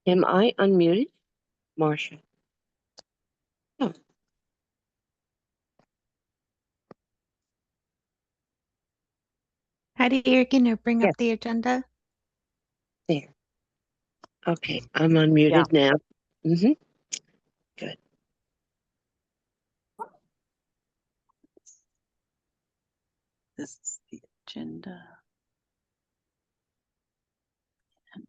Am I unmuted, Marcia? Oh, Heidi, you're going to bring yes, up the agenda? there. Okay, I'm Yeah. unmuted now. Mm-hmm. Good. This is the agenda. And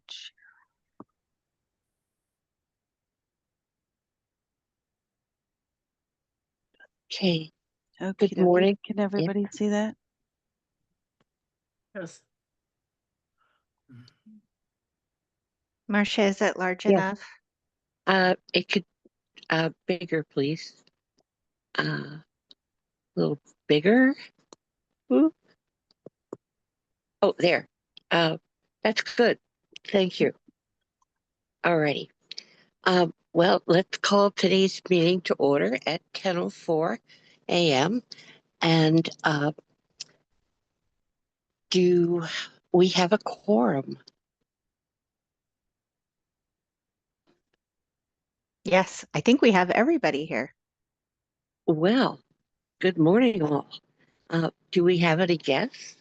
Okay. okay, Good morning. can everybody see that? Yes. Marcia, is it large Yeah. enough? It could bigger, please. A little bigger. Ooh. Oh, there. That's good. Thank you. Alrighty. Well, let's call today's meeting to order at 10:04 a.m. And do we have a quorum? Yes, I think we have everybody here. Well, good morning, all. Do we have any guests?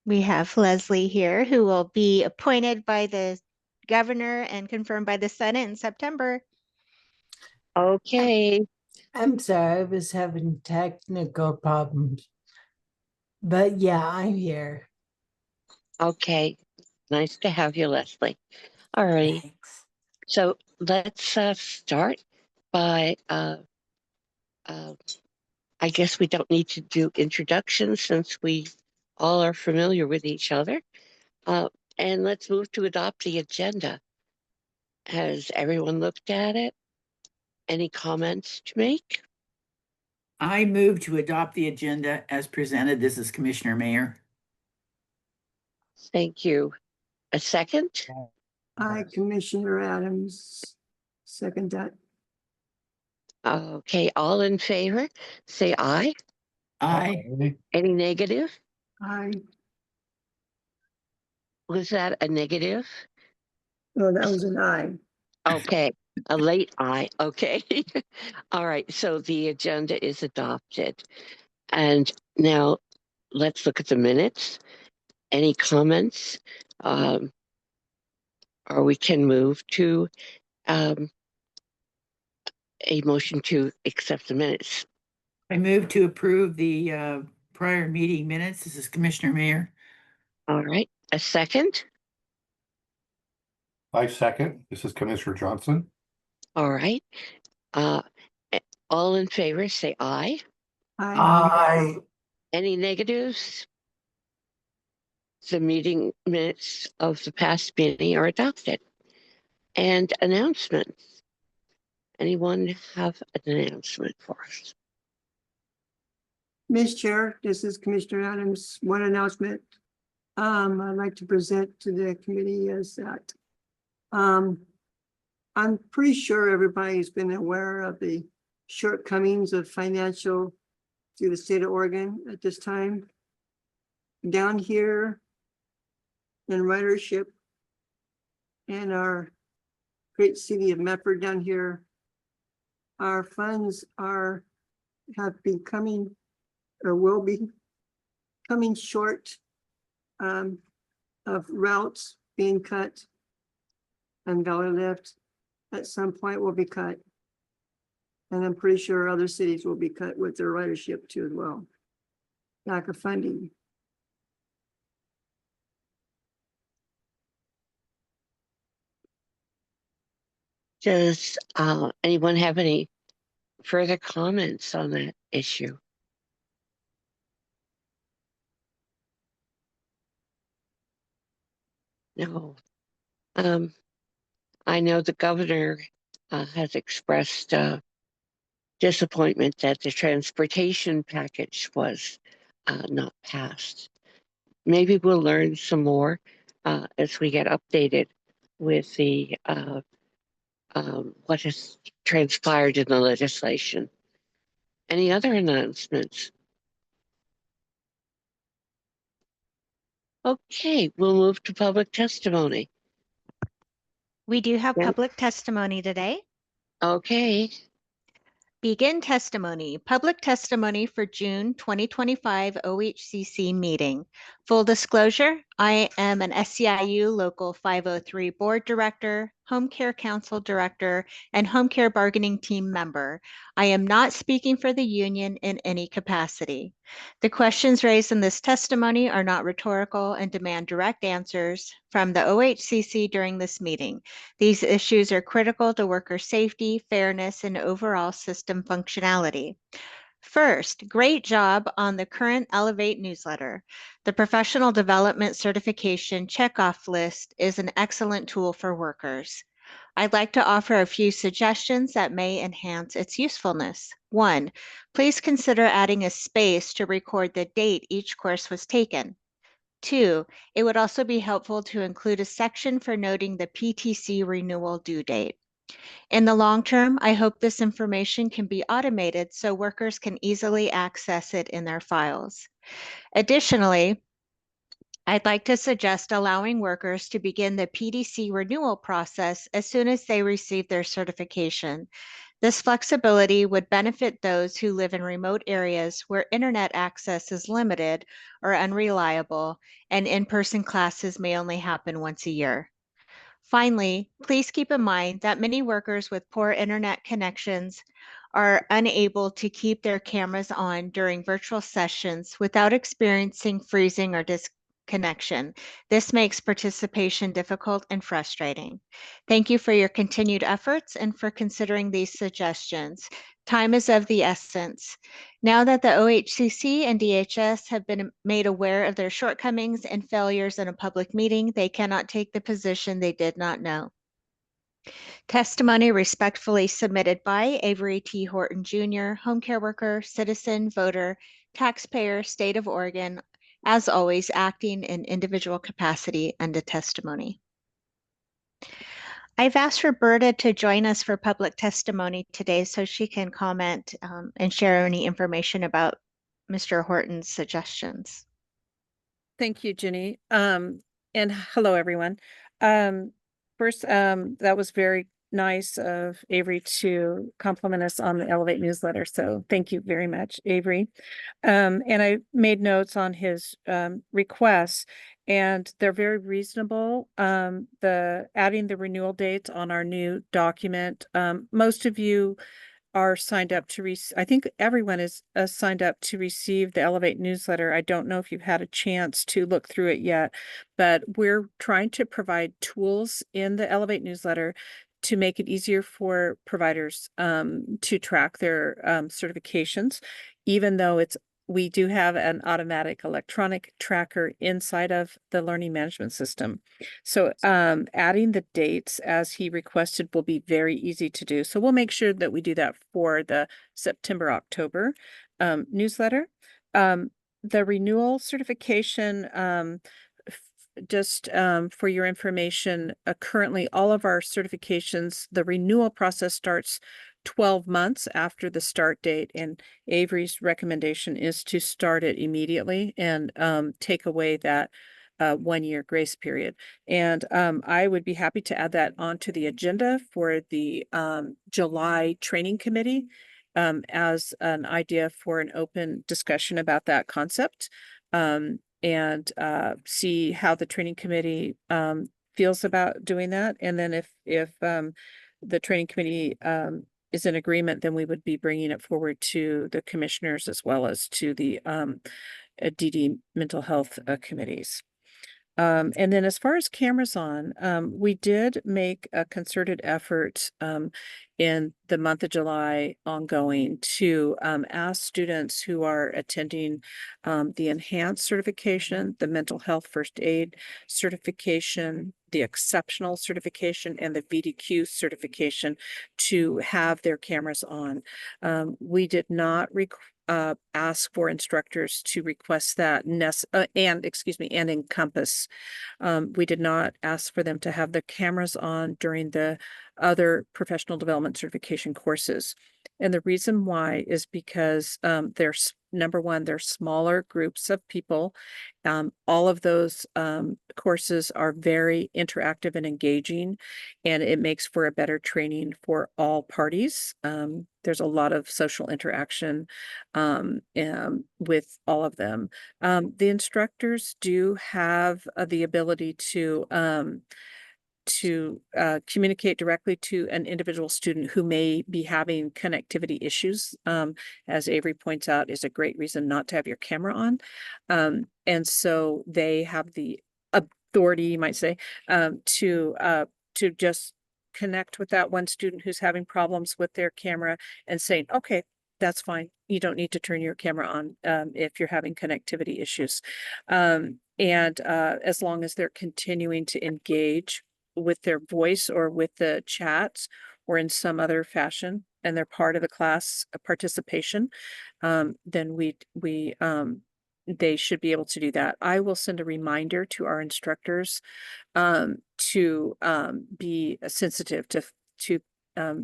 We have Leslie here, who will be appointed by the governor and confirmed by the Senate in September. Okay. I'm sorry, I was having technical problems. But yeah, I'm here. Okay. Nice to have you, Leslie. All right. Thanks. So let's start by, I guess we don't need to do introductions since we all are familiar with each other. And let's move to adopt the agenda. Has everyone looked at it? Any comments to make? I move to adopt the agenda as presented. This is Commissioner Mayer. Thank you. A second? Aye, Commissioner Adams. Second that. Okay, all in favor, say aye. Aye. Any negative? Aye. Was that a negative? No, that was an aye. Okay, a late aye. Okay. All right, so the agenda is adopted. And now let's look at the minutes. Any comments? Or we can move to a motion to accept the minutes. I move to approve the prior meeting minutes. This is Commissioner Mayer. All right, a second? I second. This is Commissioner Johnson. All right. Uh, all in favor, say aye. Aye. Aye. Any negatives? The meeting minutes of the past meeting are adopted. And announcements. Anyone have an announcement for us? Ms. Chair, this is Commissioner Adams. One announcement. I'd like to present to the committee is that I'm pretty sure everybody's been aware of the shortcomings of financial through the state of Oregon at this time. Down here in ridership in our great city of Medford down here, our funds have been coming or will be coming short of routes being cut, and Valley Lift at some point will be cut. And I'm pretty sure other cities will be cut with their ridership too as well. Lack of funding. Does anyone have any further comments on that issue? No. I know the governor has expressed disappointment that the transportation package was not passed. Maybe we'll learn some more as we get updated with the what has transpired in the legislation. Any other announcements? Okay, we'll move to public testimony. We do have Yeah. public testimony today. Okay, Begin testimony. Public testimony for June 2025 OHCC meeting. Full disclosure, I am an SCIU Local 503 Board Director, Home Care Council Director, and Home Care Bargaining Team member. I am not speaking for the union in any capacity. The questions raised in this testimony are not rhetorical and demand direct answers from the OHCC during this meeting. These issues are critical to worker safety, fairness, and overall system functionality. First, great job on the current Elevate newsletter. The professional development certification checkoff list is an excellent tool for workers. I'd like to offer a few suggestions that may enhance its usefulness. 1, please consider adding a space to record the date each course was taken. 2, it would also be helpful to include a section for noting the PTC renewal due date. In the long term, I hope this information can be automated so workers can easily access it in their files. Additionally, I'd like to suggest allowing workers to begin the PDC renewal process as soon as they receive their certification. This flexibility would benefit those who live in remote areas where internet access is limited or unreliable, and in-person classes may only happen once a year. Finally, please keep in mind that many workers with poor internet connections are unable to keep their cameras on during virtual sessions without experiencing freezing or disconnection. This makes participation difficult and frustrating. Thank you for your continued efforts and for considering these suggestions. Time is of the essence. Now that the OHCC and DHS have been made aware of their shortcomings and failures in a public meeting, they cannot take the position they did not know. Testimony respectfully submitted by Avery T. Horton Jr., home care worker, citizen, voter, taxpayer, state of Oregon, as always, acting in individual capacity and a testimony. I've asked for Berta to join us for public testimony today so she can comment and share any information about Mr. Horton's suggestions. Thank you, Jenny. And hello, everyone. First, that was very nice of Avery to compliment us on the Elevate newsletter. So thank you very much, Avery. And I made notes on his requests, and they're very reasonable. The adding the renewal dates on our new document. Most of you are signed up to I think everyone is signed up to receive the Elevate newsletter. I don't know if you've had a chance to look through it yet, but we're trying to provide tools in the Elevate newsletter to make it easier for providers to track their certifications, even though we do have an automatic electronic tracker inside of the learning management system. So adding the dates as he requested will be very easy to do. So we'll make sure that we do that for the September-October newsletter. The renewal certification, just for your information, currently all of our certifications, the renewal process starts 12 months after the start date, and Avery's recommendation is to start it immediately and take away that 1-year grace period. And I would be happy to add that onto the agenda for the July training committee as an idea for an open discussion about that concept, and see how the training committee feels about doing that. And then if the training committee is in agreement, then we would be bringing it forward to the commissioners as well as to the DD mental health committees. And then as far as cameras on, we did make a concerted effort in the month of July ongoing to ask students who are attending the enhanced certification, the mental health first aid certification, the exceptional certification, and the VDQ certification to have their cameras on. We did not ask for instructors to request that and encompass. We did not ask for them to have the cameras on during the other professional development certification courses. And the reason why is because number one, they're smaller groups of people. All of those courses are very interactive and engaging, and it makes for a better training for all parties. There's a lot of social interaction with all of them. The instructors do have the ability to communicate directly to an individual student who may be having connectivity issues, as Avery points out, is a great reason not to have your camera on. And so they have the authority, you might say, to just connect with that one student who's having problems with their camera and saying, okay, that's fine. You don't need to turn your camera on if you're having connectivity issues. And as long as they're continuing to engage with their voice or with the chats or in some other fashion, and they're part of the class participation, then they should be able to do that. I will send a reminder to our instructors to be sensitive to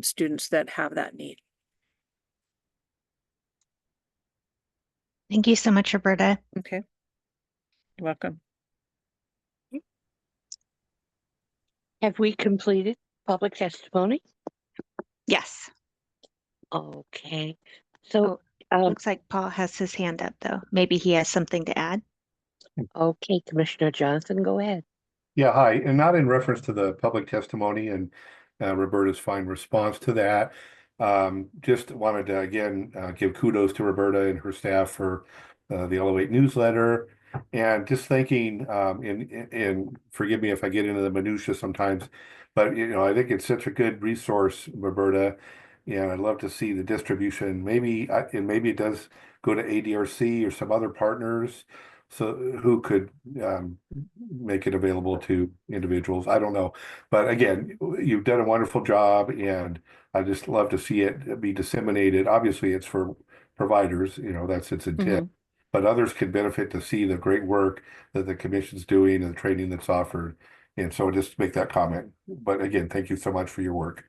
students that have that need. Thank you so much, Roberta. Okay. You're welcome. Have we completed public testimony? Yes. Okay. So, Looks like Paul has his hand up, though. Maybe he has something to add. okay, Commissioner Johnson, go ahead. Yeah, hi, and not in reference to the public testimony and Roberta's fine response to that. Just wanted to again give kudos to Roberta and her staff for the Elevate newsletter, and just thinking, and forgive me if I get into the minutia sometimes, but I think it's such a good resource, Roberta, and I'd love to see the distribution. Maybe and maybe it does go to ADRC or some other partners, so who could make it available to individuals. I don't know. But again, you've done a wonderful job, and I just love to see it be disseminated. Obviously, it's for providers, that's its intent. But others can benefit to see the great work that the commission's doing and the training that's offered. And so just make that comment. But again, thank you so much for your work.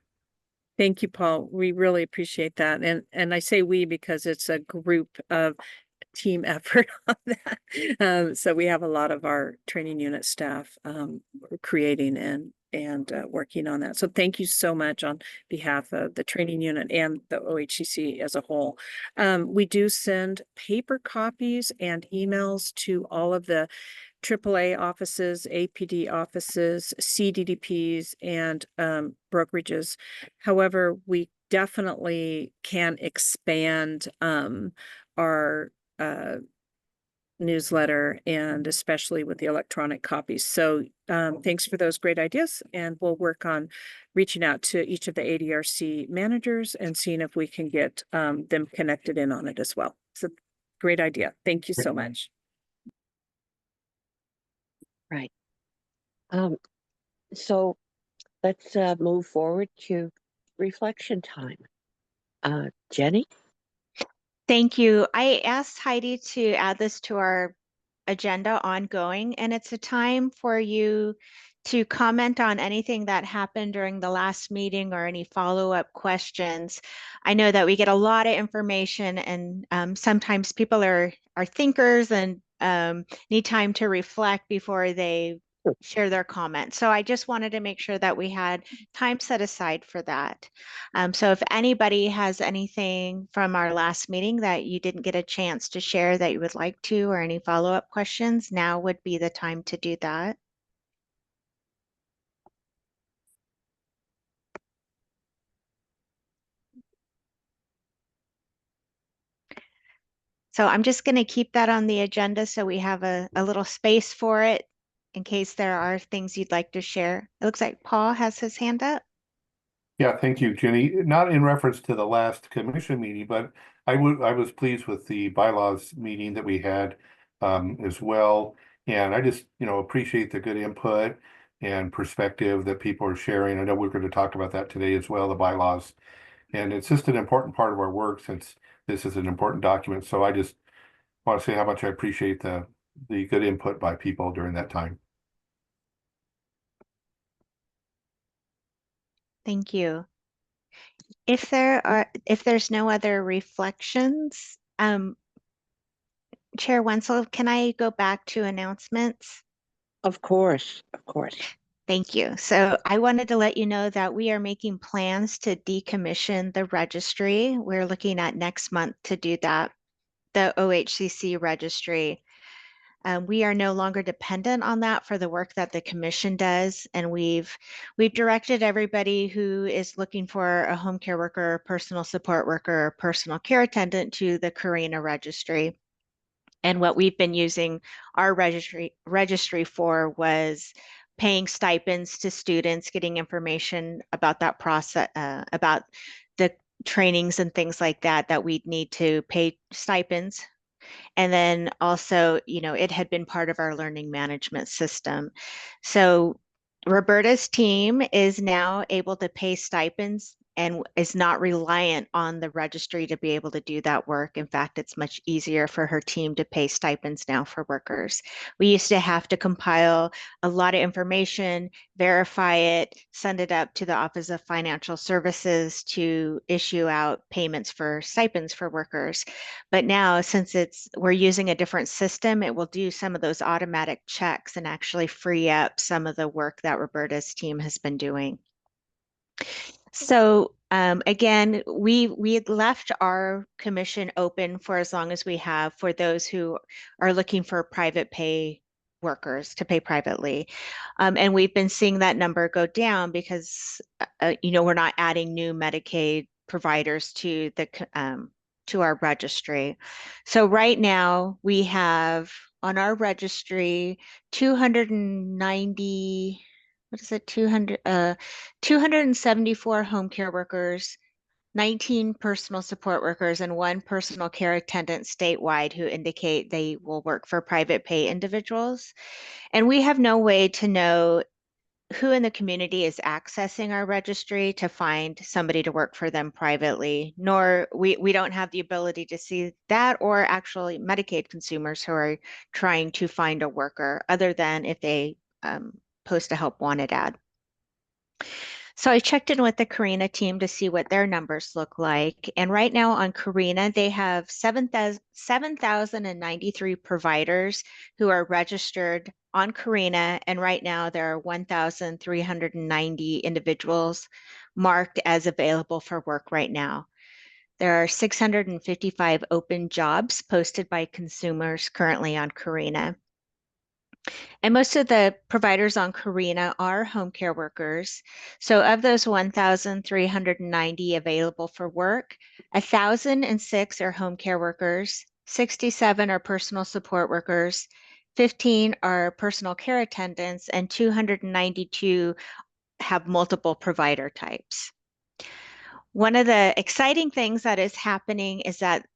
Thank you, Paul. We really appreciate that. And I say we because it's a group of team effort on that. So we have a lot of our training unit staff creating and working on that. So thank you so much on behalf of the training unit and the OHCC as a whole. We do send paper copies and emails to all of the AAA offices, APD offices, CDDPs, and brokerages. However, we definitely can expand our newsletter, and especially with the electronic copies. So thanks for those great ideas, and we'll work on reaching out to each of the ADRC managers and seeing if we can get them connected in on it as well. So great idea. Thank you so much. Right. So let's move forward to reflection time. Jenny? Thank you. I asked Heidi to add this to our agenda ongoing, and it's a time for you to comment on anything that happened during the last meeting or any follow-up questions. I know that we get a lot of information, and sometimes people are thinkers and need time to reflect before they share their comments. So I just wanted to make sure that we had time set aside for that. So if anybody has anything from our last meeting that you didn't get a chance to share that you would like to, or any follow-up questions, now would be the time to do that. So I'm just going to keep that on the agenda so we have a little space for it in case there are things you'd like to share. It looks like Paul has his hand up. Yeah, thank you, Jenny. Not in reference to the last commission meeting, but I was pleased with the bylaws meeting that we had as well. And I just, appreciate the good input and perspective that people are sharing. I know we're going to talk about that today as well, the bylaws. And it's just an important part of our work since this is an important document. So I just want to say how much I appreciate the good input by people during that time. Thank you. If there's no other reflections, Chair Wenzel, can I go back to announcements? Of course, of course. Thank you. So I wanted to let you know that we are making plans to decommission the registry. We're looking at next month to do that, the OHCC registry. We are no longer dependent on that for the work that the commission does, and we've directed everybody who is looking for a home care worker, personal support worker, or personal care attendant to the Carina registry. And what we've been using our registry for was paying stipends to students, getting information about that process, about the trainings and things like that that we'd need to pay stipends. And then also, it had been part of our learning management system. So Roberta's team is now able to pay stipends and is not reliant on the registry to be able to do that work. In fact, it's much easier for her team to pay stipends now for workers. We used to have to compile a lot of information, verify it, send it up to the Office of Financial Services to issue out payments for stipends for workers. But now, since we're using a different system, it will do some of those automatic checks and actually free up some of the work that Roberta's team has been doing. So again, we had left our commission open for as long as we have for those who are looking for private pay workers to pay privately. And we've been seeing that number go down because, we're not adding new Medicaid providers to to our registry. So right now we have on our registry 290, what is it, 274 home care workers, 19 personal support workers, and 1 personal care attendant statewide who indicate they will work for private pay individuals. And we have no way to know who in the community is accessing our registry to find somebody to work for them privately, nor we don't have the ability to see that or actually Medicaid consumers who are trying to find a worker other than if they post a help wanted ad. So I checked in with the Carina team to see what their numbers look like. And right now on Carina, they have 7,093 providers who are registered on Carina. And right now there are 1,390 individuals marked as available for work right now. There are 655 open jobs posted by consumers currently on Carina. And most of the providers on Carina are home care workers. So of those 1,390 available for work, 1,006 are home care workers, 67 are personal support workers, 15 are personal care attendants, and 292 have multiple provider types. One of the exciting things that is happening is that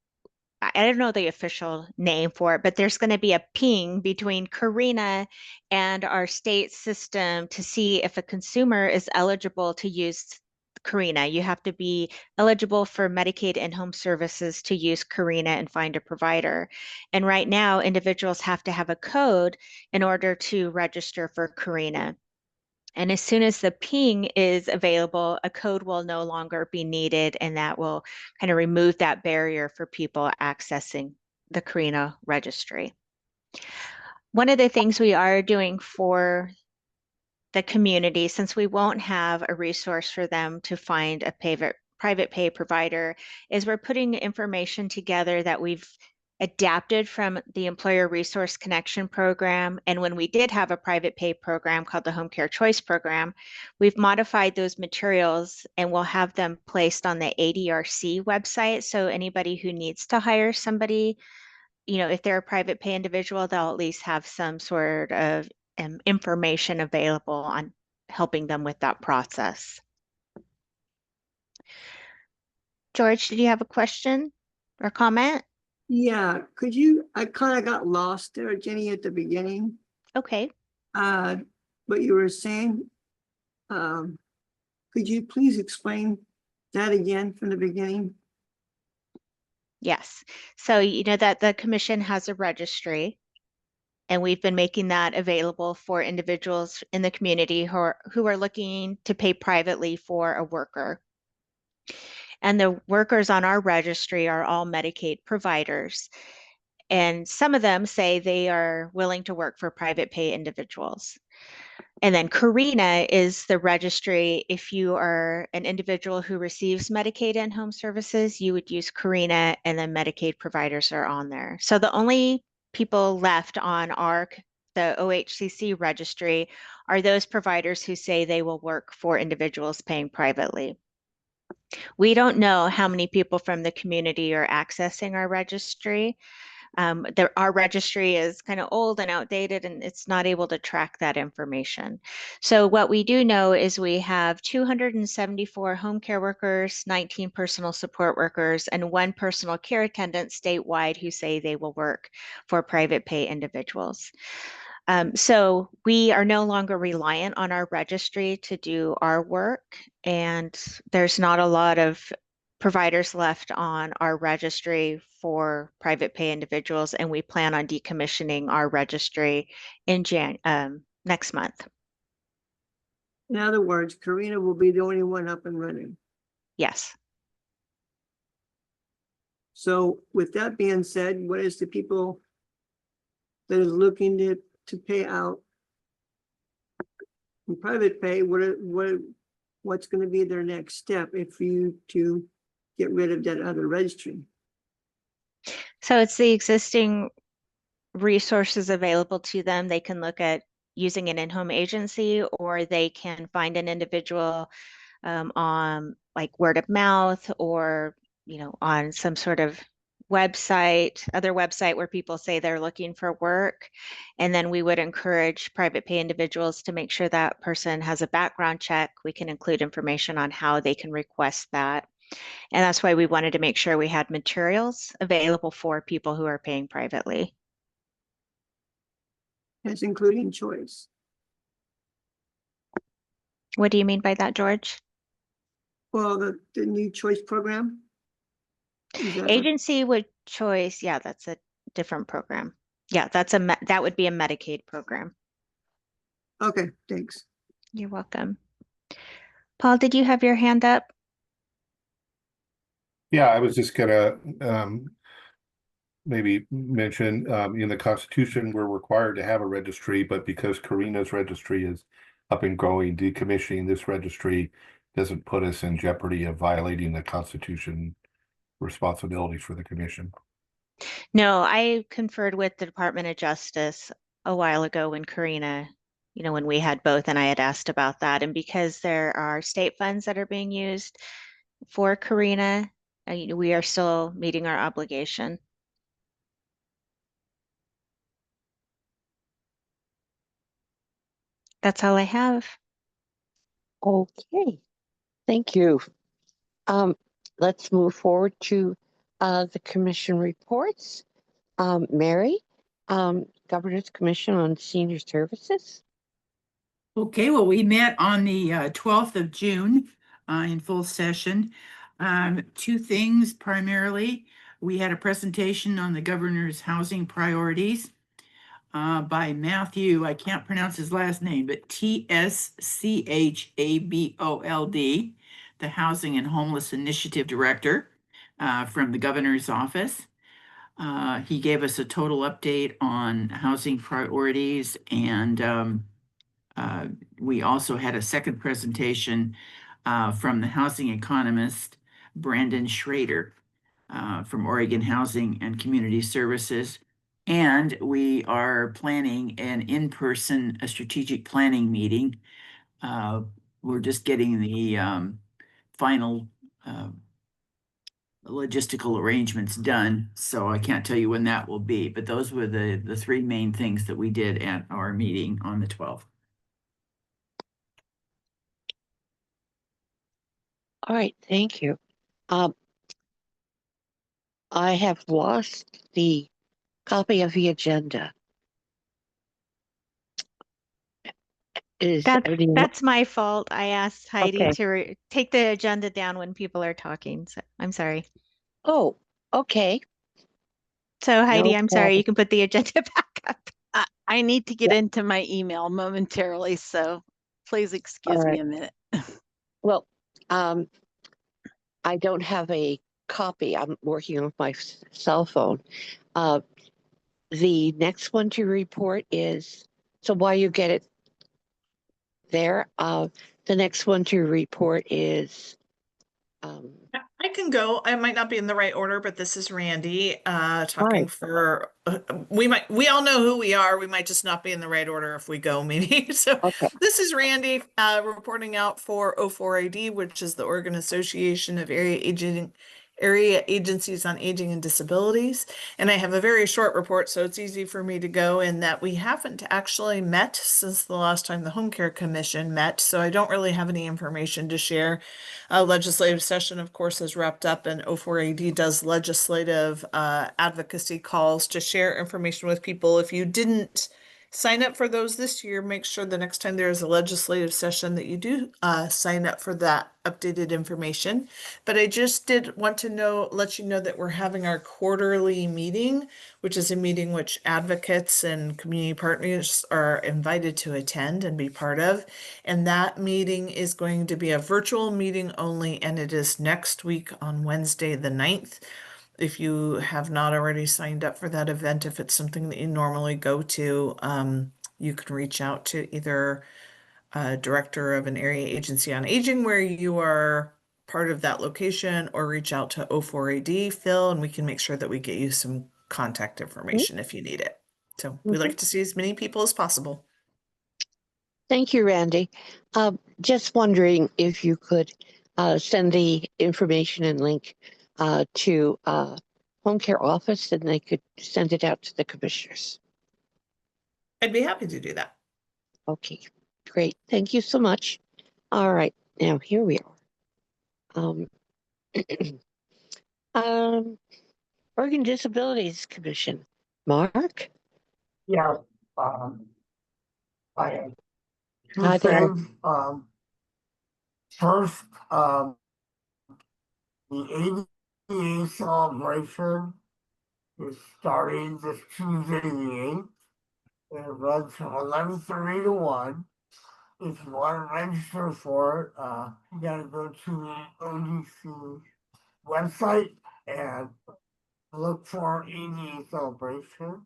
I don't know the official name for it, but there's going to be a ping between Carina and our state system to see if a consumer is eligible to use Carina. You have to be eligible for Medicaid and home services to use Carina and find a provider. And right now, individuals have to have a code in order to register for Carina. And as soon as the ping is available, a code will no longer be needed, and that will kind of remove that barrier for people accessing the Carina registry. One of the things we are doing for the community, since we won't have a resource for them to find a private pay provider, is we're putting information together that we've adapted from the Employer Resource Connection program. And when we did have a private pay program called the Home Care Choice Program, we've modified those materials and we'll have them placed on the ADRC website. So anybody who needs to hire somebody, if they're a private pay individual, they'll at least have some sort of information available on helping them with that process. George, did you have a question or comment? Yeah, I kind of got lost there, Jenny, at the beginning. Okay. What you were saying, could you please explain that again from the beginning? Yes. So you know that the commission has a registry, and we've been making that available for individuals in the community who are looking to pay privately for a worker. And the workers on our registry are all Medicaid providers. And some of them say they are willing to work for private pay individuals. And then Carina is the registry. If you are an individual who receives Medicaid and home services, you would use Carina, and then Medicaid providers are on there. So the only people left on the OHCC registry are those providers who say they will work for individuals paying privately. We don't know how many people from the community are accessing our registry. Our registry is kind of old and outdated, and it's not able to track that information. So what we do know is we have 274 home care workers, 19 personal support workers, and 1 personal care attendant statewide who say they will work for private pay individuals. So we are no longer reliant on our registry to do our work, and there's not a lot of providers left on our registry for private pay individuals, and we plan on decommissioning our registry in next month. In other words, Karina will be the only one up and running. Yes. So with that being said, what is the people that is looking to pay out in private pay, what's going to be their next step if you to get rid of that other registry? So it's the existing resources available to them. They can look at using an in-home agency, or they can find an individual on like word of mouth, or on some sort of other website where people say they're looking for work. And then we would encourage private pay individuals to make sure that person has a background check. We can include information on how they can request that. And that's why we wanted to make sure we had materials available for people who are paying privately. That's including choice. What do you mean by that, George? Well, the new choice program. Agency with choice. Yeah, that's a different program. Yeah, that would be a Medicaid program. Okay, thanks. You're welcome. Paul, did you have your hand up? Yeah, I was just gonna maybe mention in the Constitution, we're required to have a registry, but because Karina's registry is up and going, decommissioning this registry doesn't put us in jeopardy of violating the Constitution responsibilities for the commission. No, I conferred with the Department of Justice a while ago when Karina, when we had both, and I had asked about that. And because there are state funds that are being used for Karina, we are still meeting our obligation. That's all I have. Okay, thank you. Let's move forward to the commission reports. Mary, Governor's Commission on Senior Services. Okay, well, we met on the 12th of June in full session. 2 things primarily. We had a presentation on the governor's housing priorities by Matthew, I can't pronounce his last name, but TSCHABOLD, the Housing and Homeless Initiative Director from the governor's office. He gave us a total update on housing priorities, and we also had a second presentation from the housing economist, Brandon Schrader, from Oregon Housing and Community Services. And we are planning an in-person strategic planning meeting. We're just getting the final logistical arrangements done, so I can't tell you when that will be, but those were the 3 main things that we did at our meeting on the 12th. All right, thank you. I have lost the copy of the agenda. That's my fault. I asked Heidi Okay. to take the agenda down when people are talking. So I'm sorry. Oh, okay. So Heidi, No I'm sorry. problem. You can put the agenda back up. I need to get into my email momentarily, so please excuse me right. a minute. Well, I don't have a copy. I'm working on my cell phone. the next one to report is, so while you get it there, the next one to report is, I can go. I might not be in the right order, but this is Randy, talking Hi. for, we all know who we are. We might just not be in the right order if we go, maybe. So Okay. this is Randy, reporting out for O4AD, which is the Oregon Association of Area Agencies on Aging and Disabilities. And I have a very short report, so it's easy for me to go in that we haven't actually met since the last time the Home Care Commission met. So I don't really have any information to share. Legislative session, of course, has wrapped up, and O4AD does legislative advocacy calls to share information with people. If you didn't sign up for those this year, make sure the next time there is a legislative session that you do sign up for that updated information. But I just did want to let you know that we're having our quarterly meeting, which is a meeting which advocates and community partners are invited to attend and be part of. And that meeting is going to be a virtual meeting only, and it is next week on Wednesday, the 9th. If you have not already signed up for that event, if it's something that you normally go to, you can reach out to either a director of an area agency on aging where you are part of that location, or reach out to O4AD, Phil, and we can make sure that we get you some contact information if you need it. So we like to see as many people as possible. Thank you, Randy. Just wondering if you could send the information and link to Home Care Office, and they could send it out to the commissioners. I'd be happy to do that. Okay, great. Thank you so much. All right, now here we are. Oregon Disabilities Commission. Mark? Yeah, I have two Hi there. things. First, the APD celebration is starting this Tuesday the 8th. It runs from 11:30 to 1. If you want to register for it, you gotta go to the ODC website and look for ADA celebration.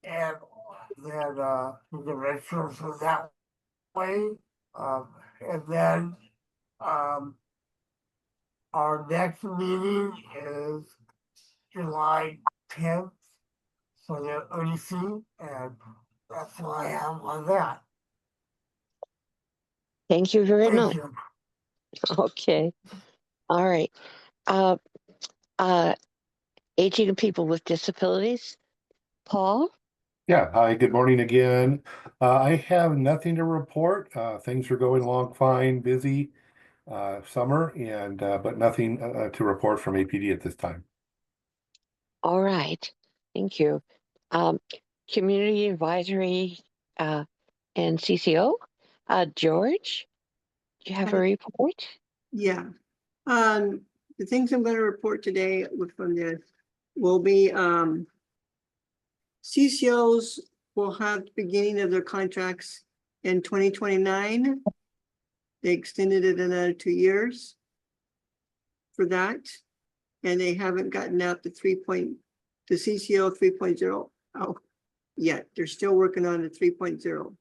And then you can register for that way. And then our next meeting is July 10th for the ODC, and that's what I have on that. Thank you very Thank much. you. Okay. All right. Aging and people with disabilities. Paul? Yeah, hi, good morning again. I have nothing to report. Things are going along fine, busy summer, and but nothing to report from APD at this time. All right. Thank you. Community Advisory and CCO. George, do you have a report? Yeah. The things I'm going to report today from this will be CCOs will have the beginning of their contracts in 2029. They extended it another 2 years for that. And they haven't gotten out the CCO 3.0 out yet. They're still working on the 3.0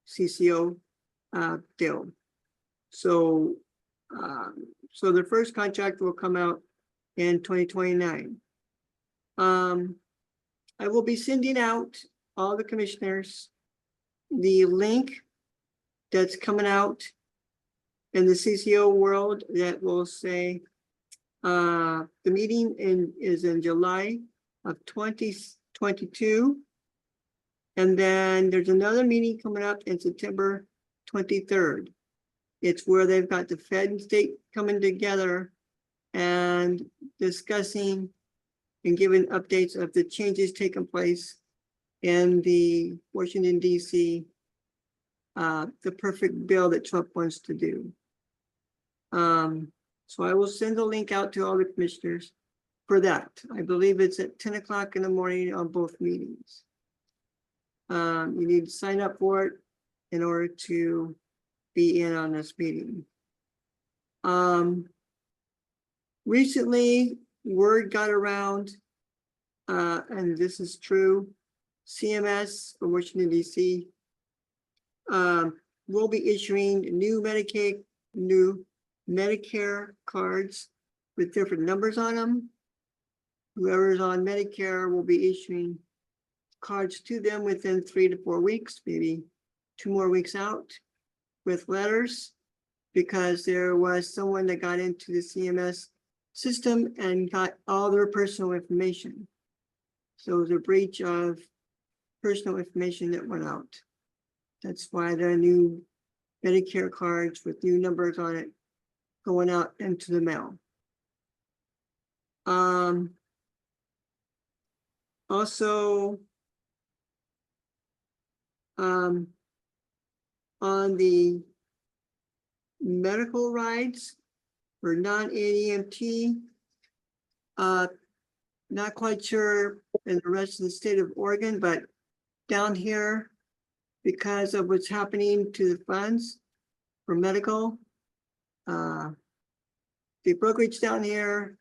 CCO deal. So the first contract will come out in 2029. I will be sending out all the commissioners the link that's coming out in the CCO world that will say the meeting is in July of 2022. And then there's another meeting coming up in September 23rd. It's where they've got the Fed and state coming together and discussing and giving updates of the changes taking place in the Washington, D.C., the perfect bill that Trump wants to do. So I will send the link out to all the commissioners for that. I believe it's at 10 o'clock in the morning on both meetings. You need to sign up for it in order to be in on this meeting. Recently, word got around and this is true, CMS from Washington DC will be issuing new Medicare cards with different numbers on them. Whoever's on Medicare will be issuing cards to them within 3 to 4 weeks, maybe 2 more weeks out, with letters, because there was someone that got into the CMS system and got all their personal information. So it was a breach of personal information that went out. That's why there are new Medicare cards with new numbers on it going out into the mail. Also, on the medical rides for non-ADMT, not quite sure in the rest of the state of Oregon, but down here, because of what's happening to the funds for medical, the brokerage down here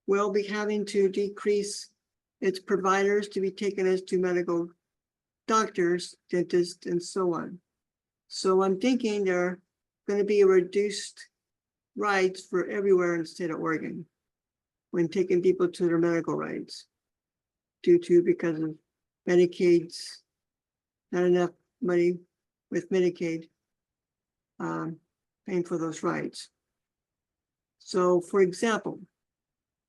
will be having to decrease its providers to be taken as to medical doctors, dentists, and so on. So I'm thinking there are going to be reduced rides for everywhere in the state of Oregon when taking people to their medical rides, because of Medicaid's not enough money with Medicaid paying for those rides. So for example,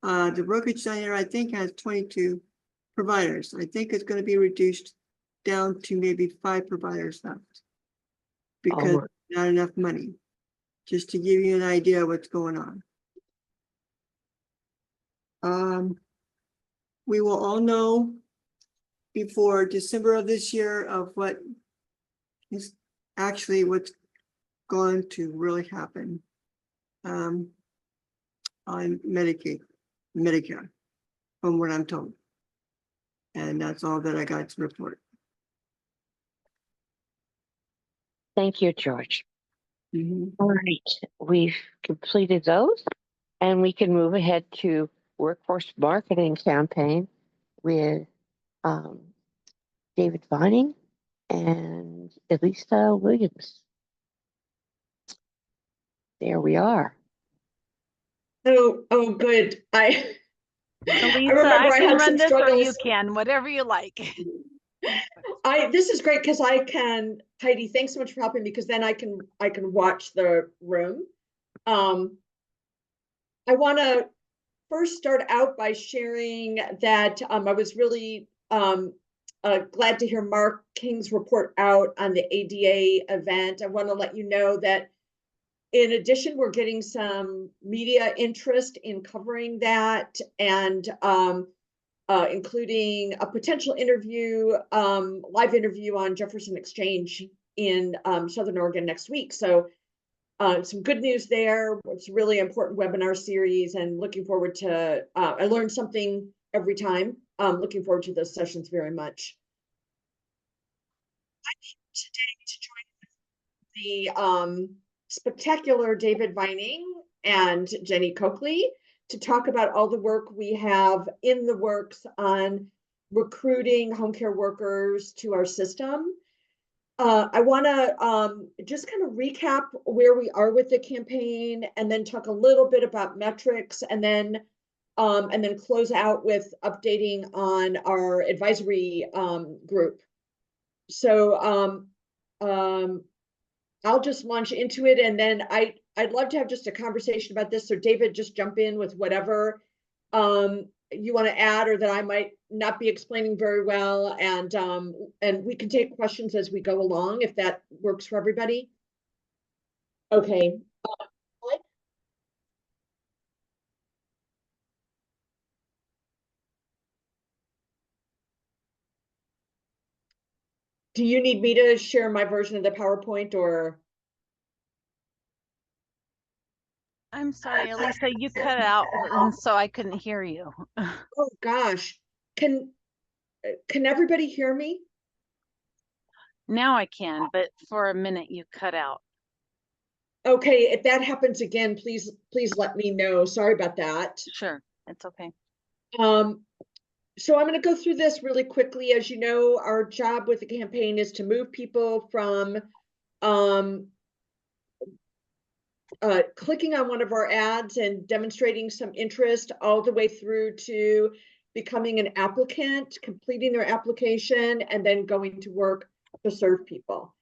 the brokerage down here, I think, has 22 providers. I think it's going to be reduced down to maybe 5 providers left because not enough money. Just to give you an idea of what's going on. We will all know before December of this year of what is actually what's going to really happen on Medicare, from what I'm told. And that's all that I got to report. Thank you, George. Mm-hmm. All right, we've completed those, and we can move ahead to workforce marketing campaign with David Vining and Elisa Williams. There we are. Oh, good. Elisa, remember I I can had run some this or you struggles. can, whatever you like. This is great because I can, Heidi, thanks so much for helping, because then I can watch the room. I want to first start out by sharing that I was really glad to hear Mark King's report out on the ADA event. I want to let you know that in addition, we're getting some media interest in covering that, and including a potential interview, live interview on Jefferson Exchange in Southern Oregon next week. So some good news there. It's a really important webinar series, and looking forward to, I learned something every time. Looking forward to those sessions very much. I'm here today to join the spectacular David Vining and Jenny Coakley to talk about all the work we have in the works on recruiting home care workers to our system. I want to just kind of recap where we are with the campaign, and then talk a little bit about metrics, and then close out with updating on our advisory group. So I'll just launch into it, and then I'd love to have just a conversation about this. So David, just jump in with whatever you want to add, or that I might not be explaining very well, and we can take questions as we go along if that works for everybody. Okay. Do you need me to share my version of the PowerPoint, or? I'm sorry, Elisa, you cut out, and so I couldn't hear you. Oh gosh, can everybody hear me? Now I can, but for a minute you cut out. Okay, if that happens again, please let me know. Sorry about that. Sure, it's okay. So I'm going to go through this really quickly. As you know, our job with the campaign is to move people from clicking on one of our ads and demonstrating some interest all the way through to becoming an applicant, completing their application, and then going to work to serve people.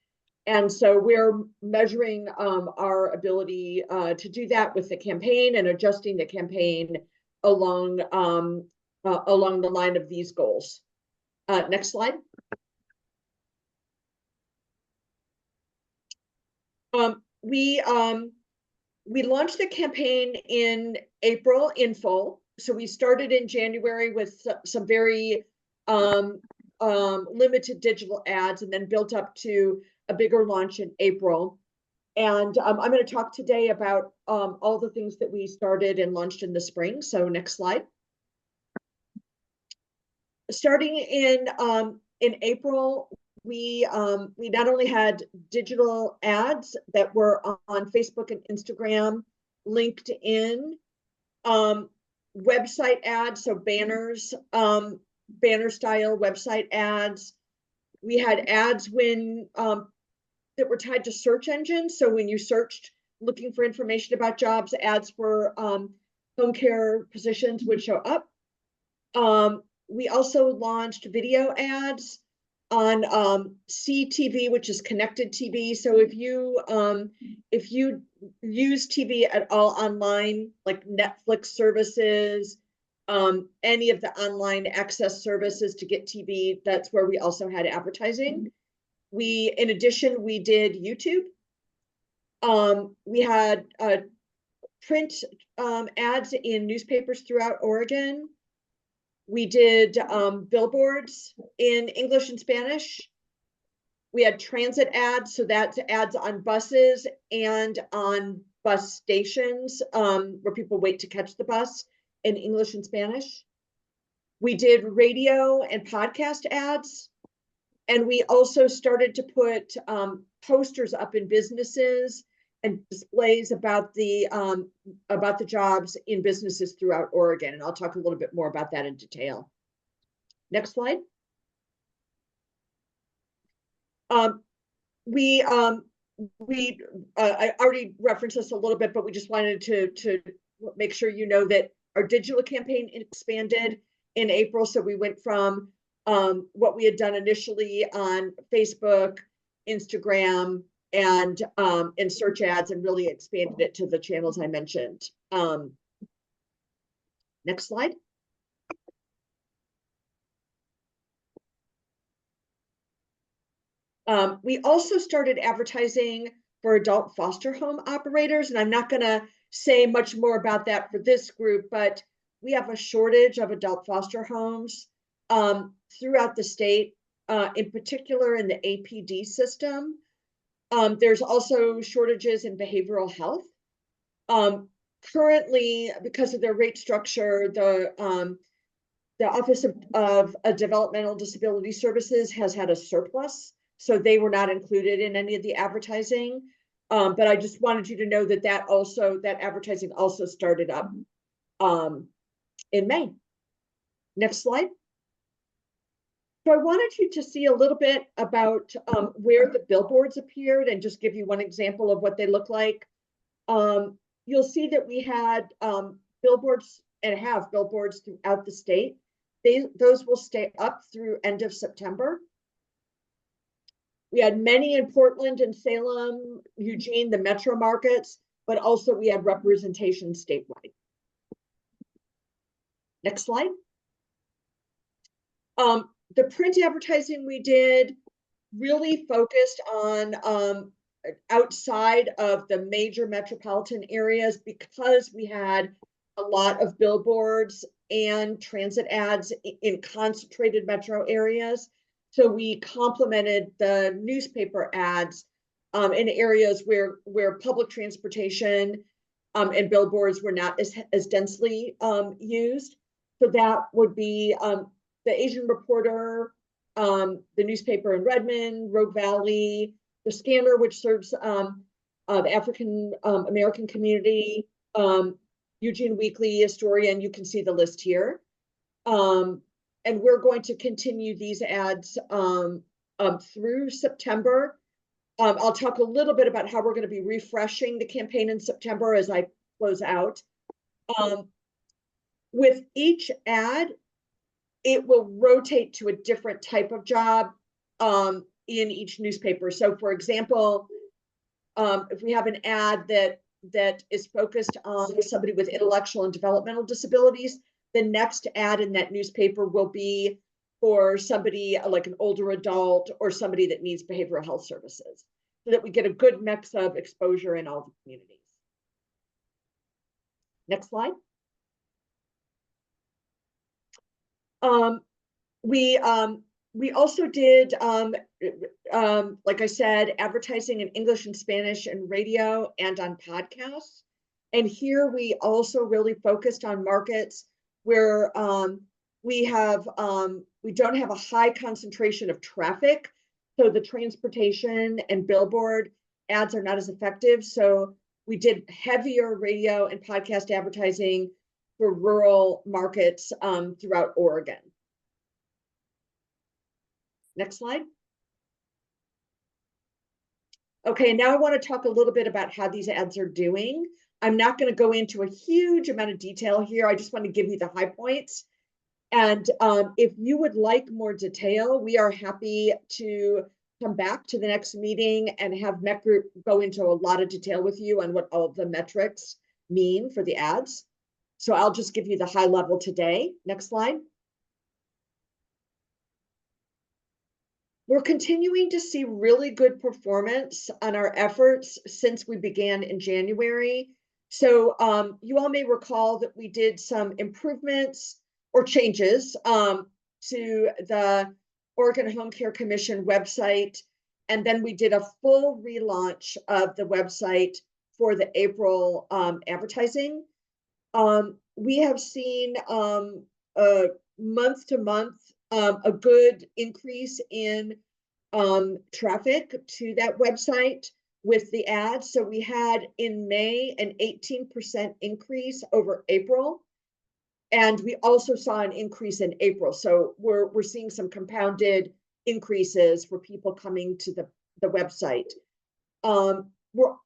And so we're measuring our ability to do that with the campaign and adjusting the campaign along the line of these goals. Next slide. We launched the campaign in April in full. So we started in January with some very limited digital ads, and then built up to a bigger launch in April. And I'm going to talk today about all the things that we started and launched in the spring. So next slide. Starting in April, we not only had digital ads that were on Facebook and Instagram, LinkedIn, website ads, so banners, banner style website ads. We had ads that were tied to search engines. So when you searched looking for information about jobs, ads for home care positions would show up. We also launched video ads on CTV, which is connected TV. So if you use TV at all online, like Netflix services, any of the online access services to get TV, that's where we also had advertising. In addition, we did YouTube. We had print ads in newspapers throughout Oregon. We did billboards in English and Spanish. We had transit ads, so that's ads on buses and on bus stations where people wait to catch the bus in English and Spanish. We did radio and podcast ads. And we also started to put posters up in businesses and displays about the jobs in businesses throughout Oregon. And I'll talk a little bit more about that in detail. Next slide. I already referenced this a little bit, but we just wanted to make sure you know that our digital campaign expanded in April. So we went from what we had done initially on Facebook, Instagram, and search ads, and really expanded it to the channels I mentioned. Next slide. We also started advertising for adult foster home operators, and I'm not going to say much more about that for this group, but we have a shortage of adult foster homes throughout the state, in particular in the APD system. There's also shortages in behavioral health. Currently, because of their rate structure, the Office of Developmental Disability Services has had a surplus, so they were not included in any of the advertising. But I just wanted you to know that that advertising also started up in May. Next slide. So I wanted you to see a little bit about where the billboards appeared and just give you one example of what they look like. You'll see that we had billboards and have billboards throughout the state. Those will stay up through end of September. We had many in Portland and Salem, Eugene, the metro markets, but also we had representation statewide. Next slide. The print advertising we did really focused on outside of the major metropolitan areas, because we had a lot of billboards and transit ads in concentrated metro areas. So we complemented the newspaper ads in areas where public transportation and billboards were not as densely used. So that would be the Asian Reporter, the newspaper in Redmond, Rogue Valley, the Scanner, which serves the African American community, Eugene Weekly, Historian. You can see the list here. and we're going to continue these ads through September. I'll talk a little bit about how we're going to be refreshing the campaign in September as I close out. With each ad, it will rotate to a different type of job in each newspaper. So for example, if we have an ad that is focused on somebody with intellectual and developmental disabilities, the next ad in that newspaper will be for somebody like an older adult or somebody that needs behavioral health services, so that we get a good mix of exposure in all the communities. Next slide. We also did, like I said, advertising in English and Spanish and radio and on podcasts. And here we also really focused on markets where we don't have a high concentration of traffic. So the transportation and billboard ads are not as effective. So we did heavier radio and podcast advertising for rural markets throughout Oregon. Next slide. Okay, now I want to talk a little bit about how these ads are doing. I'm not going to go into a huge amount of detail here. I just want to give you the high points. And if you would like more detail, we are happy to come back to the next meeting and have Met Group go into a lot of detail with you on what all of the metrics mean for the ads. So I'll just give you the high level today. Next slide. We're continuing to see really good performance on our efforts since we began in January. So you all may recall that we did some improvements or changes to the Oregon Home Care Commission website. And then we did a full relaunch of the website for the April advertising. We have seen month to month a good increase in traffic to that website with the ads. So we had in May an 18% increase over April. And we also saw an increase in April. So we're seeing some compounded increases for people coming to the website.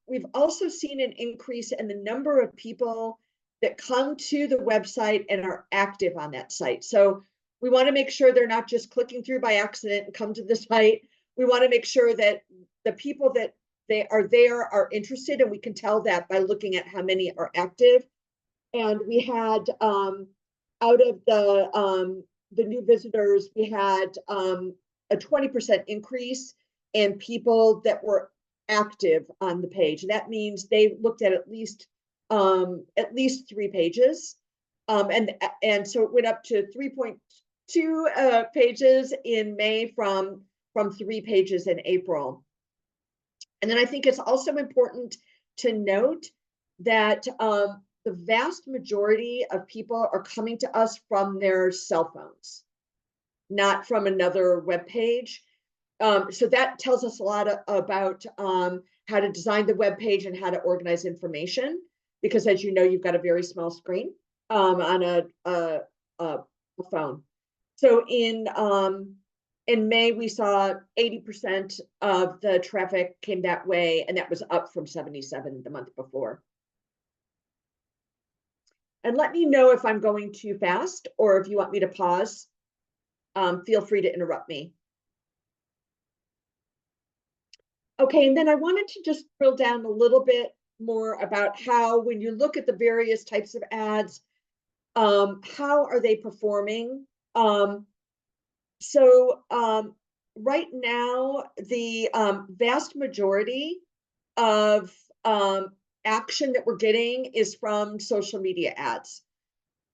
We've also seen an increase in the number of people that come to the website and are active on that site. So we want to make sure they're not just clicking through by accident and come to the site. We want to make sure that the people that they are there are interested, and we can tell that by looking at how many are active. And we had out of the new visitors, we had a 20% increase in people that were active on the page. That means they looked at least 3 pages, and so it went up to 3.2 pages in May from 3 pages in April. And then I think it's also important to note that the vast majority of people are coming to us from their cell phones, not from another web page. So that tells us a lot about how to design the web page and how to organize information, because as you know, you've got a very small screen on a phone. So in May, we saw 80% of the traffic came that way, and that was up from 77 the month before. And let me know if I'm going too fast or if you want me to pause. Feel free to interrupt me. Okay, and then I wanted to just drill down a little bit more about how, when you look at the various types of ads, how are they performing? Right now, the vast majority of action that we're getting is from social media ads.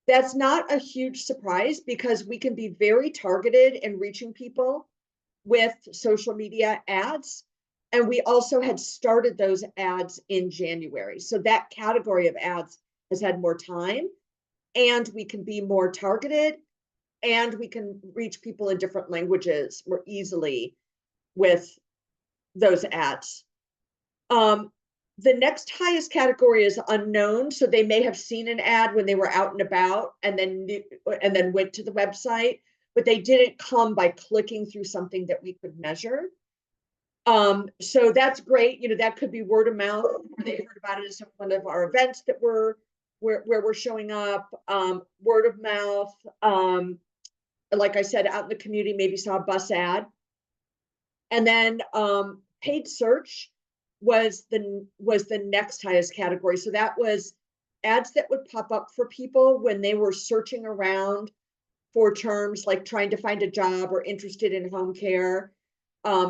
That's not a huge surprise, because we can be very targeted in reaching people with social media ads. And we also had started those ads in January. So that category of ads has had more time, and we can be more targeted, and we can reach people in different languages more easily with those ads. The next highest category is unknown. So they may have seen an ad when they were out and about and then went to the website. but they didn't come by clicking through something that we could measure. So that's great. You know, that could be word of mouth. They heard about it at one of our events that where we're showing up. Word of mouth. Like I said, out in the community, maybe saw a bus ad. And then paid search was the next highest category. So that was ads that would pop up for people when they were searching around for terms like trying to find a job or interested in home care.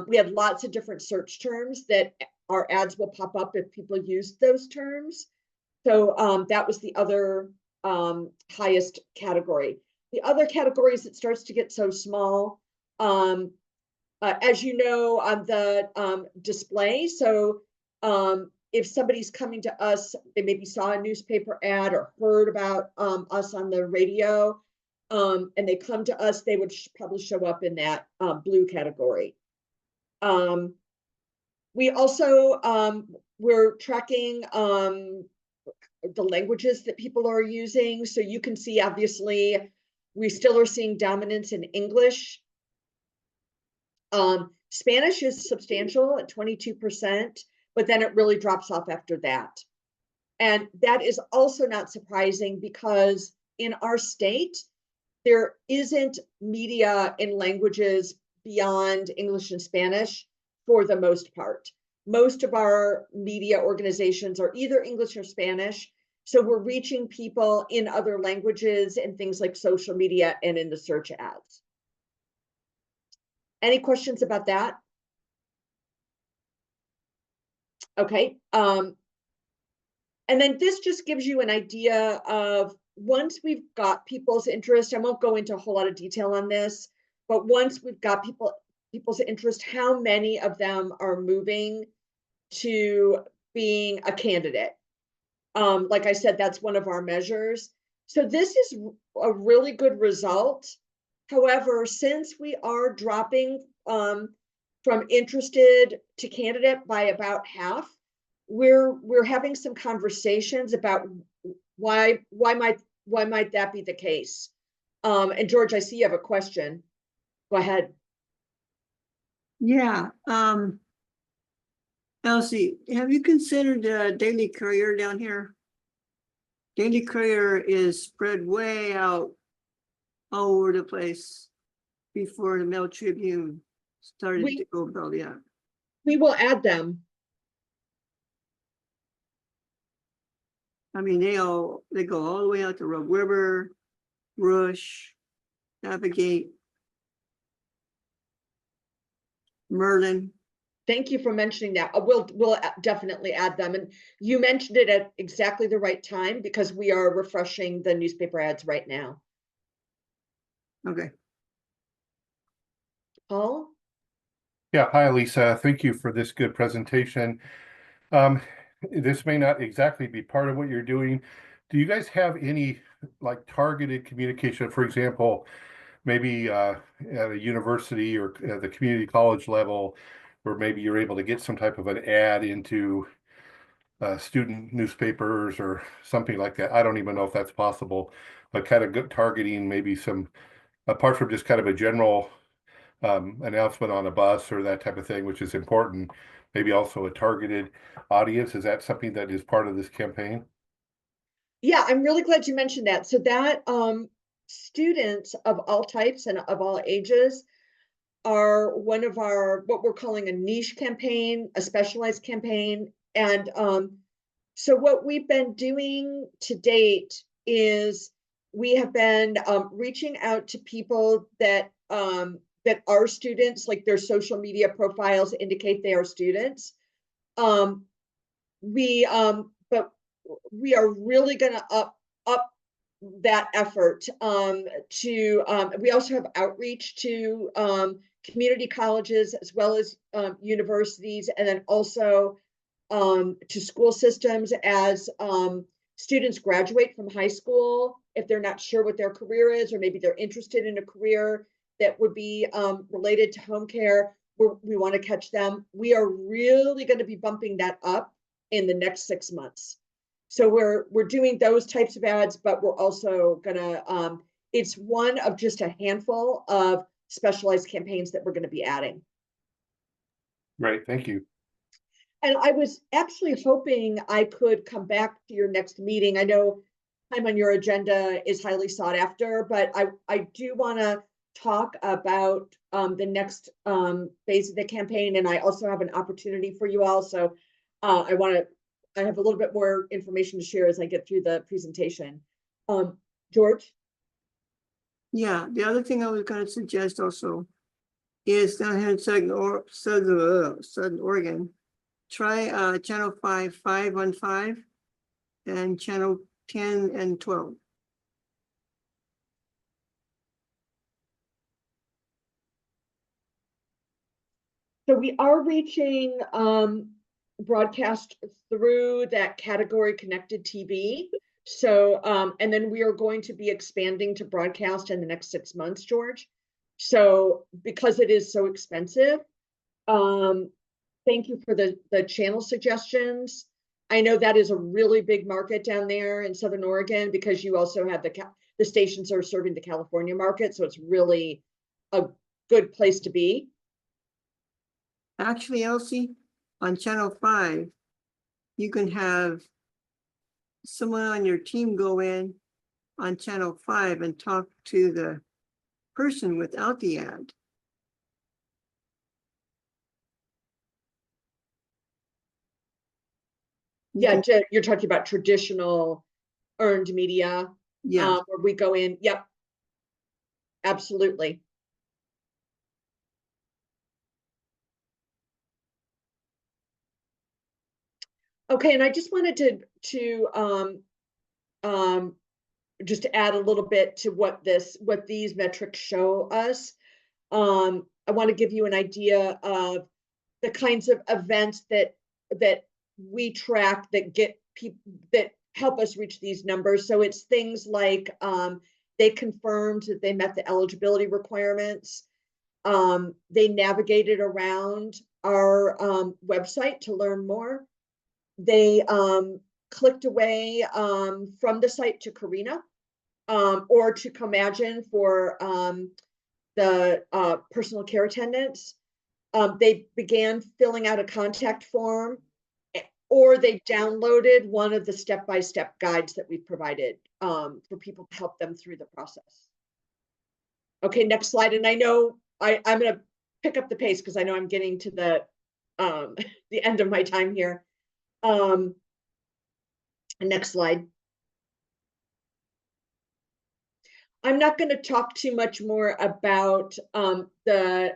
We had lots of different search terms that our ads will pop up if people use those terms. So that was the other highest category. The other categories, it starts to get so small. As you know, on the display, so if somebody's coming to us, they maybe saw a newspaper ad or heard about us on the radio, and they come to us, they would probably show up in that blue category. We also, we're tracking the languages that people are using. So you can see, obviously, we still are seeing dominance in English. Spanish is substantial at 22%, but then it really drops off after that. And that is also not surprising because in our state, there isn't media in languages beyond English and Spanish for the most part. Most of our media organizations are either English or Spanish. So we're reaching people in other languages and things like social media and in the search ads. Any questions about that? Okay. And then this just gives you an idea of once we've got people's interest, I won't go into a whole lot of detail on this, but once we've got people's interest, how many of them are moving to being a candidate? Like I said, that's one of our measures. So this is a really good result. However, since we are dropping from interested to candidate by about half, we're having some conversations about why might that be the case. And George, I see you have a question. Go ahead. Yeah. Elsie, have you considered Daily Courier down here? Daily Courier is spread way out all over the place before the Mail Tribune started to go belly up. We will add them. I mean, they go all the way out to Rogue River, Rush, Navigate, Merlin. Thank you for mentioning that. We'll definitely add them. And you mentioned it at exactly the right time because we are refreshing the newspaper ads right now. Okay. Paul? Yeah, hi, Lisa. Thank you for this good presentation. This may not exactly be part of what you're doing. Do you guys have any like targeted communication? For example, maybe at a university or at the community college level, where maybe you're able to get some type of an ad into student newspapers or something like that. I don't even know if that's possible, but kind of good targeting, maybe some, apart from just kind of a general announcement on a bus or that type of thing, which is important, maybe also a targeted audience. Is that something that is part of this campaign? Yeah, I'm really glad you mentioned that. So that students of all types and of all ages are one of our, what we're calling a niche campaign, a specialized campaign. And so what we've been doing to date is we have been reaching out to people that that are students, like their social media profiles indicate they are students. But we are really going to up that effort we also have outreach to community colleges as well as universities, and then also to school systems as students graduate from high school. If they're not sure what their career is, or maybe they're interested in a career that would be related to home care, we want to catch them. We are really going to be bumping that up in the next 6 months. So we're doing those types of ads, but we're also going to it's one of just a handful of specialized campaigns that we're going to be adding. Great, thank you. And I was actually hoping I could come back to your next meeting. I know time on your agenda is highly sought after, but I do want to talk about the next phase of the campaign, and I also have an opportunity for you all. So I have a little bit more information to share as I get through the presentation. George? Yeah, the other thing I was going to suggest also is down here in Southern Oregon, try channel 515 and channel 10 and 12. So we are reaching broadcast through that category connected TV. So, and then we are going to be expanding to broadcast in the next 6 months, George. So because it is so expensive, thank you for the channel suggestions. I know that is a really big market down there in Southern Oregon because you also have the stations are serving the California market. So it's really a good place to be. Actually, Elsie, on channel 5, you can have someone on your team go in on channel 5 and talk to the person without the ad. Yeah, you're talking about traditional earned media. Yeah. Where we go in. Yep. Absolutely. Okay, and I just wanted to just add a little bit to what these metrics show us. I want to give you an idea of the kinds of events that we track that get people that help us reach these numbers. So it's things like they confirmed that they met the eligibility requirements. They navigated around our website to learn more. They clicked away from the site to Karina or to Comagine for the personal care attendants. They began filling out a contact form, or they downloaded one of the step-by-step guides that we've provided for people to help them through the process. Okay, next slide. And I know I'm going to pick up the pace because I know I'm getting to the end of my time here. Next slide. I'm not going to talk too much more about the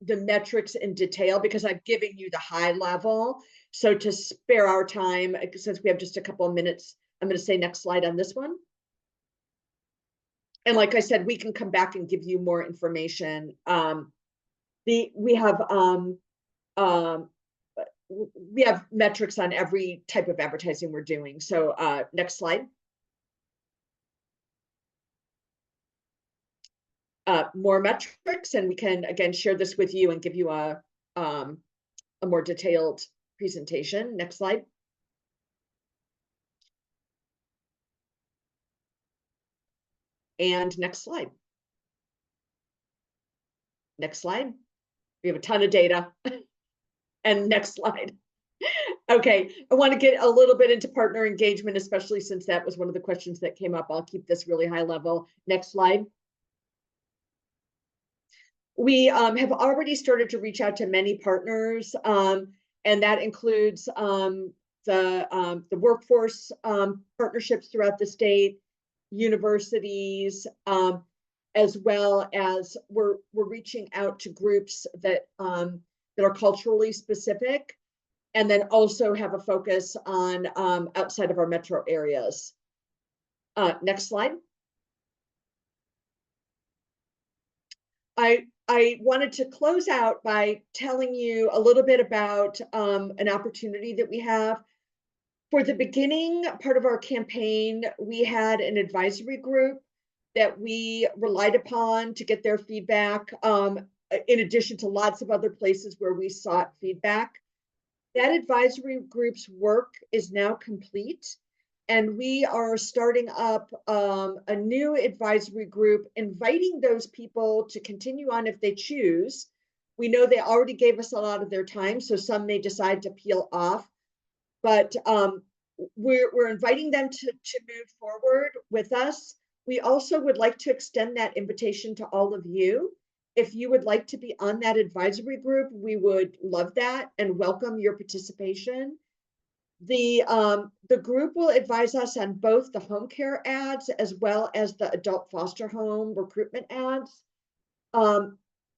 metrics in detail because I've given you the high level. So to spare our time, since we have just a couple of minutes, I'm going to say next slide on this one. And like I said, we can come back and give you more information. We have metrics on every type of advertising we're doing. So next slide. More metrics, and we can again share this with you and give you a more detailed presentation. Next slide. And next slide. Next slide. We have a ton of data. And next slide. Okay, I want to get a little bit into partner engagement, especially since that was one of the questions that came up. I'll keep this really high level. Next slide. We have already started to reach out to many partners, and that includes the workforce partnerships throughout the state, universities, as well as we're reaching out to groups that are culturally specific, and then also have a focus on outside of our metro areas. Next slide. I wanted to close out by telling you a little bit about an opportunity that we have. For the beginning part of our campaign, we had an advisory group that we relied upon to get their feedback, in addition to lots of other places where we sought feedback. That advisory group's work is now complete, and we are starting up a new advisory group, inviting those people to continue on if they choose. We know they already gave us a lot of their time, so some may decide to peel off, but we're inviting them to move forward with us. We also would like to extend that invitation to all of you. If you would like to be on that advisory group, we would love that and welcome your participation. The group will advise us on both the home care ads as well as the adult foster home recruitment ads.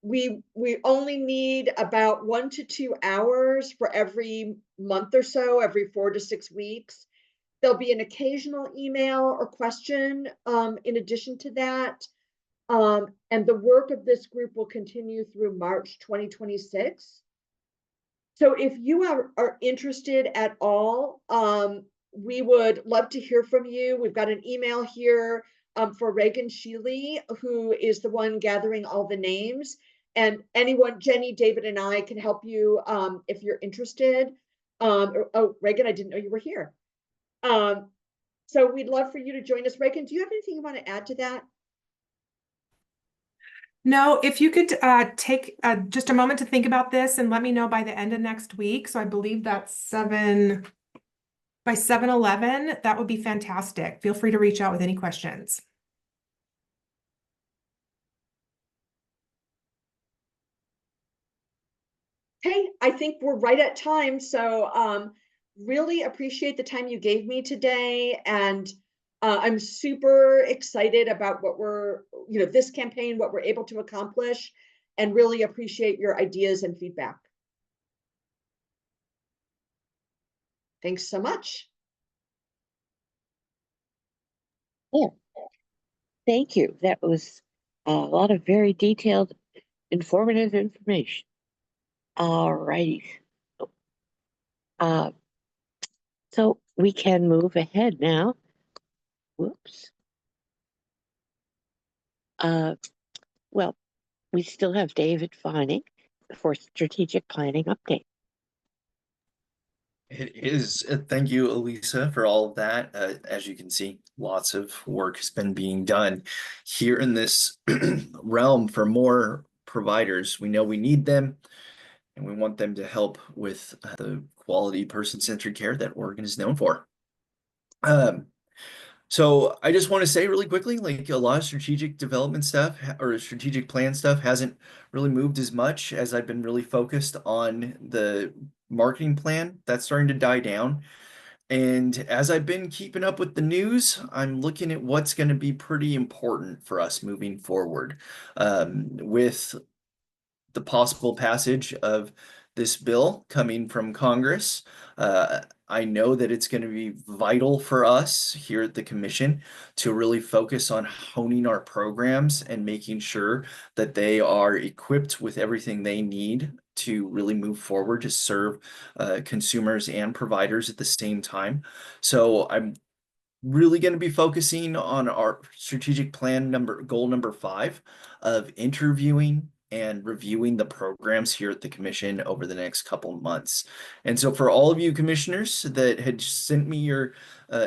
We only need about 1 to 2 hours for every month or so, every 4 to 6 weeks. There'll be an occasional email or question in addition to that. And the work of this group will continue through March 2026. So if you are interested at all, we would love to hear from you. We've got an email here for Reagan Sheely, who is the one gathering all the names. And anyone, Jenny, David, and I can help you if you're interested. Oh, Reagan, I didn't know you were here. So we'd love for you to join us. Reagan, do you have anything you want to add to that? No, if you could take just a moment to think about this and let me know by the end of next week. So I believe that's by 7/11, that would be fantastic. Feel free to reach out with any questions. Okay, I think we're right at time. So really appreciate the time you gave me today. And I'm super excited about what this campaign, what we're able to accomplish, and really appreciate your ideas and feedback. Thanks so much. Yeah. Thank you. That was a lot of very detailed, informative information. All righty. So we can move ahead now. Whoops. Well, we still have David Vining for strategic planning update. It is. Thank you, Elisa, for all of that. As you can see, lots of work has been being done here in this realm for more providers. We know we need them, and we want them to help with the quality person-centered care that Oregon is known for. So I just want to say really quickly, like a lot of strategic development stuff or strategic plan stuff hasn't really moved as much as I've been really focused on the marketing plan. That's starting to die down. And as I've been keeping up with the news, I'm looking at what's going to be pretty important for us moving forward with the possible passage of this bill coming from Congress. I know that it's going to be vital for us here at the commission to really focus on honing our programs and making sure that they are equipped with everything they need to really move forward to serve consumers and providers at the same time. So I'm really going to be focusing on our strategic plan goal number 5 of interviewing and reviewing the programs here at the commission over the next couple of months. And so for all of you commissioners that had sent me your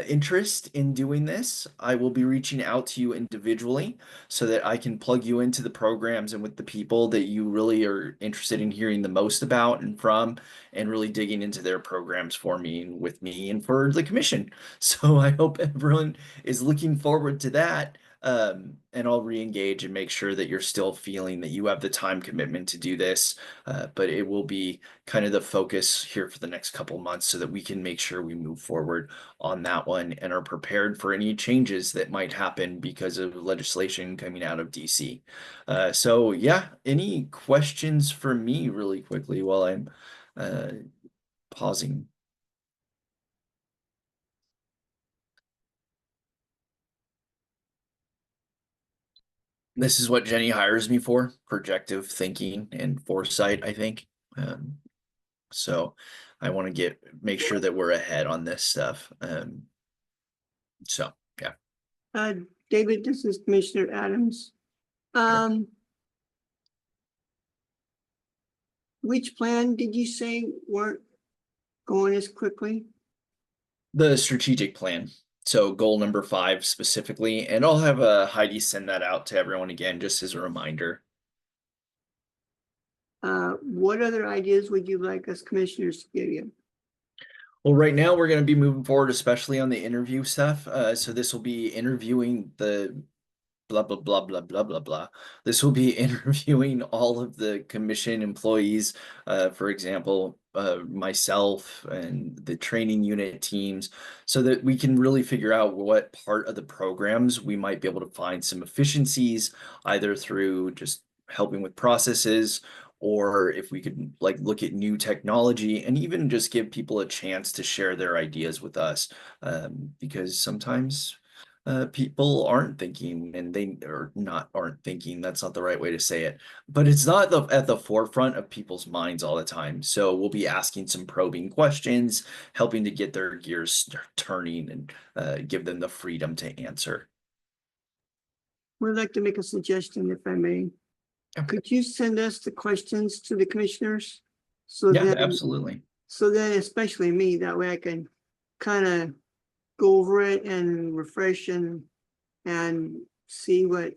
interest in doing this, I will be reaching out to you individually so that I can plug you into the programs and with the people that you really are interested in hearing the most about and from, and really digging into their programs for me and with me and for the commission. So I hope everyone is looking forward to that. And I'll re-engage and make sure that you're still feeling that you have the time commitment to do this. But it will be kind of the focus here for the next couple months so that we can make sure we move forward on that one and are prepared for any changes that might happen because of legislation coming out of DC. So yeah, any questions for me really quickly while I'm pausing? This is what Jenny hires me for, projective thinking and foresight, I think. So I want to make sure that we're ahead on this stuff. So yeah. David, this is Commissioner Adams. Which plan did you say weren't going as quickly? The strategic plan. So goal number 5 specifically, and I'll have Heidi send that out to everyone again, just as a reminder. What other ideas would you like us commissioners to give you? Well, right now we're going to be moving forward, especially on the interview stuff. So this will be interviewing the blah, blah, blah, blah, blah, blah, blah. This will be interviewing all of the commission employees, for example, myself and the training unit teams, so that we can really figure out what part of the programs we might be able to find some efficiencies, either through just helping with processes, or if we could like look at new technology and even just give people a chance to share their ideas with us, because sometimes people aren't thinking, and aren't thinking, that's not the right way to say it, but it's not at the forefront of people's minds all the time. So we'll be asking some probing questions, helping to get their gears turning, and give them the freedom to answer. We'd like to make a suggestion, if I may. Could you send us the questions to the commissioners? So Yeah, that, absolutely. so that especially me, that way I can kind of go over it and refresh and see what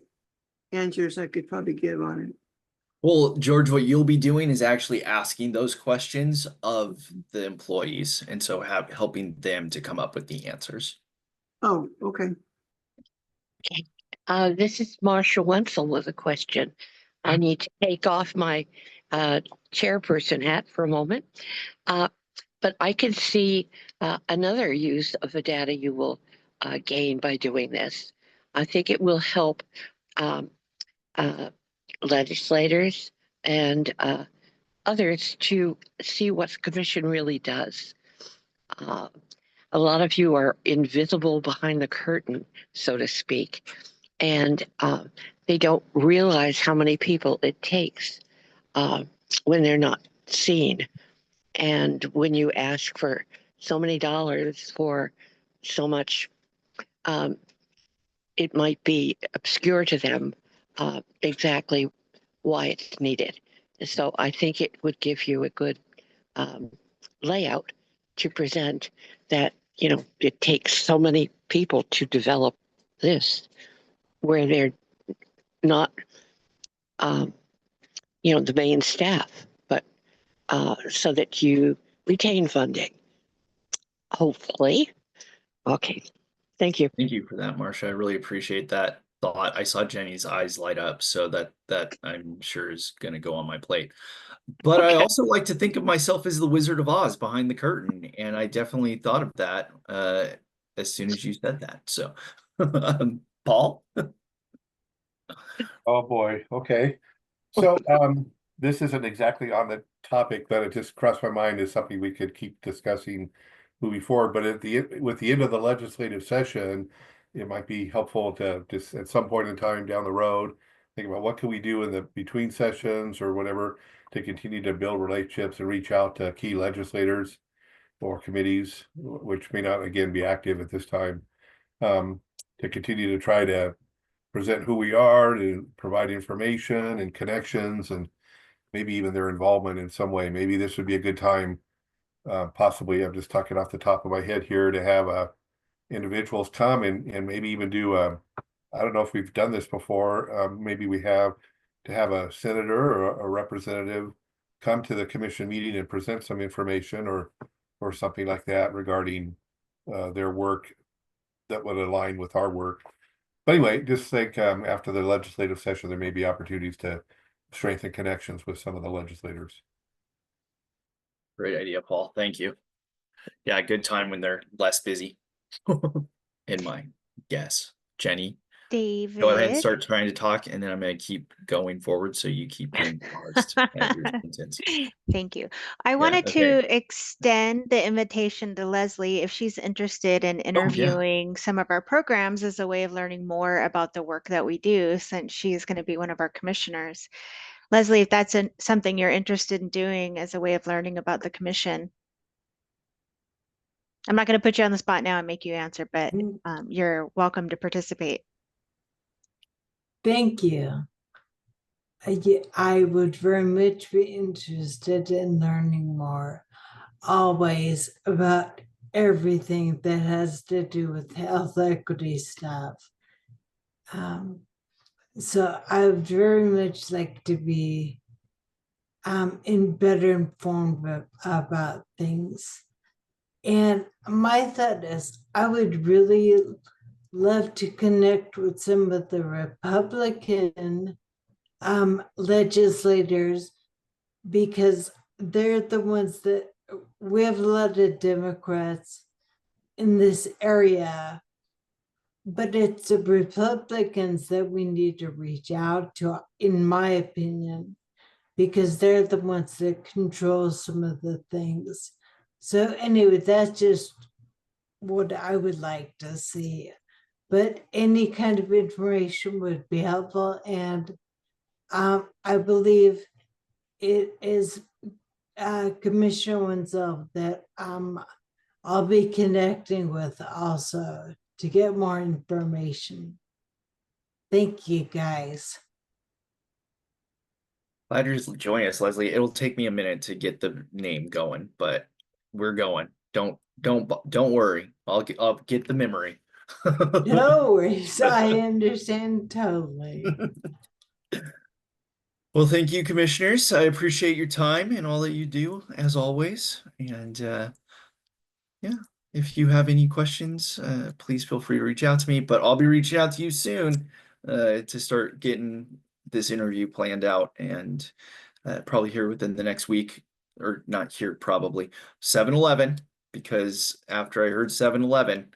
answers I could probably give on it. Well, George, what you'll be doing is actually asking those questions of the employees, and so helping them to come up with the answers. Oh, okay. This is Marsha Wenzel with a question. I need to take off my chairperson hat for a moment, but I can see another use of the data you will gain by doing this. I think it will help legislators and others to see what the commission really does. A lot of you are invisible behind the curtain, so to speak, and they don't realize how many people it takes when they're not seen. And when you ask for so many dollars for so much, it might be obscure to them exactly why it's needed. So I think it would give you a good layout to present that, it takes so many people to develop this, where they're not, the main staff, but so that you retain funding, hopefully. Okay, thank you. Thank you for that, Marsha. I really appreciate that thought. I saw Jenny's eyes light up, so that I'm sure is going to go on my plate. But I also like to think of myself as the Wizard of Oz behind the curtain, and I definitely thought of that as soon as you said that. So, Paul? Oh, boy. Okay. So this isn't exactly on the topic, but it just crossed my mind as something we could keep discussing moving forward. But with the end of the legislative session, it might be helpful to just at some point in time down the road, think about what can we do in the between sessions or whatever to continue to build relationships and reach out to key legislators or committees, which may not again be active at this time, to continue to try to present who we are, to provide information and connections, and maybe even their involvement in some way. Maybe this would be a good time, possibly, I'm just talking off the top of my head here, to have individuals come and maybe even do I don't know if we've done this before, maybe we have to have a senator or a representative come to the commission meeting and present some information or something like that regarding their work that would align with our work. But anyway, just think after the legislative session, there may be opportunities to strengthen connections with some of the legislators. Great idea, Paul. Thank you. Yeah, good time when they're less busy. In my guess. Jenny, David. go ahead and start trying to talk, and then I'm going to keep going forward so you keep getting paused at your sentence. Thank you. I wanted okay. to extend the invitation to Leslie if she's interested in interviewing some of our programs as a way of learning more about the work that we do, since she's going to be one of our commissioners. Leslie, if that's something you're interested in doing as a way of learning about the commission. I'm not going to put you on the spot now and make you answer, but you're welcome to participate. Thank you. I would very much be interested in learning more, always, about everything that has to do with health equity stuff. So I would very much like to be better informed about things. And my thought is, I would really love to connect with some of the Republican legislators, because they're the ones that we have a lot of Democrats in this area, but it's the Republicans that we need to reach out to, in my opinion, because they're the ones that control some of the things. So anyway, that's just what I would like to see. But any kind of information would be helpful. And I believe it is Commissioner Wenzel that I'll be connecting with also to get more information. Thank you, guys. Glad you're joining us, Leslie. It'll take me a minute to get the name going, but we're going. Don't worry. I'll get the memory. No worries. I understand totally. Well, thank you, commissioners. I appreciate your time and all that you do, as always. And yeah, if you have any questions, please feel free to reach out to me. But I'll be reaching out to you soon to start getting this interview planned out, and probably here within the next week, or not here, probably 7-Eleven, because after I heard 7-Eleven,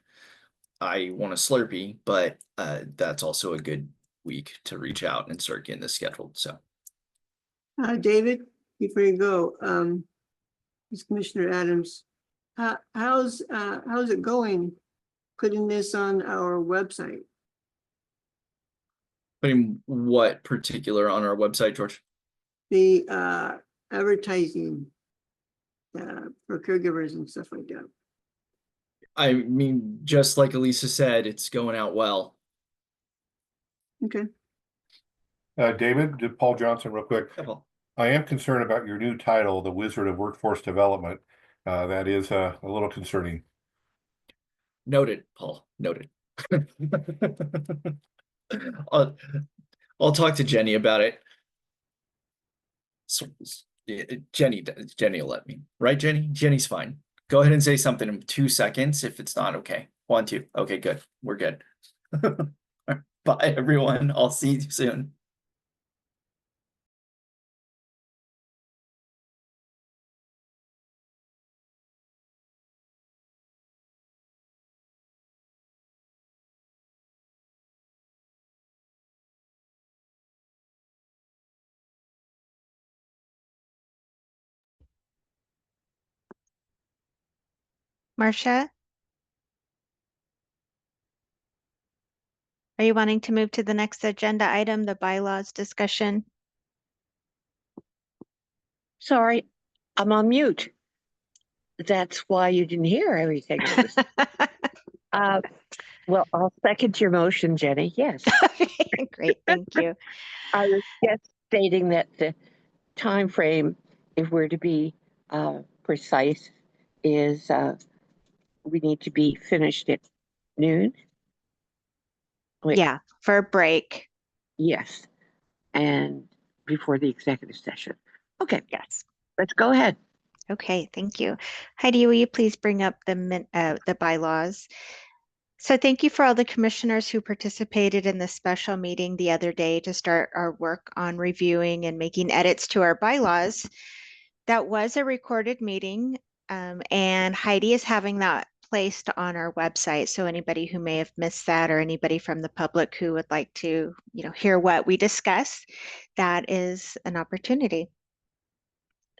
I want a Slurpee, but that's also a good week to reach out and start getting this scheduled. So. David, before you go, this Commissioner Adams, how's it going putting this on our website? Putting what particular on our website, George? The advertising for caregivers and stuff like that. I mean, just like Elisa said, it's going out well. Okay. David, Paul Johnson, real quick. I am concerned about your new title, the Wizard of Workforce Development. That is a little concerning. Noted, Paul. Noted. I'll talk to Jenny about it. So, Jenny will let me, right, Jenny? Jenny's fine. Go ahead and say something in 2 seconds if it's not okay. 1, 2. Okay, good. We're good. Bye, everyone. I'll see you soon. Marcia? Are you wanting to move to the next agenda item, the bylaws discussion? Sorry, I'm on mute. That's why you didn't hear everything. Well, I'll second your motion, Jenny. Yes. Okay, great. Thank you. I was just stating that the time frame, if we're to be precise, is we need to be finished at noon. Wait, Yeah, for a break. yes, and before the executive session. Okay, Yes. let's go ahead. Okay, thank you. Heidi, will you please bring up the bylaws? So thank you for all the commissioners who participated in the special meeting the other day to start our work on reviewing and making edits to our bylaws. That was a recorded meeting, and Heidi is having that placed on our website. So anybody who may have missed that, or anybody from the public who would like to, hear what we discuss, that is an opportunity.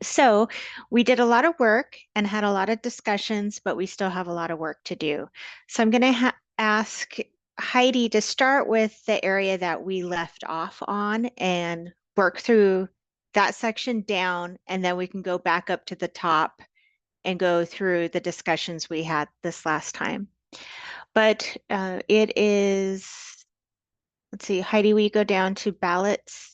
So we did a lot of work and had a lot of discussions, but we still have a lot of work to do. So I'm going to ask Heidi to start with the area that we left off on and work through that section down, and then we can go back up to the top and go through the discussions we had this last time. But it is, let's see, Heidi, will you go down to ballots?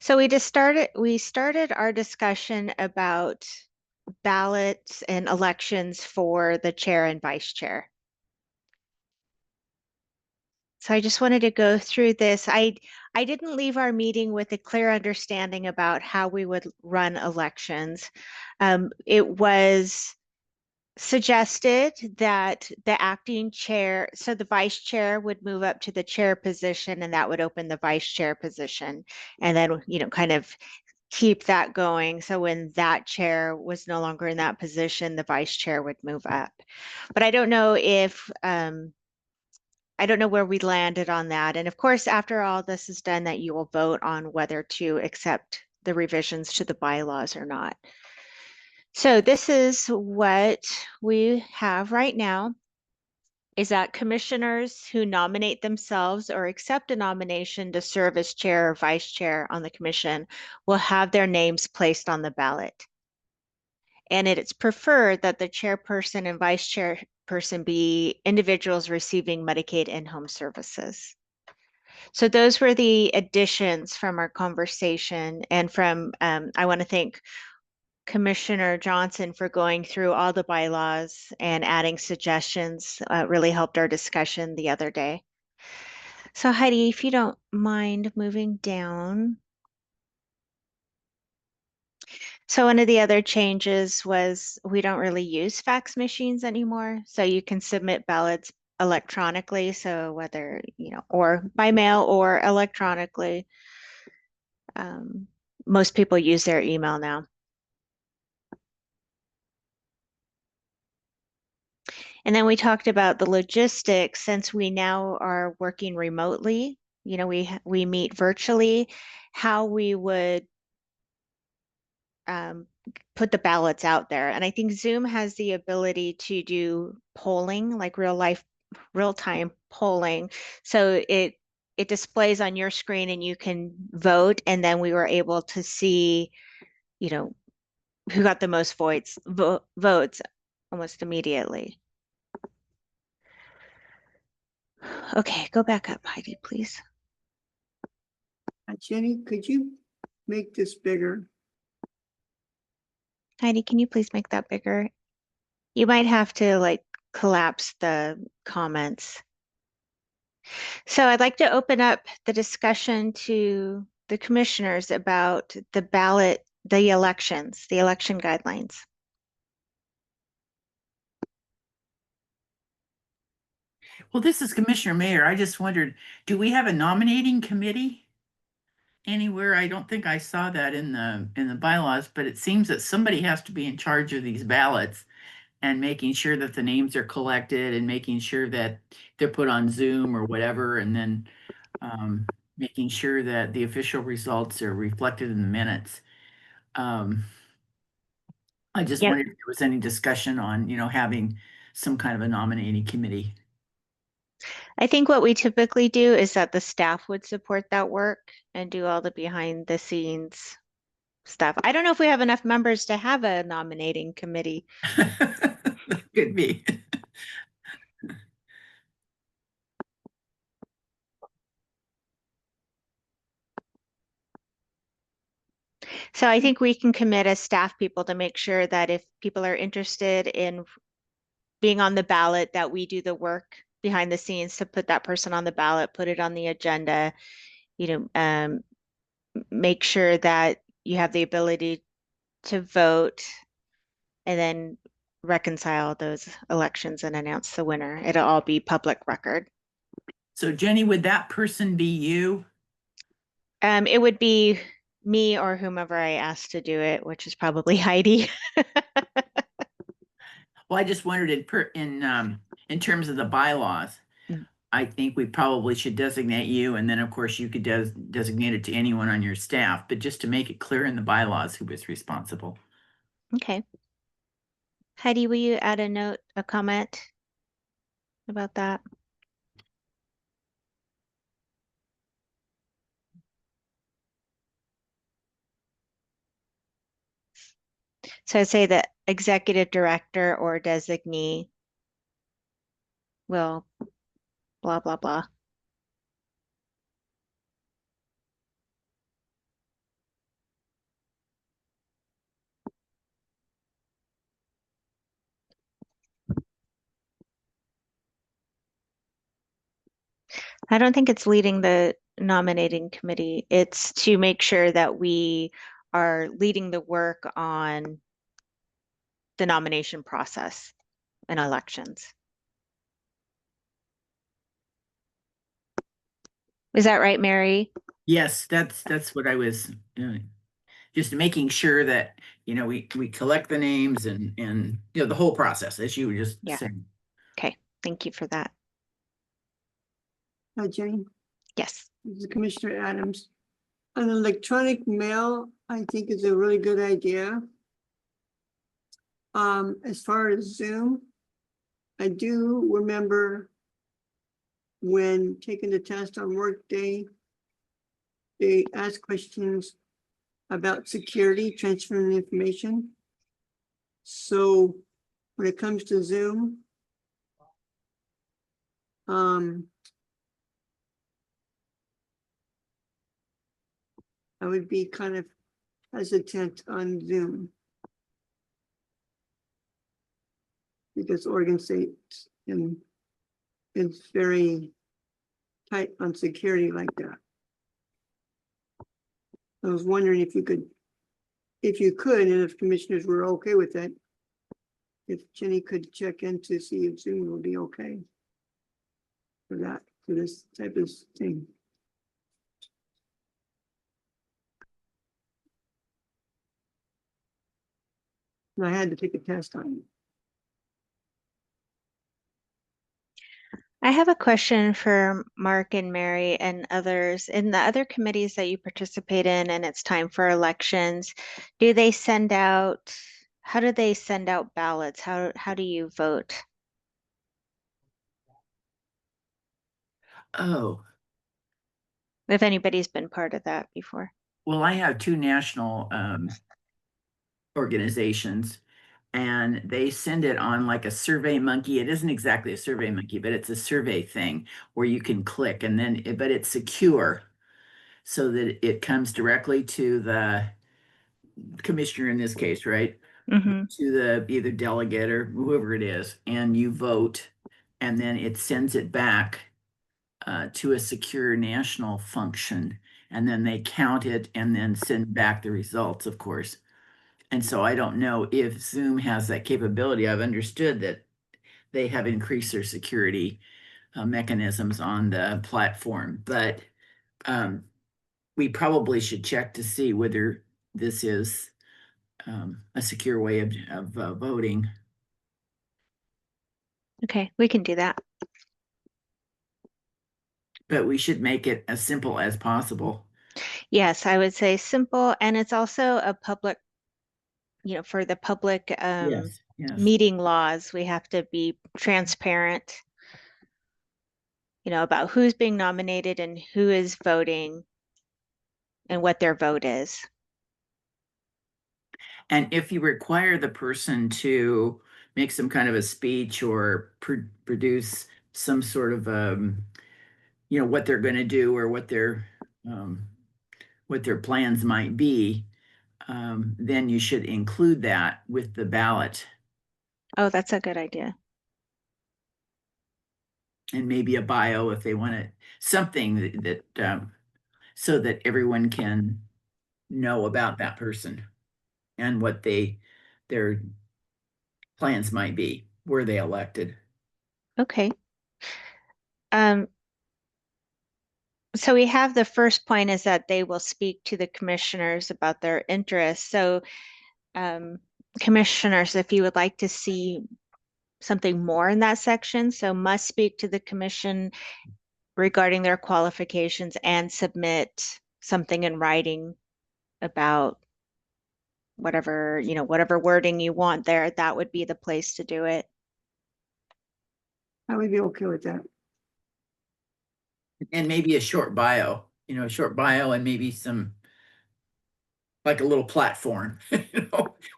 So we started our discussion about ballots and elections for the chair and vice chair. So I just wanted to go through this. I didn't leave our meeting with a clear understanding about how we would run elections. It was suggested that the acting chair, so the vice chair would move up to the chair position, and that would open the vice chair position, and then, you know, kind of keep that going. So when that chair was no longer in that position, the vice chair would move up. But I don't know if I don't know where we landed on that. And of course, after all this is done, that you will vote on whether to accept the revisions to the bylaws or not. So this is what we have right now, is that commissioners who nominate themselves or accept a nomination to serve as chair or vice chair on the commission will have their names placed on the ballot. And it's preferred that the chairperson and vice chairperson be individuals receiving Medicaid in-home services. So those were the additions from our conversation, and from, I want to thank Commissioner Johnson for going through all the bylaws and adding suggestions. Really helped our discussion the other day. So Heidi, if you don't mind moving down. So one of the other changes was we don't really use fax machines anymore. So you can submit ballots electronically. So whether, you know, or by mail or electronically. Most people use their email now. And then we talked about the logistics, since we now are working remotely, you know, we meet virtually, how we would put the ballots out there. And I think Zoom has the ability to do polling, like real time polling. So it displays on your screen and you can vote. And then we were able to see, you know, who got the most votes almost immediately. Okay, go back up, Heidi, please. Jenny, could you make this bigger? Heidi, can you please make that bigger? You might have to like collapse the comments. So I'd like to open up the discussion to the commissioners about the ballot, the elections, the election guidelines. Well, this is Commissioner Mayer. I just wondered, do we have a nominating committee anywhere? I don't think I saw that in the bylaws, but it seems that somebody has to be in charge of these ballots and making sure that the names are collected and making sure that they're put on Zoom or whatever, and then making sure that the official results are reflected in the minutes. I just Yep. wondered if there was any discussion on, you know, having some kind of a nominating committee. I think what we typically do is that the staff would support that work and do all the behind the scenes stuff. I don't know if we have enough members to have a nominating committee. Could be. So I think we can commit as staff people to make sure that if people are interested in being on the ballot, that we do the work behind the scenes to put that person on the ballot, put it on the agenda, you know, make sure that you have the ability to vote, and then reconcile those elections and announce the winner. It'll all be public record. So Jenny, would that person be you? It would be me or whomever I asked to do it, which is probably Heidi. Well, I just wondered in terms of the bylaws, I think we probably should designate you, and then of course you could designate it to anyone on your staff, but just to make it clear in the bylaws who was responsible. Okay. Heidi, will you add a note, a comment about that? So I'd say that executive director or designee will blah, blah, blah. I don't think it's leading the nominating committee. It's to make sure that we are leading the work on the nomination process in elections. Is that right, Mary? Yes, that's what I was just making sure that, we collect the names and the whole process, as you were just Yeah. saying. Okay, thank you for that. Hi, Jane. Yes. This is Commissioner Adams. An electronic mail, I think, is a really good idea. As far as Zoom, I do remember when taking the test on Workday, they asked questions about security, transferring information. So when it comes to Zoom, I would be kind of hesitant on Zoom. Because Oregon State is very tight on security like that. I was wondering if you could, and if commissioners were okay with it, if Jenny could check in to see if Zoom will be okay for that, for this type of thing. And I had to take a test on it. I have a question for Mark and Mary and others. In the other committees that you participate in and it's time for elections, how do they send out ballots? How do you vote? Oh, If anybody's been part of that before. well, I have two national organizations, and they send it on like a Survey Monkey. It isn't exactly a Survey Monkey, but it's a survey thing where you can click and then, but it's secure so that it comes directly to the commissioner in this case, right? Mm-hmm. To the either delegate or whoever it is, and you vote, and then it sends it back to a secure national function, and then they count it and then send back the results, of course. And so I don't know if Zoom has that capability. I've understood that they have increased their security mechanisms on the platform, but we probably should check to see whether this is a secure way of voting. Okay, we can do that. But we should make it as simple as possible. Yes, I would say simple, and it's also a public, for the public Yes. meeting laws, we have to be transparent, about who's being nominated and who is voting and what their vote is. And if you require the person to make some kind of a speech or produce some sort of what they're going to do or what their plans might be, then you should include that with the ballot. Oh, that's a good idea. And maybe a bio if they want it, something that so that everyone can know about that person and what their plans might be. Were they elected? Okay. So we have the first point is that they will speak to the commissioners about their interests. So commissioners, if you would like to see something more in that section, so must speak to the commission regarding their qualifications and submit something in writing about whatever wording you want there, that would be the place to do it. I would be okay with that. And maybe a short bio, and maybe some, like a little platform,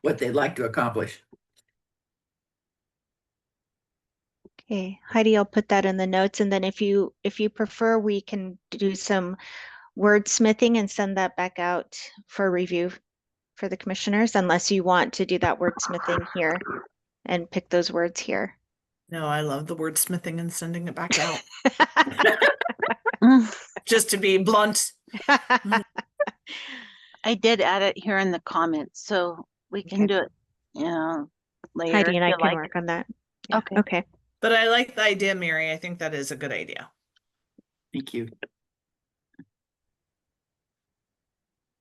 what they'd like to accomplish. Okay, Heidi, I'll put that in the notes, and then if you prefer, we can do some wordsmithing and send that back out for review for the commissioners, unless you want to do that wordsmithing here and pick those words here. No, I love the wordsmithing and sending it back out. just to be blunt. I did add it here in the comments, so we can Okay. do it, later Heidi and if I you can like. work on that. Yeah, Okay. okay. But I like the idea, Mary. I think that is a good idea. Thank you.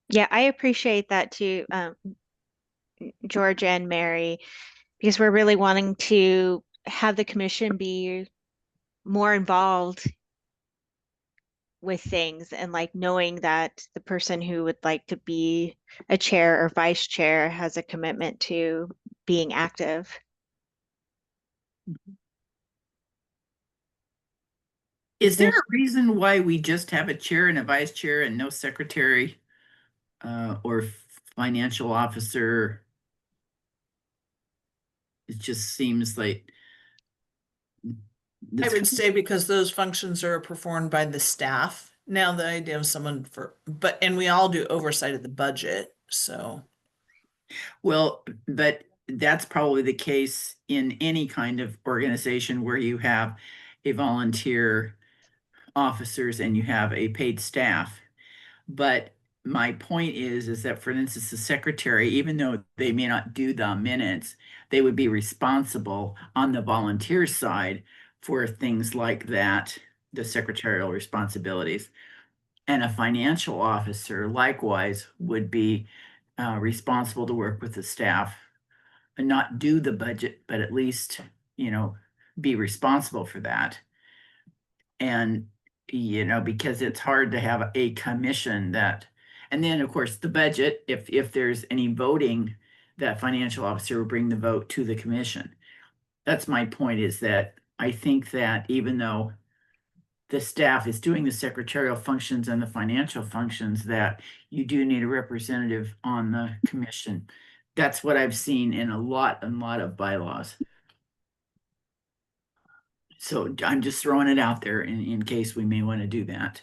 Yeah, I appreciate that too, George and Mary, because we're really wanting to have the commission be more involved with things and like knowing that the person who would like to be a chair or vice chair has a commitment to being active. Is there a reason why we just have a chair and a vice chair and no secretary or financial officer? It just seems like I would say because those functions are performed by the staff. Now the idea of someone and we all do oversight of the budget, so. well, but that's probably the case in any kind of organization where you have a volunteer officers and you have a paid staff. But my point is that, for instance, the secretary, even though they may not do the minutes, they would be responsible on the volunteer side for things like that, the secretarial responsibilities. And a financial officer likewise would be responsible to work with the staff and not do the budget, but at least, be responsible for that. And, because it's hard to have a commission that, and then of course the budget, if there's any voting, that financial officer will bring the vote to the commission. That's my point, is that I think that even though the staff is doing the secretarial functions and the financial functions, that you do need a representative on the commission. That's what I've seen in a lot of bylaws. So I'm just throwing it out there in case we may want to do that.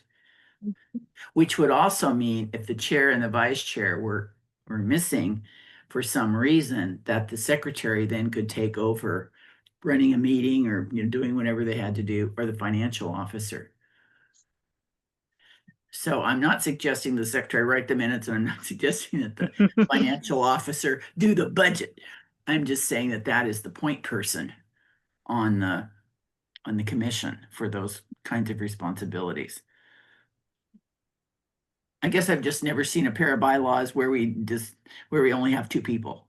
Which would also mean if the chair and the vice chair were missing for some reason, that the secretary then could take over running a meeting or doing whatever they had to do, or the financial officer. So I'm not suggesting the secretary write the minutes, and I'm not suggesting that the financial officer do the budget. I'm just saying that that is the point person on the commission for those kinds of responsibilities. I guess I've just never seen a pair of bylaws where we only have two people.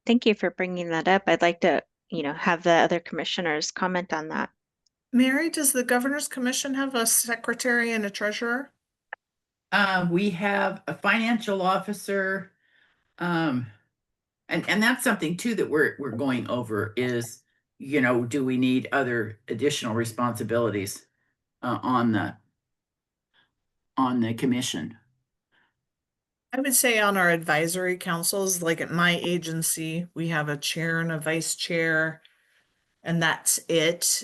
Thank you for bringing that up. I'd like to, have the other commissioners comment on that. Mary, does the Governor's Commission have a secretary and a treasurer? We have a financial officer, and that's something too that we're going over is, do we need other additional responsibilities on the commission? I would say on our advisory councils, like at my agency, we have a chair and a vice chair, and that's it,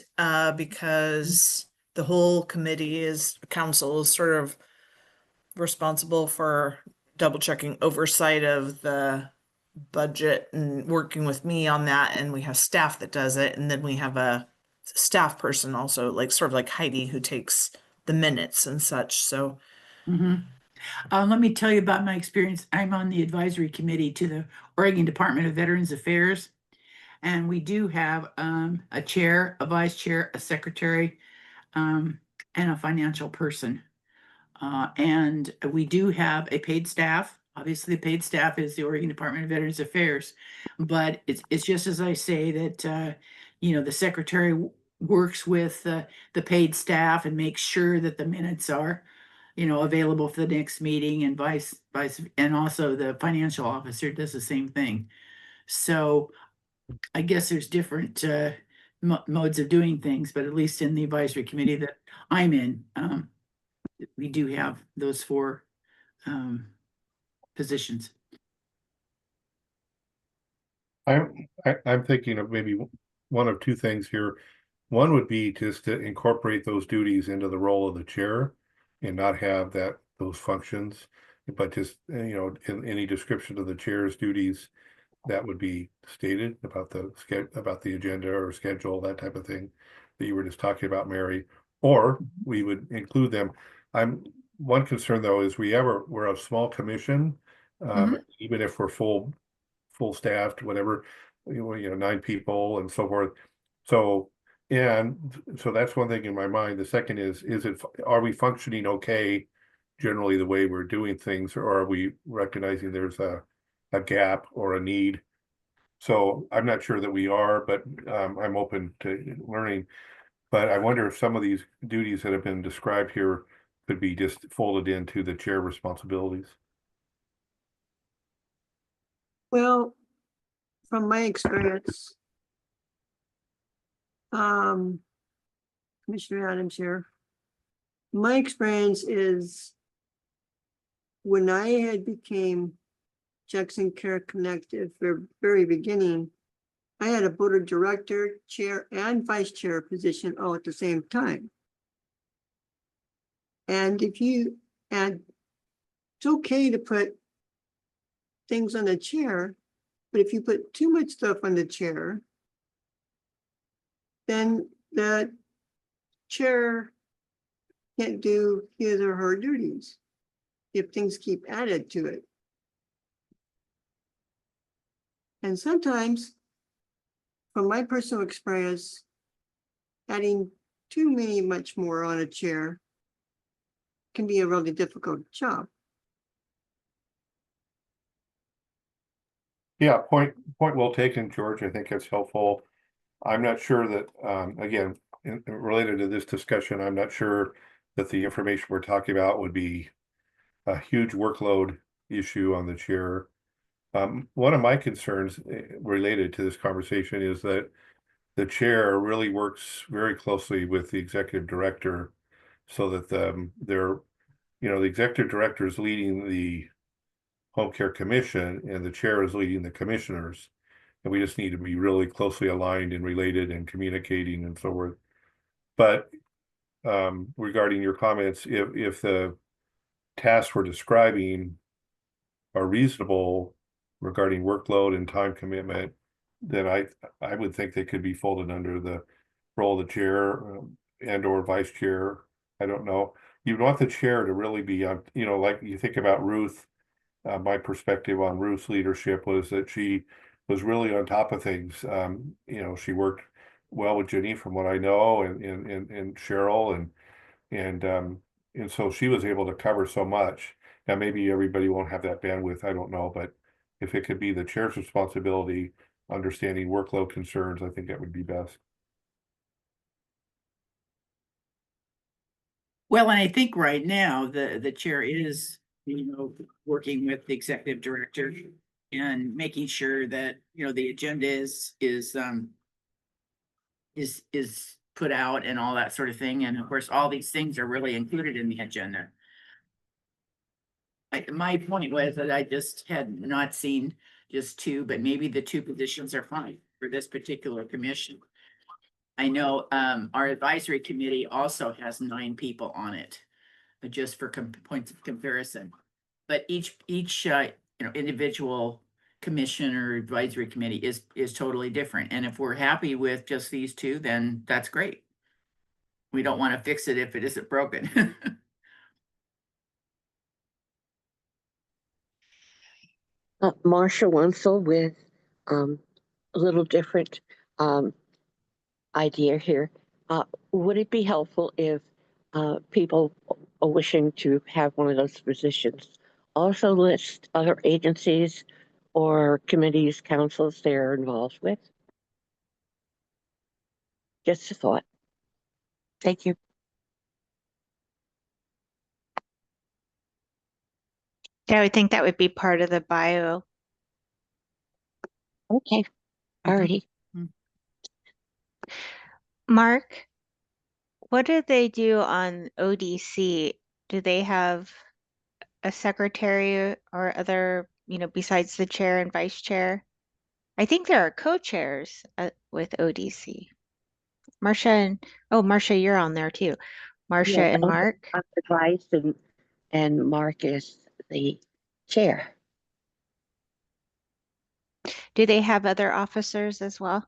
because the whole council is sort of responsible for double checking oversight of the budget and working with me on that. And we have staff that does it. And then we have a staff person also, like sort of like Heidi, who takes the minutes and such. So let me tell you about my experience. I'm on the advisory committee to the Oregon Department of Veterans Affairs. And we do have a chair, a vice chair, a secretary, and a financial person. And we do have a paid staff. Obviously, the paid staff is the Oregon Department of Veterans Affairs. But it's just as I say that, the secretary works with the paid staff and makes sure that the minutes are, available for the next meeting, and and also the financial officer does the same thing. So I guess there's different modes of doing things, but at least in the advisory committee that I'm in, we do have those four positions. I'm thinking of maybe one of two things here. One would be just to incorporate those duties into the role of the chair and not have those functions, but just, in any description of the chair's duties that would be stated about the agenda or schedule, that type of thing that you were just talking about, Mary. Or we would include them. One concern though is we're a small commission, even if we're full staffed, whatever, 9 people and so forth. So, so that's one thing in my mind. The second is are we functioning okay generally the way we're doing things, or are we recognizing there's a gap or a need? So I'm not sure that we are, but I'm open to learning. But I wonder if some of these duties that have been described here could be just folded into the chair responsibilities. Well, from my experience, Commissioner Adams here, my experience is when I had became Jackson Care Connect at the very beginning, I had a board of director, chair, and vice chair position all at the same time. And and it's okay to put things on the chair, but if you put too much stuff on the chair, then the chair can't do his or her duties if things keep added to it. And sometimes, from my personal experience, adding too much more on a chair can be a really difficult job. Yeah, point well taken, George. I think that's helpful. I'm not sure that, again, related to this discussion, I'm not sure that the information we're talking about would be a huge workload issue on the chair. One of my concerns related to this conversation is that the chair really works very closely with the executive director, so that the executive director is leading the home care commission and the chair is leading the commissioners. And we just need to be really closely aligned and related and communicating and so forth. But regarding your comments, if the tasks we're describing are reasonable regarding workload and time commitment, then I would think they could be folded under the role of the chair and or vice chair. I don't know. You want the chair to really be on, like you think about Ruth. My perspective on Ruth's leadership was that she was really on top of things. She worked well with Jenny from what I know, and Cheryl, and so she was able to cover so much. Now maybe everybody won't have that bandwidth, I don't know, but if it could be the chair's responsibility, understanding workload concerns, I think that would be best. Well, and I think right now the chair is, working with the executive director and making sure that, the agenda is put out and all that sort of thing. And of course, all these things are really included in the agenda. My point was that I just had not seen just 2, but maybe the 2 positions are fine for this particular commission. I know our advisory committee also has 9 people on it, but just for points of comparison. But each individual commission or advisory committee is totally different. And if we're happy with just these 2, then that's great. We don't want to fix it if it isn't broken. Marcia Wenzel with a little different idea here. Would it be helpful if people are wishing to have one of those positions also list other agencies or committees, councils they're involved with? Just a thought. Thank you. Yeah, I would think that would be part of the bio. Okay. Alrighty. Mark, what do they do on ODC? Do they have a secretary or other, besides the chair and vice chair? I think there are co-chairs with ODC. Marcia, you're on there too. Marcia Yes, and Mark. I'm the vice and Mark is the chair. Do they have other officers as well?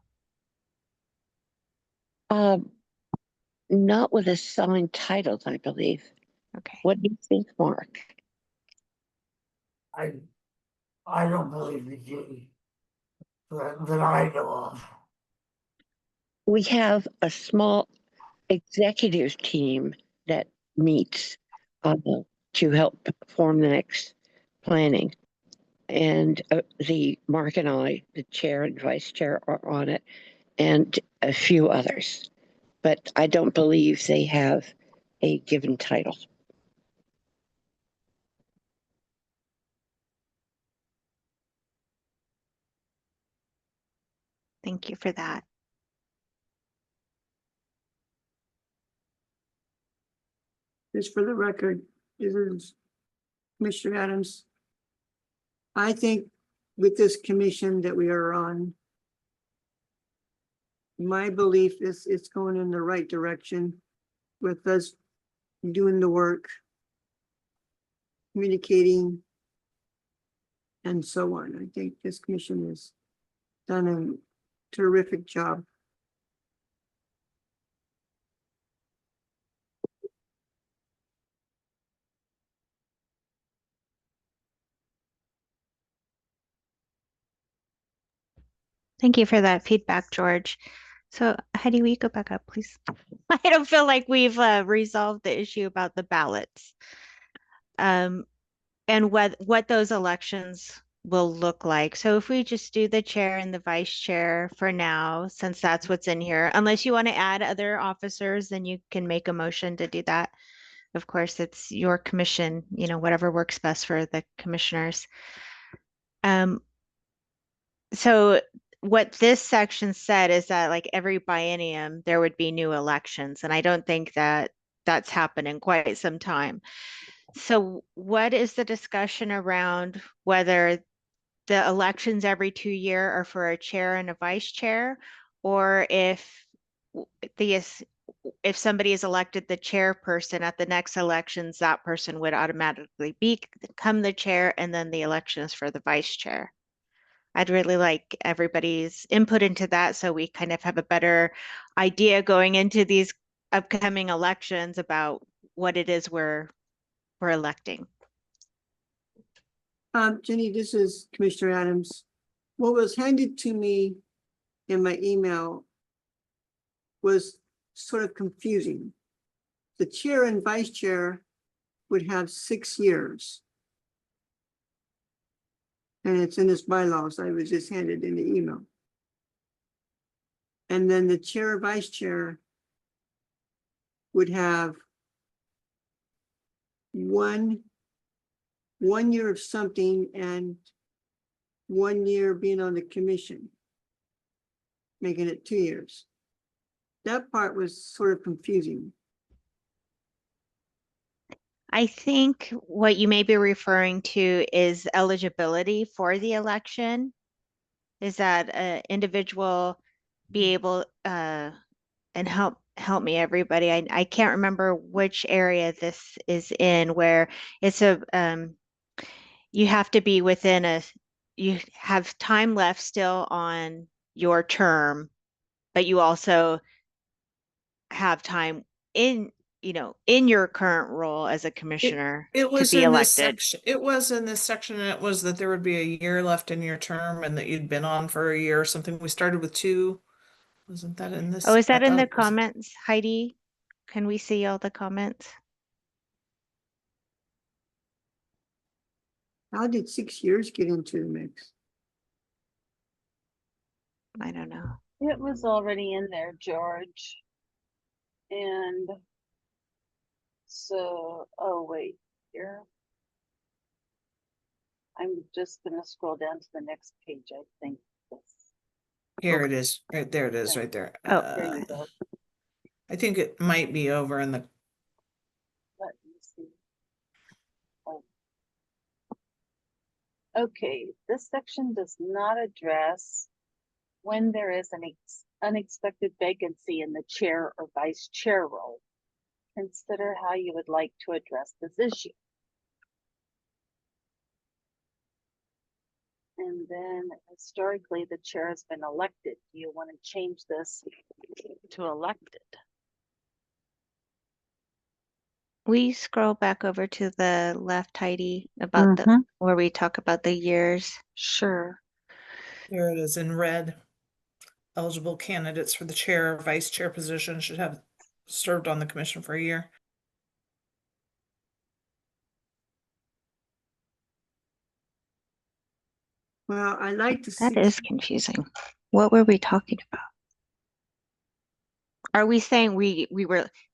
not with assigned titles, I believe. Okay. What do you think, Mark? I don't believe the G that I know of. We have a small executive team that meets to help form the next planning. And the Mark and I, the chair and vice chair, are on it, and a few others. But I don't believe they have a given title. Thank you for that. Just for the record, this is Commissioner Adams. I think with this commission that we are on, my belief is it's going in the right direction with us doing the work, communicating, and so on. I think this commission has done a terrific job. Thank you for that feedback, George. So Heidi, will you go back up, please? I don't feel like we've resolved the issue about the ballots. And what those elections will look like. So if we just do the chair and the vice chair for now, since that's what's in here, unless you want to add other officers, then you can make a motion to do that. Of course, it's your commission, you know, whatever works best for the commissioners. So what this section said is that like every biennium there would be new elections, and I don't think that that's happened in quite some time. So what is the discussion around whether the elections every 2 years are for a chair and a vice chair, or if somebody is elected the chairperson at the next elections, that person would automatically become the chair, and then the election is for the vice chair. I'd really like everybody's input into that so we kind of have a better idea going into these upcoming elections about what it is we're electing. Jenny, this is Commissioner Adams. What was handed to me in my email was sort of confusing. The chair and vice chair would have 6 years. And it's in this bylaws. I was just handed in the email. And then the chair, vice chair would have one year of something and 1 year being on the commission, making it 2 years. That part was sort of confusing. I think what you may be referring to is eligibility for the election. Is that an individual be able, and help me everybody. I can't remember which area this is in, where it's you have to be within you have time left still on your term, but you also have time in your current role as a commissioner It to was be in this elected. section. It was in this section, and it was that there would be a year left in your term, and that you'd been on for a year or something. We started with 2. Wasn't that in this? Oh, is I that in thought the it was. comments, Heidi? Can we see all the comments? How did 6 years get into the mix? I don't know. It was already in there, George. And so, oh wait, here. I'm just gonna scroll down to the next page, I think. Here it is. Right there it is, right there. Oh, There you go. I think it might be over in the. Let me see. Oh. Okay, this section does not address when there is an unexpected vacancy in the chair or vice chair role. Consider how you would like to address this issue. And then historically, the chair has been elected. Do you want to change this to elected? we scroll back over to the left, Heidi, about the where we talk about the years. Sure. There it is in red. Eligible candidates for the chair or vice chair position should have served on the commission for a year. Well, I like to That see. is confusing. What were we talking about? Are we saying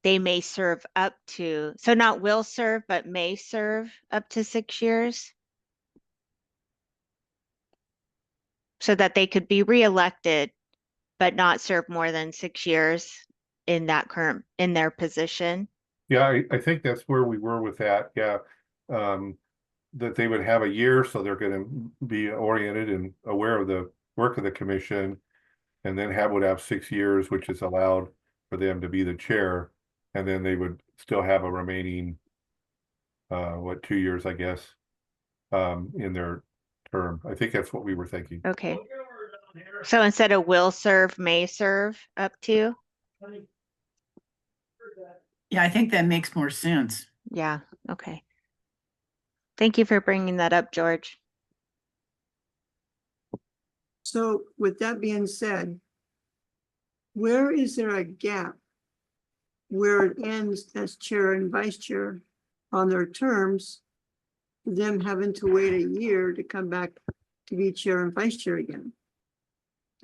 they may serve up to, so not will serve, but may serve up to 6 years? So that they could be reelected, but not serve more than 6 years in their position? Yeah, I think that's where we were with that. Yeah. That they would have a year, so they're going to be oriented and aware of the work of the commission, and then would have 6 years, which is allowed for them to be the chair, and then they would still have a remaining 2 years, I guess, in their term. I think that's what we were thinking. Okay. So instead of will serve, may serve up to? Yeah, I think that makes more sense. Yeah, okay. Thank you for bringing that up, George. So with that being said, where is there a gap where it ends as chair and vice chair on their terms, them having to wait a year to come back to be chair and vice chair again?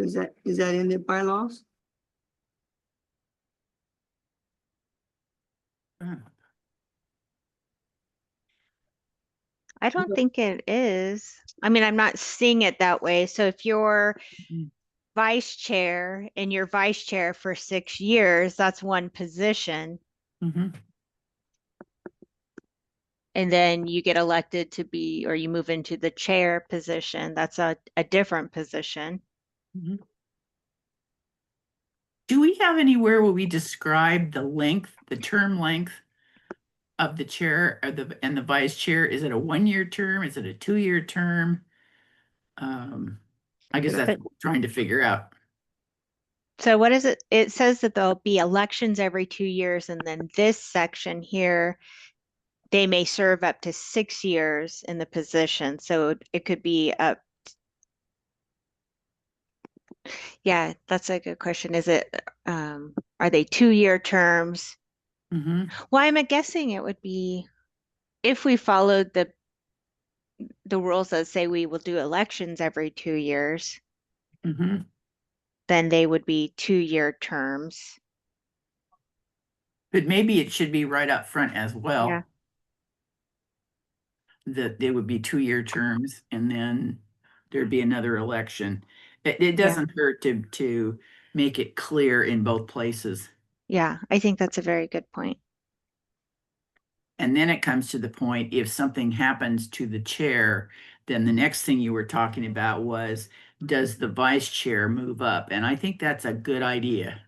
Is that in the bylaws? I don't think it is. I mean, I'm not seeing it that way. So if you're vice chair and you're vice chair for 6 years, that's one position. And then you get elected to be, or you move into the chair position. That's a different position. Do we have anywhere where we describe the term length of the chair or and the vice chair? Is it a 1-year term? Is it a 2-year term? I guess that's what we're trying to figure out. So what is it? It says that there'll be elections every 2 years. And then this section here, they may serve up to 6 years in the position. So it could be up. Yeah, that's a good question. Is it, are they 2-year terms? Well, I'm guessing it would be, if we followed the rules that say we will do elections every 2 years, then they would be 2-year terms. But maybe it should be right up front as well. Yeah. That they would be 2-year terms and then there'd be another election. It doesn't hurt to make it clear in both places. Yeah, I think that's a very good point. And then it comes to the point, if something happens to the chair, then the next thing you were talking about was, does the vice chair move up? And I think that's a good idea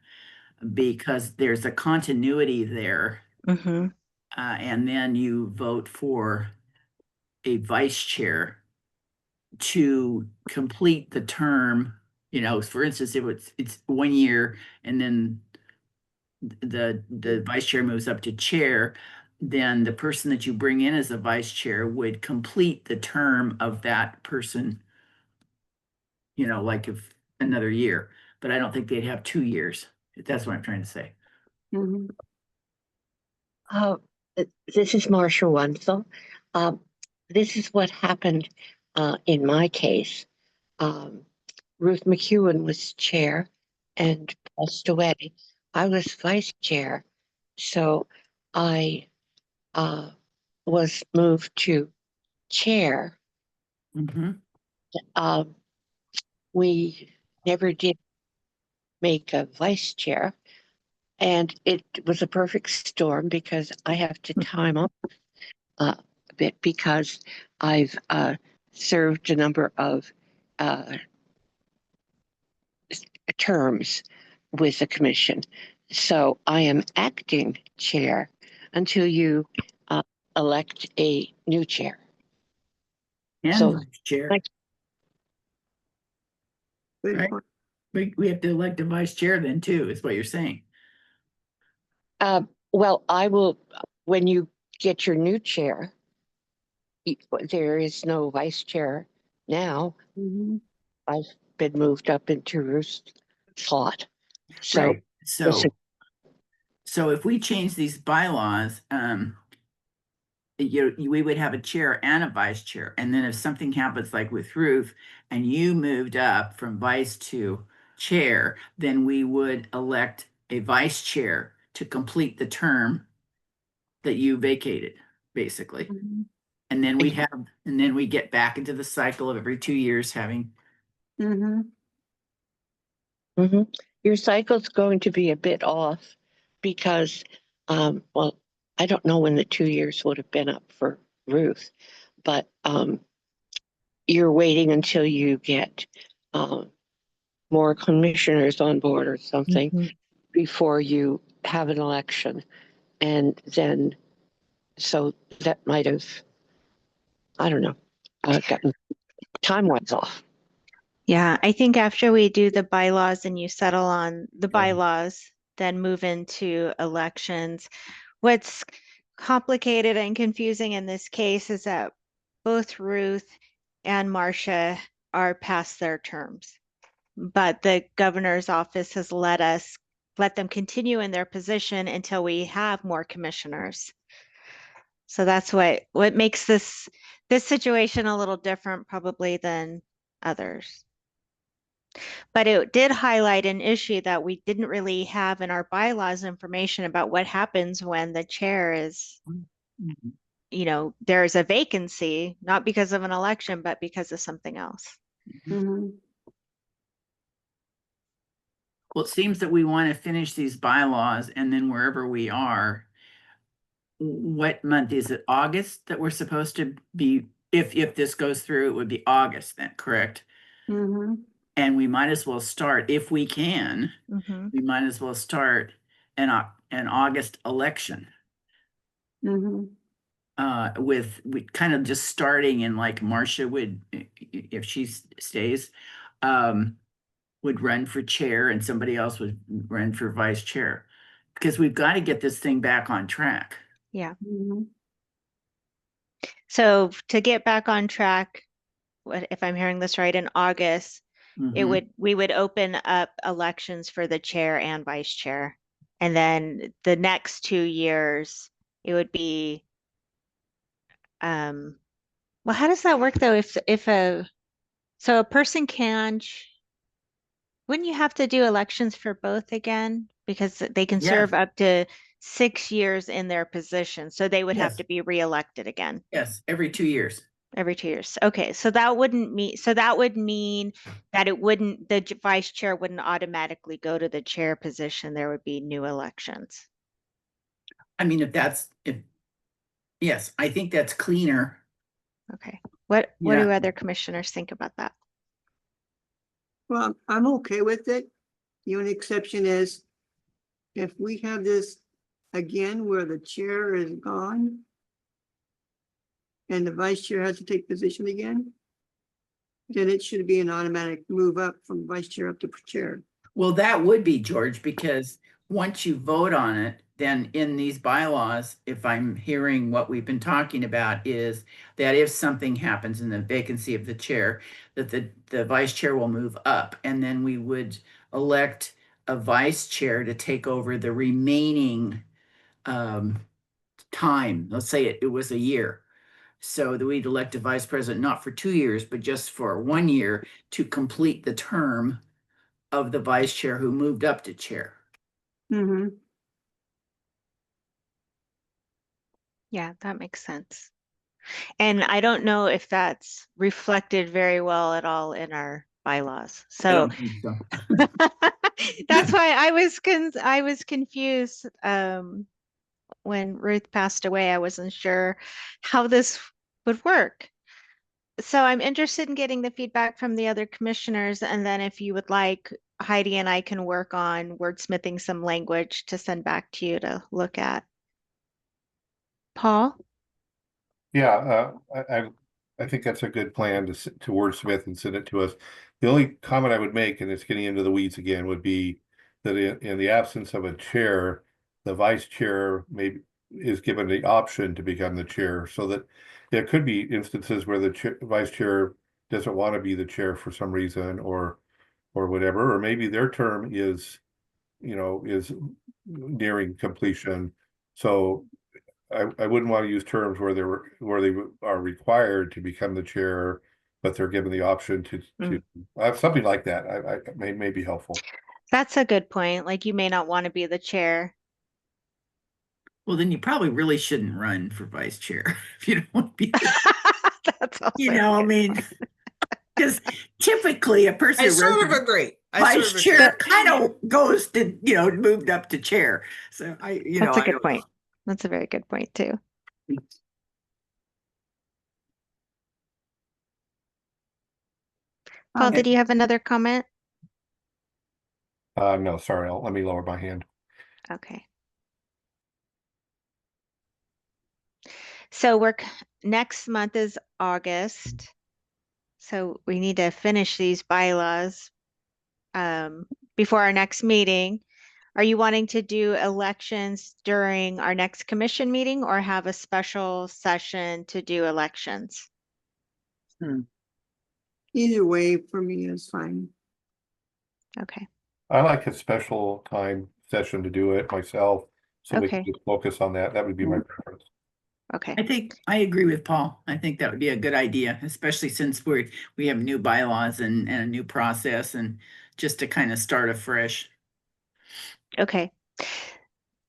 because there's a continuity there. And then you vote for a vice chair to complete the term. You know, for instance, if it's 1 year and then the vice chair moves up to chair, then the person that you bring in as a vice chair would complete the term of that person, you know, like if another year. But I don't think they'd have 2 years. That's what I'm trying to say. This is Marcia Wenzel. This is what happened in my case. Ruth McEwen was chair and passed away. I was vice chair, so I was moved to chair. We never did make a vice chair, and it was a perfect storm because I have to time up a bit because I've served a number of terms with the commission. So I am acting chair until you elect a new chair. And chair. Right. We have to elect a vice chair then too, is what you're saying. Well, I will when you get your new chair, there is no vice chair now. Mhm. I've been moved up into Ruth's slot. So Right, this is- so if we change these bylaws, we would have a chair and a vice chair. And then if something happens like with Ruth and you moved up from vice to chair, then we would elect a vice chair to complete the term that you vacated, basically. Mhm. And then we get back into the cycle of every 2 years having. Mhm. Mhm. Your cycle's going to be a bit off because, well, I don't know when the 2 years would have been up for Ruth, but you're waiting until you get more commissioners on board or something before you have an election. And then, so that might have, I don't know, gotten time-wise off. Yeah, I think after we do the bylaws and you settle on the bylaws, then move into elections. What's complicated and confusing in this case is that both Ruth and Marcia are past their terms, but the governor's office has let them continue in their position until we have more commissioners. So that's what makes this situation a little different probably than others. But it did highlight an issue that we didn't really have in our bylaws information about what happens when the chair is, there's a vacancy, not because of an election, but because of something else. Mhm. Well, it seems that we want to finish these bylaws and then wherever we are, what month is it? August that we're supposed to be, if this goes through, it would be August then, correct? Mhm. And we might as well start, if we can, Mhm. we might as well start an August election. Mhm. With we kind of just starting in like Marcia would, if she stays, would run for chair and somebody else would run for vice chair. Because we've got to get this thing back on track. Yeah. Mhm. So to get back on track, if I'm hearing this right, in August, Mhm. we would open up elections for the chair and vice chair. And then the next 2 years, it would be, well, how does that work though? So a person wouldn't you have to do elections for both again? Because they can Yes, serve up to 6 years in their position. So they would have yes, to be reelected again yes, every 2 years. every 2 years. Okay, so that would mean that the vice chair wouldn't automatically go to the chair position. There would be new elections. I mean, yes, I think that's cleaner. Okay. What Yeah. do other commissioners think about that? Well, I'm okay with it. The only exception is if we have this again where the chair is gone and the vice chair has to take position again, then it should be an automatic move up from vice chair up to chair. Well, that would be, George, because once you vote on it, then in these bylaws, if I'm hearing what we've been talking about, is that if something happens in the vacancy of the chair, that the vice chair will move up, and then we would elect a vice chair to take over the remaining time. Let's say it was a year. So that we'd elect a vice president, not for 2 years, but just for 1 year to complete the term of the vice chair who moved up to chair. Mm-hmm. Yeah, that makes sense. And I don't know if that's reflected very well at all in our bylaws. I So don't think so. that's why I was confused when Ruth passed away. I wasn't sure how this would work. So I'm interested in getting the feedback from the other commissioners, and then if you would like, Heidi and I can work on wordsmithing some language to send back to you to look at. Paul? Yeah, I think that's a good plan to wordsmith and send it to us. The only comment I would make, and it's getting into the weeds again, would be that in the absence of a chair, the vice chair is given the option to become the chair, so that there could be instances where the vice chair doesn't want to be the chair for some reason, or whatever, or maybe their term is, is nearing completion. So I wouldn't want to use terms where they are required to become the chair, but they're given the option to something like that. I may be helpful. That's a good point. Like you may not want to be the chair. Well, then you probably really shouldn't run for vice chair if you don't want to be, That's also I mean, because typically a person I who sort runs of for agree. vice chair kind of goes to, moved up to chair. So that's a good point. That's a very good point too. Paul, did you have another comment? No, sorry. Let me lower my hand. Okay. So next month is August. So we need to finish these bylaws before our next meeting. Are you wanting to do elections during our next commission meeting or have a special session to do elections? Either way for me is fine. Okay. I like a special time session to do it myself, so we can Okay. just focus on that. That would be my preference. Okay. I think I agree with Paul. I think that would be a good idea, especially since we have new bylaws and a new process, and just to kind of start afresh. Okay.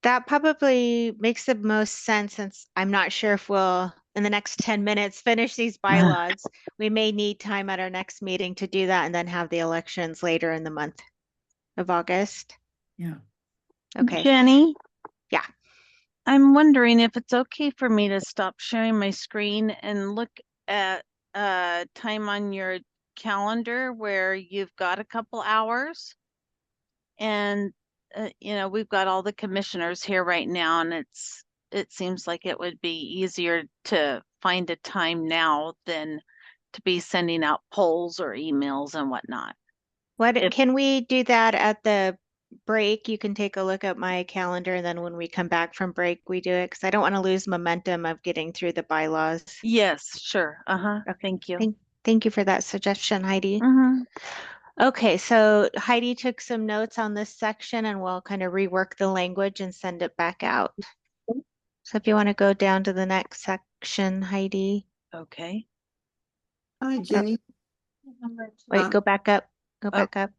That probably makes the most sense since I'm not sure if we'll, in the next 10 minutes, finish these bylaws. We may need time at our next meeting to do that and then have the elections later in the month of August. Yeah. Okay. Jenny? Yeah. I'm wondering if it's okay for me to stop sharing my screen and look at time on your calendar where you've got a couple hours. And we've got all the commissioners here right now, and it seems like it would be easier to find a time now than to be sending out polls or emails and whatnot. Can we do that at the break? You can take a look at my calendar, and then when we come back from break, we do it because I don't want to lose momentum of getting through the bylaws. Yes, sure. Thank you. Thank you for that suggestion, Heidi. Mm-hmm. Okay, so Heidi took some notes on this section and we'll kind of rework the language and send it back out. So if you want to go down to the next section, Heidi. Okay. Hi, Jenny. Wait, go back up. Go back up.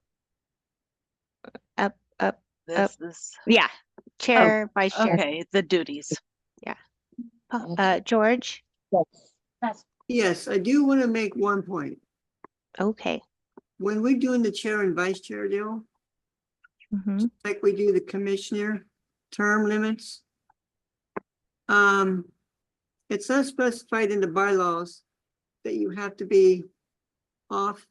Up. This. Yeah. Chair, vice chair. Okay, the duties. Yeah. George? Yes, I do want to make one point. Okay. When we're doing the chair and vice chair deal, like we do the commissioner term limits, it's not specified in the bylaws that you have to be off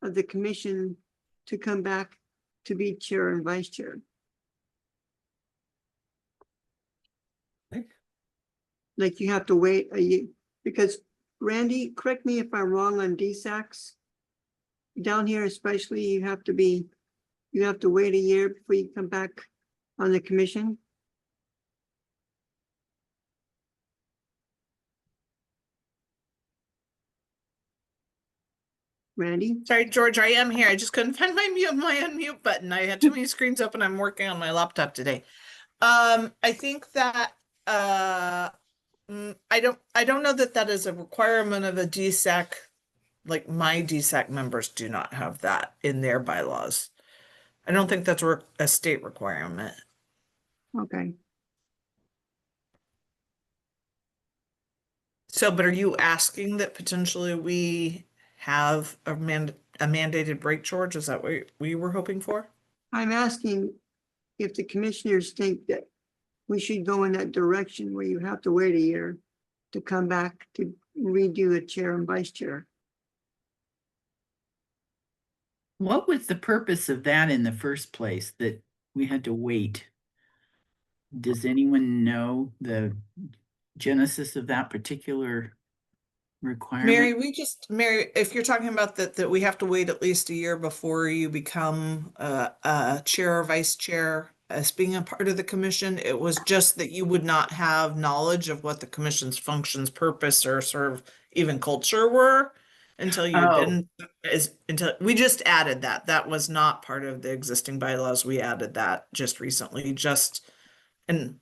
of the commission to come back to be chair and vice chair. Like you have to wait a year, because Randy, correct me if I'm wrong on DSACs. Down here especially, you have to wait a year before you come back on the commission. Randy? Sorry, George, I am here. I just couldn't find my unmute button. I had too many screens open. I'm working on my laptop today. I think that I don't know that is a requirement of a DSAC. Like my DSAC members do not have that in their bylaws. I don't think that's a state requirement. Okay. So, but are you asking that potentially we have a mandated break, George? Is that what we were hoping for? I'm asking if the commissioners think that we should go in that direction where you have to wait a year to come back to redo a chair and vice chair. What was the purpose of that in the first place, that we had to wait? Does anyone know the genesis of that particular requirement? Mary, if you're talking about that we have to wait at least a year before you become a chair or vice chair, as being a part of the commission. It was just that you would not have knowledge of what the commission's functions, purpose, or sort of even culture were until you'd Oh. been until we just added that. That was not part of the existing bylaws. We added that just recently, and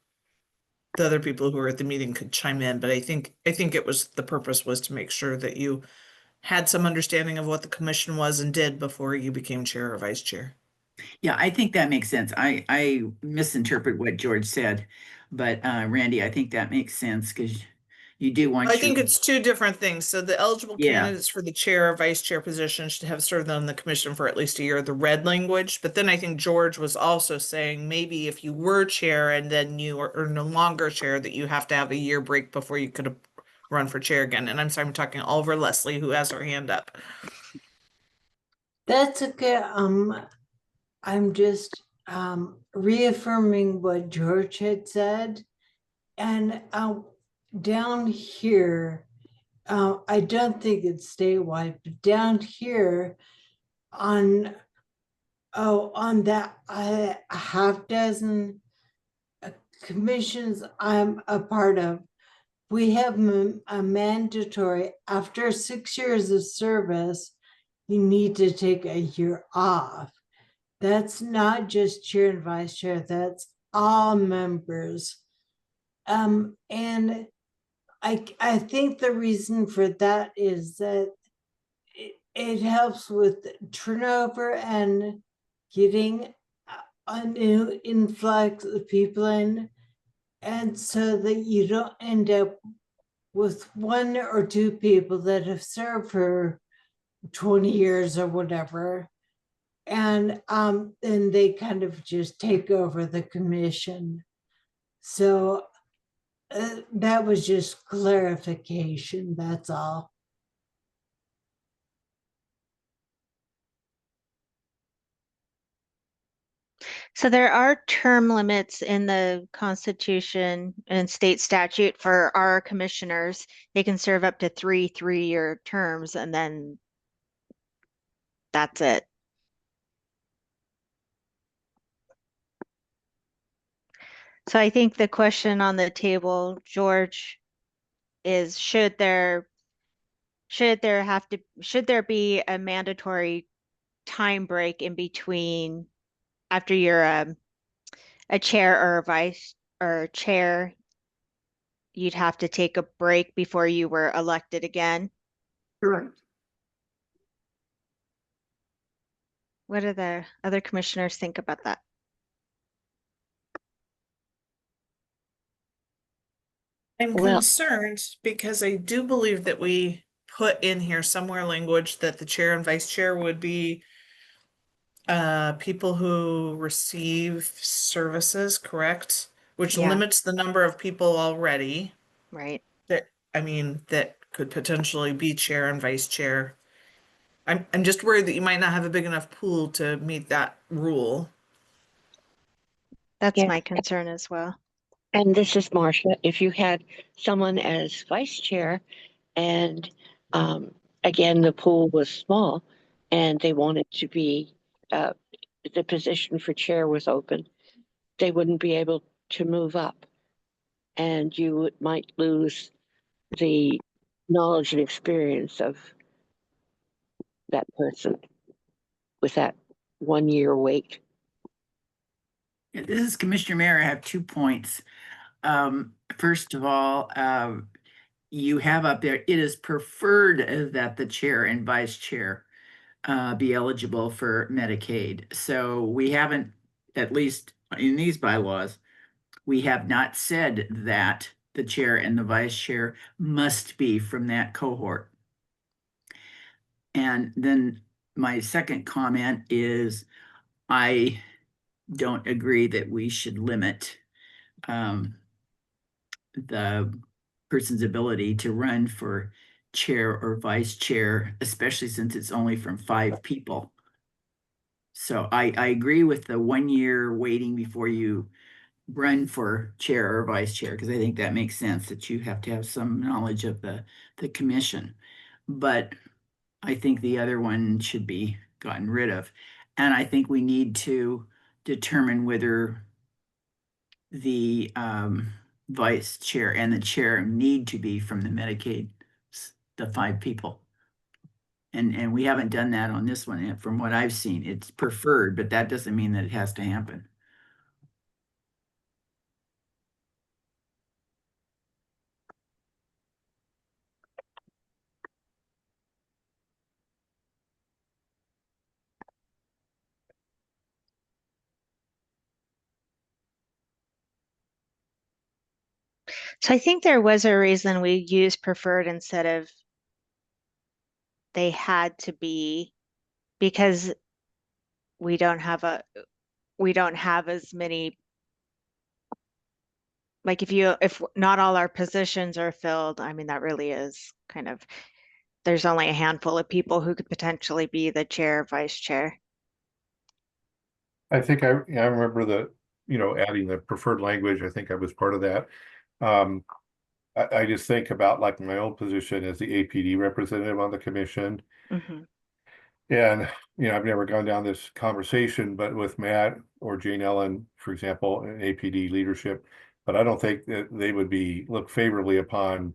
the other people who were at the meeting could chime in, but I think it was, the purpose was to make sure that you had some understanding of what the commission was and did before you became chair or vice chair. Yeah, I think that makes sense. I misinterpret what George said, but Randy, I think that makes sense because you do want I your, think it's two different things. So the eligible yeah, candidates for the chair or vice chair position should have served on the commission for at least a year, the red language. But then I think George was also saying maybe if you were chair and then you are no longer chair, that you have to have a year break before you could run for chair again. And I'm sorry, I'm talking Oliver Leslie, who has her hand up. That's okay. I'm just reaffirming what George had said. And down here, I don't think it's statewide, but down here on that a half dozen commissions I'm a part of, we have a mandatory, after 6 years of service, you need to take a year off. That's not just chair and vice chair, that's all members. And I think the reason for that is that it helps with turnover and getting a new influx of people in, and so that you don't end up with one or two people that have served for 20 years or whatever, and then they kind of just take over the commission. So that was just clarification, that's all. So there are term limits in the Constitution and state statute for our commissioners. They can serve up to three-year terms, and then that's it. So I think the question on the table, George, is should there be a mandatory time break in between after you're a chair or a vice or chair, you'd have to take a break before you were elected again? Correct. What do the other commissioners think about that? I'm Well, concerned because I do believe that we put in here somewhere language that the chair and vice chair would be people who receive services, correct? Which Yeah. limits the number of people already Right. that could potentially be chair and vice chair. I'm just worried that you might not have a big enough pool to meet that rule. That's yeah. my concern as well. And this is Marcia. If you had someone as vice chair and again, the pool was small and they wanted to be, the position for chair was open, they wouldn't be able to move up. And you might lose the knowledge and experience of that person with that 1 year wait. Yeah, this is Commissioner Mayor. I have 2 points. First of all, you have up there, it is preferred that the chair and vice chair be eligible for Medicaid. So we haven't, at least in these bylaws, we have not said that the chair and the vice chair must be from that cohort. And then my second comment is I don't agree that we should limit the person's ability to run for chair or vice chair, especially since it's only from 5 people. So I agree with the 1 year waiting before you run for chair or vice chair, because I think that makes sense that you have to have some knowledge of the commission. But I think the other one should be gotten rid of. And I think we need to determine whether the vice chair and the chair need to be from the Medicaid, the 5 people. And we haven't done that on this one. And from what I've seen, it's preferred, but that doesn't mean that it has to happen. So I think there was a reason we used preferred instead of they had to be, because we don't have as many, like if not all our positions are filled, I mean, that really is kind of, there's only a handful of people who could potentially be the chair, vice chair. I think I remember adding the preferred language. I think I was part of that. I just think about like my own position as the APD representative on the commission. Mhm. And, I've never gone down this conversation, but with Matt or Jane Ellen, for example, in APD leadership, but I don't think that they would look favorably upon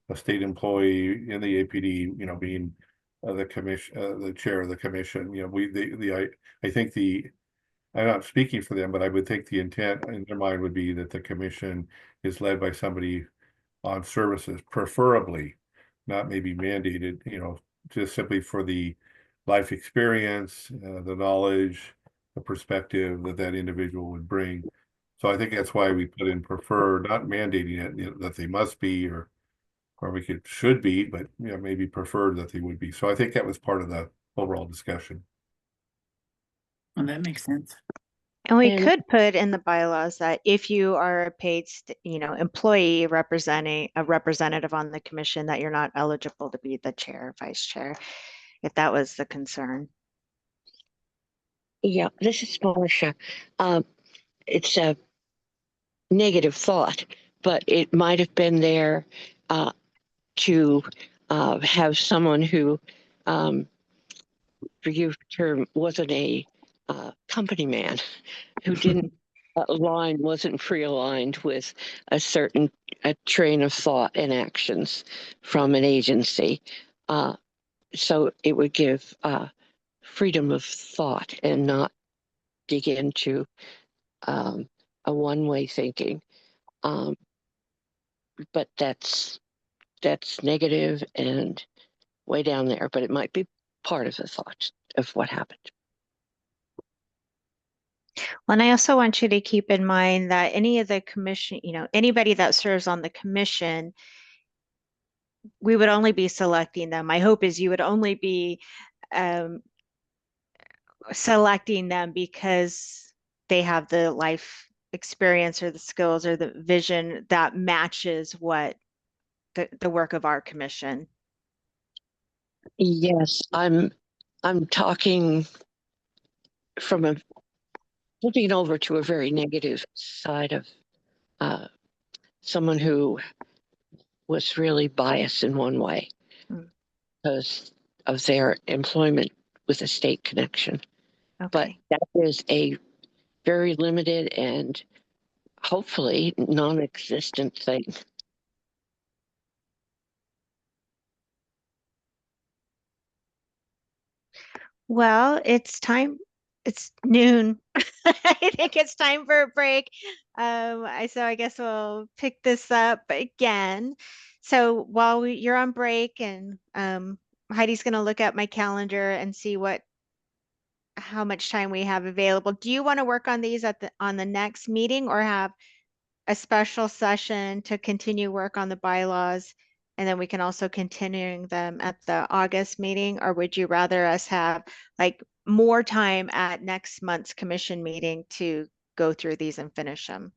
a state employee in the APD, being the commission, the chair of the commission. I think I'm not speaking for them, but I would think the intent in their mind would be that the commission is led by somebody on services, preferably, not maybe mandated, just simply for the life experience, the knowledge, the perspective that individual would bring. So I think that's why we put in prefer, not mandating it, that they must be, or should be, but maybe preferred that they would be. So I think that was part of the overall discussion. Well, that makes sense. And we And- could put in the bylaws that if you are a paid, employee representing a representative on the commission, that you're not eligible to be the chair, vice chair, if that was the concern. Yeah, this is Marcia. It's a negative thought, but it might have been there to have someone who, for your term, wasn't a company man, who didn't wasn't pre-aligned with a certain train of thought and actions from an agency. So it would give freedom of thought and not dig into a one-way thinking. But that's negative and way down there, but it might be part of the thought of what happened. Well, and I also want you to keep in mind that any of the commission, anybody that serves on the commission, we would only be selecting them. My hope is you would only be selecting them because they have the life experience or the skills or the vision that matches what the work of our commission. Yes, I'm talking from flipping over to a very negative side of someone who was really biased in one way because of their employment with a state connection. Okay. But that is a very limited and hopefully non-existent thing. Well, it's time. It's noon. I think it's time for a break. So I guess we'll pick this up again. So while you're on break, and Heidi's going to look at my calendar and see how much time we have available. Do you want to work on these on the next meeting, or have a special session to continue work on the bylaws, and then we can also continuing them at the August meeting? Or would you rather us have like more time at next month's commission meeting to go through these and finish them?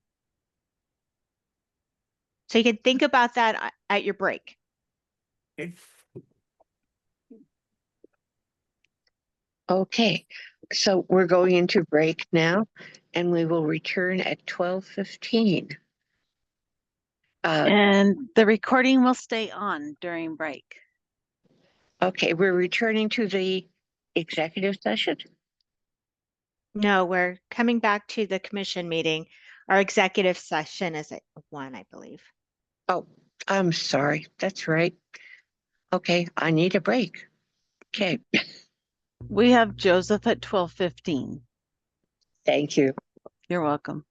So you can think about that at your break. Okay, so we're going into break now, and we will return at 12:15. And the recording will stay on during break. Okay, we're returning to the executive session. No, we're coming back to the commission meeting. Our executive session is at 1, I believe. Oh, I'm sorry. That's right. Okay, I need a break. Okay, We have Joseph at 12:15. thank you. You're welcome.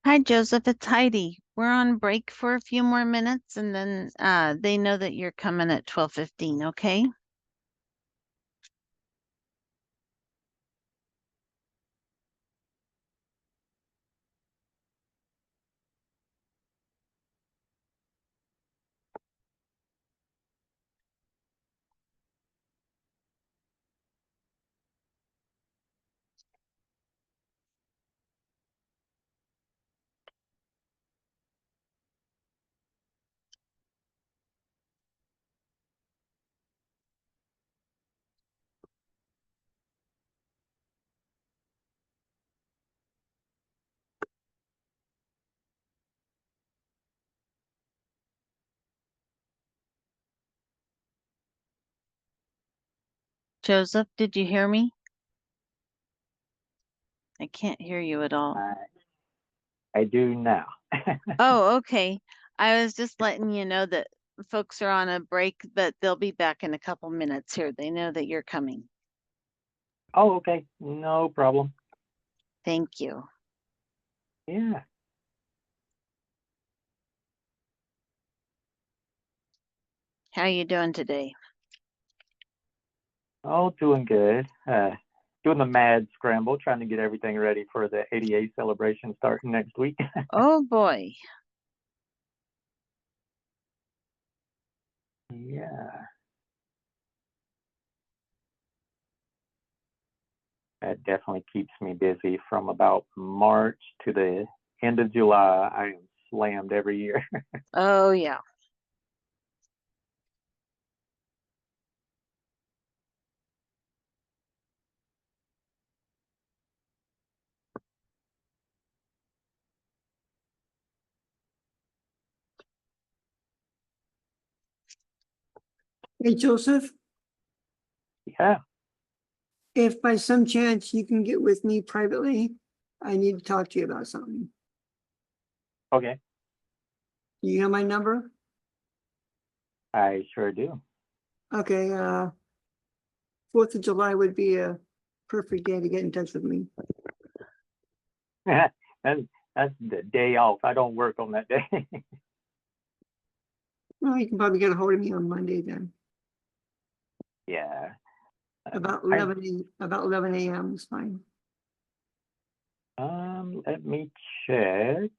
Hi, Joseph. It's Heidi. We're on break for a few more minutes and then they know that you're coming at 12:15, okay? Joseph, did you hear me? I can't hear you at all. I do now. Oh, okay. I was just letting you know that folks are on a break, but they'll be back in a couple minutes here. They know that you're coming. Oh, okay. No problem. Thank you. Yeah. How are you doing today? Oh, doing good. Doing the mad scramble, trying to get everything ready for the ADA celebration starting next week. Oh boy. Yeah. That definitely keeps me busy from about March to the end of July. I am slammed every year. Oh yeah. Hey, Joseph, Yeah. if by some chance you can get with me privately, I need to talk to you about something. Okay. You have my number? I sure do. Okay, 4th of July would be a perfect day to get in touch with me. that's, that's the day off. I don't work on that day. Well, you can probably get a hold of me on Monday then. Yeah. About I- 11 a.m. is fine. Let me check.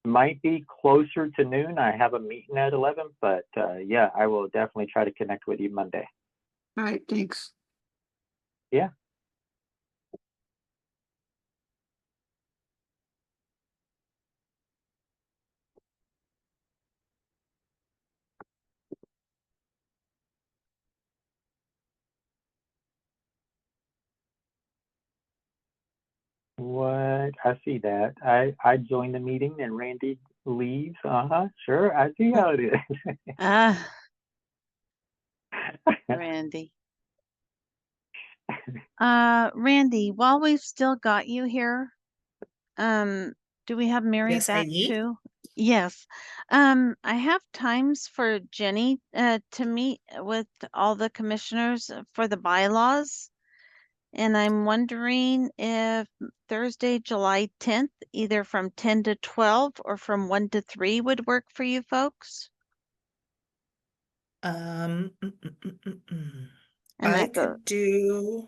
Might be closer to noon. I have a meeting at 11, but yeah, I will definitely try to connect with you Monday. All right, thanks. Yeah. What? I see that. I joined the meeting and Randy leaves. Sure. I see how it is. Ah, Randy. Randy, while we've still got you here, do we have Mary Yes, back Heidi. too? Yes. I have times for Jenny to meet with all the commissioners for the bylaws. And I'm wondering if Thursday, July 10th, either from 10 to 12 or from 1 to 3 would work for you folks. Mm, mm, mm, mm, mm. And I that goes could do,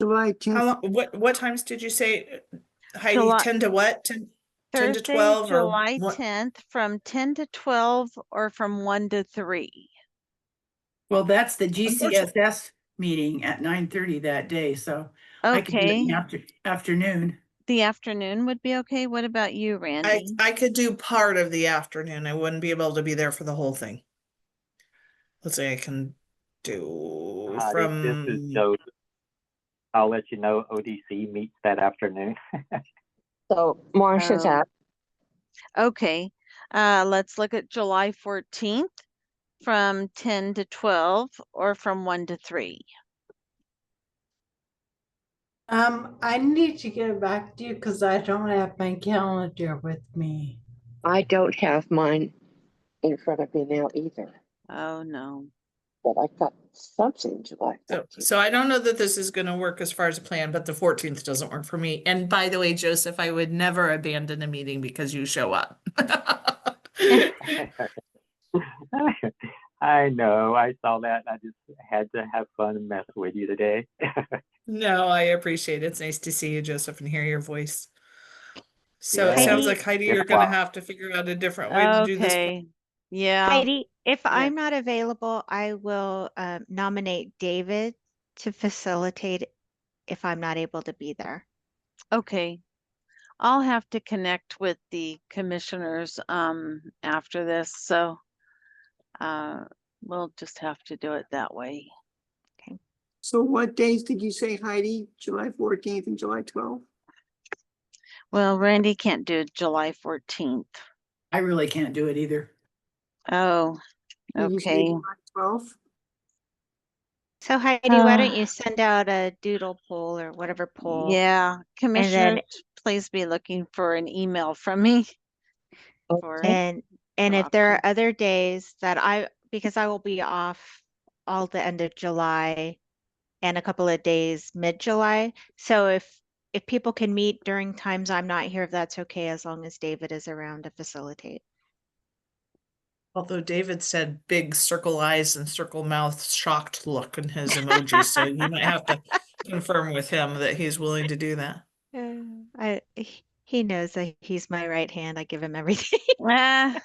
July how 10th, long, what times did you say, Heidi, July 10 to what? 10 to Thursday, 12 or July what? 10th from 10 to 12 or from 1 to 3. Well, that's the Unfortunately, GCSS meeting at 9:30 that day, so I could do it in Okay, the afternoon. the afternoon would be okay. What about you, Randy? I could do part of the afternoon. I wouldn't be able to be there for the whole thing. Let's say I can do Howdy, this is from, Joseph. I'll let you know ODC meets that afternoon. So Marcia's Oh, out. okay. Let's look at July 14th from 10 to 12 or from 1 to 3. I need to get back to you because I don't have my calendar with me. I don't have mine in front of me now either. Oh no. but I got something July So, 14th. so I don't know that this is gonna work as far as a plan, but the 14th doesn't work for me. And by the way, Joseph, I would never abandon a meeting because you show up. I know. I saw that and I just had to have fun and mess with you today. No, I appreciate it. It's nice to see you, Joseph, and hear your voice. So it Yeah. sounds Heidi, like Heidi, Been a you're gonna while. have to figure out a different way to do this. Okay. Yeah. Heidi, if Yeah. I'm not available, I will nominate David to facilitate if I'm not able to be there. Okay. I'll have to connect with the commissioners after this, so we'll just have to do it that way. So what days did you say, Heidi? July 14th and July 12th? Well, Randy can't do July 14th. I really can't do it either. Oh, Did you say okay. July 12th? So Heidi, why don't you send out a doodle poll or whatever poll? Yeah, Commissioner, then- please be looking for an email from me. For And some if there are options. other days that because I will be off all the end of July and a couple of days mid-July. So if people can meet during times I'm not here, if that's okay, as long as David is around to facilitate. Although David said big circle eyes and circle mouth shocked look in his emoji, so you might have to confirm with him that he's willing to do that. He knows that he's my right hand. I give him everything. Ah,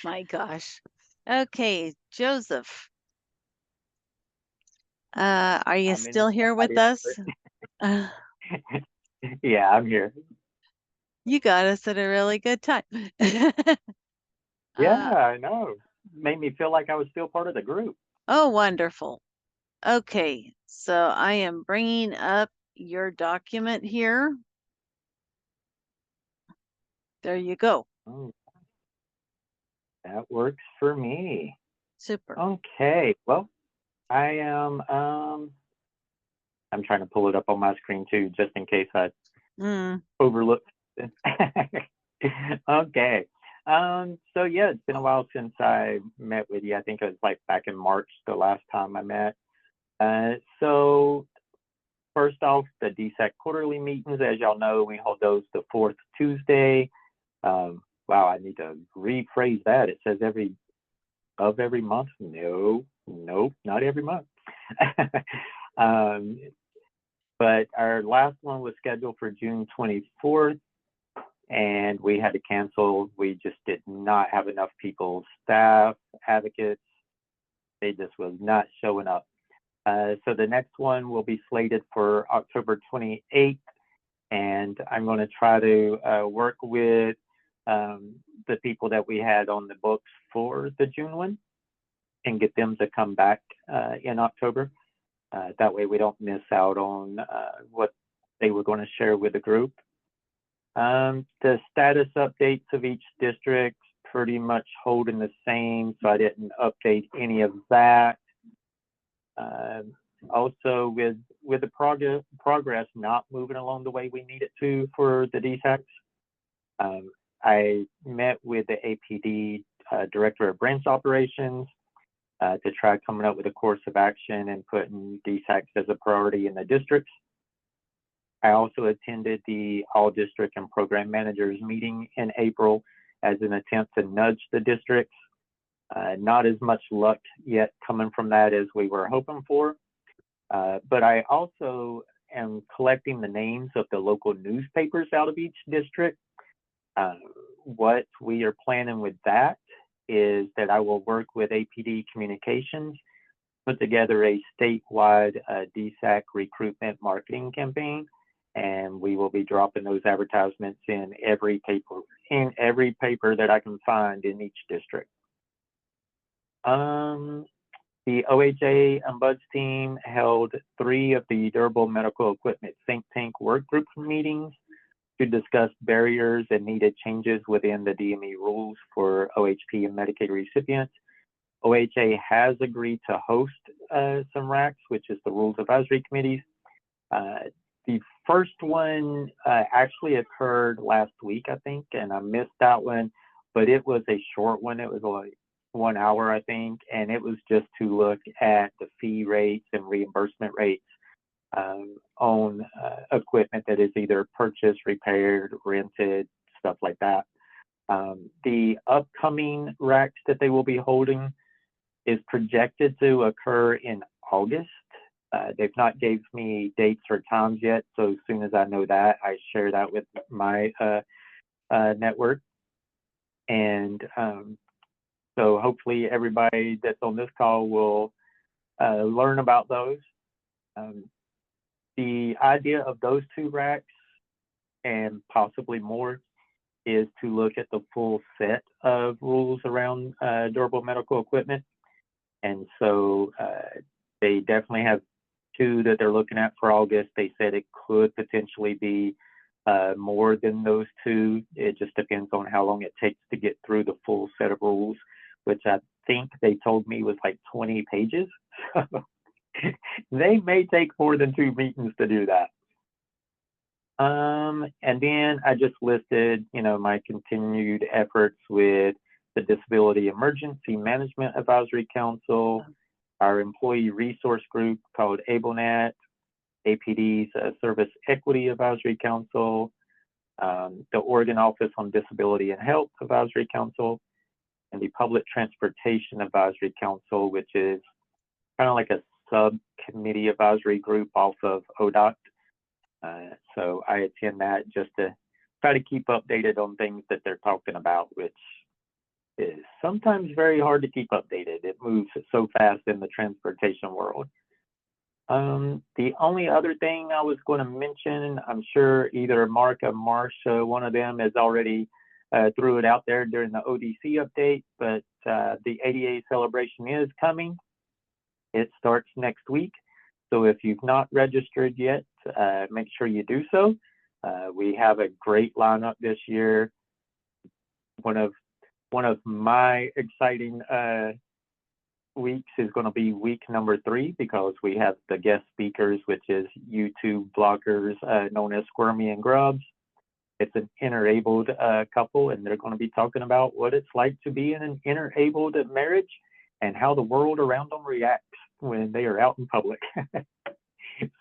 my gosh. Okay, Joseph. Are you I'm in still here with Heidi. us? Yeah, I'm here. You got us at a really good time. Yeah, I know. Made me feel like I was still part of the group. Oh, wonderful. Okay, so I am bringing up your document here. There you go. Oh, that works for me. Super. Okay, well, I am I'm trying to pull it up on my screen too, just in case I overlook. Okay. So yeah, it's been a while since I met with you. I think it was like back in March, the last time I met. So first off, the DSAC quarterly meetings, as y'all know, we hold those the fourth Tuesday. Wow, I need to rephrase that. It says every month. No, not every month. But our last one was scheduled for June 24th, and we had to cancel. We just did not have enough people, staff, advocates. They just was not showing up. So the next one will be slated for October 28th, and I'm going to try to work with the people that we had on the books for the June one and get them to come back in October. That way we don't miss out on what they were going to share with the group. The status updates of each district pretty much holding the same, so I didn't update any of that. Also, with the progress not moving along the way we need it to for the DSACs, I met with the APD Director of Branch Operations to try coming up with a course of action and putting DSACs as a priority in the districts. I also attended the All District and Program Managers meeting in April as an attempt to nudge the districts. Not as much luck yet coming from that as we were hoping for. But I also am collecting the names of the local newspapers out of each district. What we are planning with that is that I will work with APD Communications, put together a statewide DSAC recruitment marketing campaign, and we will be dropping those advertisements in every paper that I can find in each district. The OHA and BUDS team held 3 of the Durable Medical Equipment Think Tank work group meetings to discuss barriers and needed changes within the DME rules for OHP and Medicaid recipients. OHA has agreed to host some RACs, which is the Rules Advisory Committees. The first one actually occurred last week, I think, and I missed that one, but it was a short one. It was like 1 hour, I think, and it was just to look at the fee rates and reimbursement rates on equipment that is either purchased, repaired, rented, stuff like that. The upcoming racks that they will be holding is projected to occur in August. They've not gave me dates or times yet, so as soon as I know that, I share that with my network. And so hopefully everybody that's on this call will learn about those. The idea of those 2 racks and possibly more is to look at the full set of rules around durable medical equipment. And so they definitely have 2 that they're looking at for August. They said it could potentially be more than those 2. It just depends on how long it takes to get through the full set of rules, which I think they told me was like 20 pages. They may take more than 2 meetings to do that. And then I just listed, my continued efforts with the Disability Emergency Management Advisory Council, our employee resource group called AbleNet, APD's Service Equity Advisory Council, the Oregon Office on Disability and Health Advisory Council, and the Public Transportation Advisory Council, which is kind of like a subcommittee advisory group off of ODOT. So I attend that just to try to keep updated on things that they're talking about, which is sometimes very hard to keep updated. It moves so fast in the transportation world. The only other thing I was going to mention, I'm sure either Mark or Marsha, one of them has already threw it out there during the ODC update, but the ADA celebration is coming. It starts next week. So if you've not registered yet, make sure you do so. We have a great lineup this year. One of my exciting weeks is going to be week number 3, because we have the guest speakers, which is YouTube bloggers known as Squirmy and Grubs. It's an interabled couple, and they're going to be talking about what it's like to be in an interabled marriage and how the world around them reacts when they are out in public.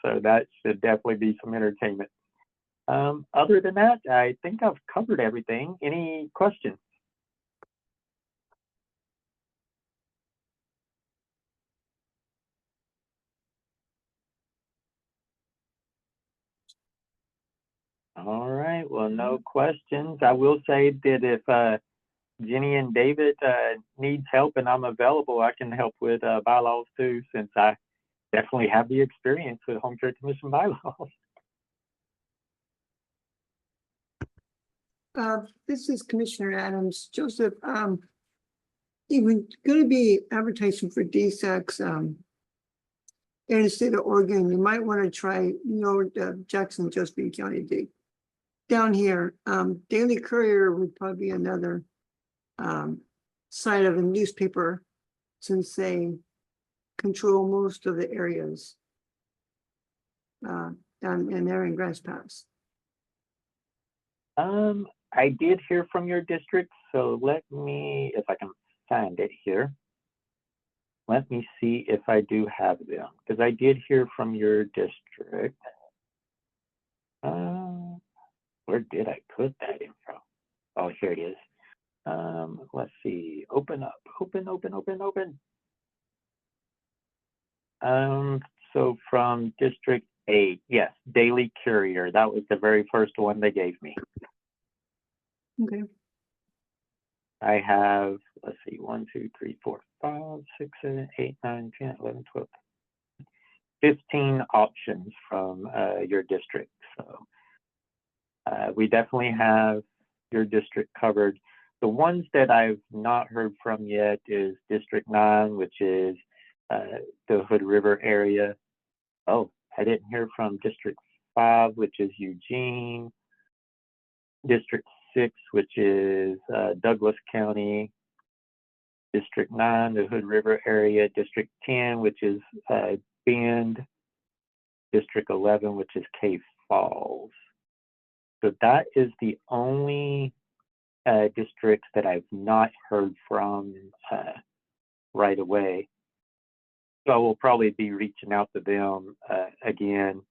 So that should definitely be some entertainment. Other than that, I think I've covered everything. Any questions? All right, well, no questions. I will say that if Jenny and David needs help and I'm available, I can help with bylaws too, since I definitely have the experience with home care commission bylaws. This is Commissioner Adams. Joseph, you're going to be advertising for DSACs in the state of Oregon. You might want to try, Jackson, Josephine County D. Down here, Daily Courier would probably be another side of a newspaper, since they control most of the areas down in there in Grass Pass. I did hear from your district, so let me, if I can find it here. Let me see if I do have them, because I did hear from your district. Where did I put that info? Oh, here it is. Let's see, open up, open. So from District 8, yes, Daily Courier. That was the very first one they gave me. Okay. I have, let's see, 1, 2, 3, 4, 5, 6, 7, 8, 9, 10, 11, 12, 15 options from your district. So we definitely have your district covered. The ones that I've not heard from yet is District 9, which is the Hood River area. Oh, I didn't hear from District 5, which is Eugene. District 6, which is Douglas County. District 9, the Hood River area. District 10, which is Bend. District 11, which is Cave Falls. So that is the only districts that I've not heard from right away. So I will probably be reaching out to them again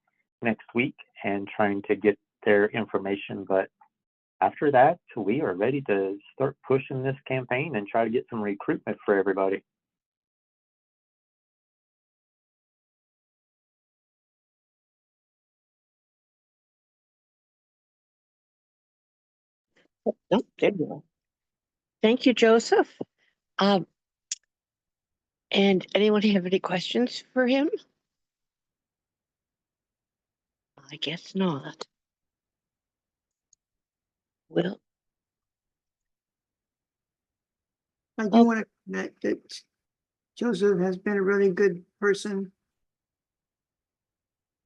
next week and trying to get their information. But after that, we are ready to start pushing this campaign and try to get some recruitment for everybody. Oh, there you are. Thank you, Joseph. And anyone have any questions for him? I guess not. Well, I do want to connect that Joseph has been a really good person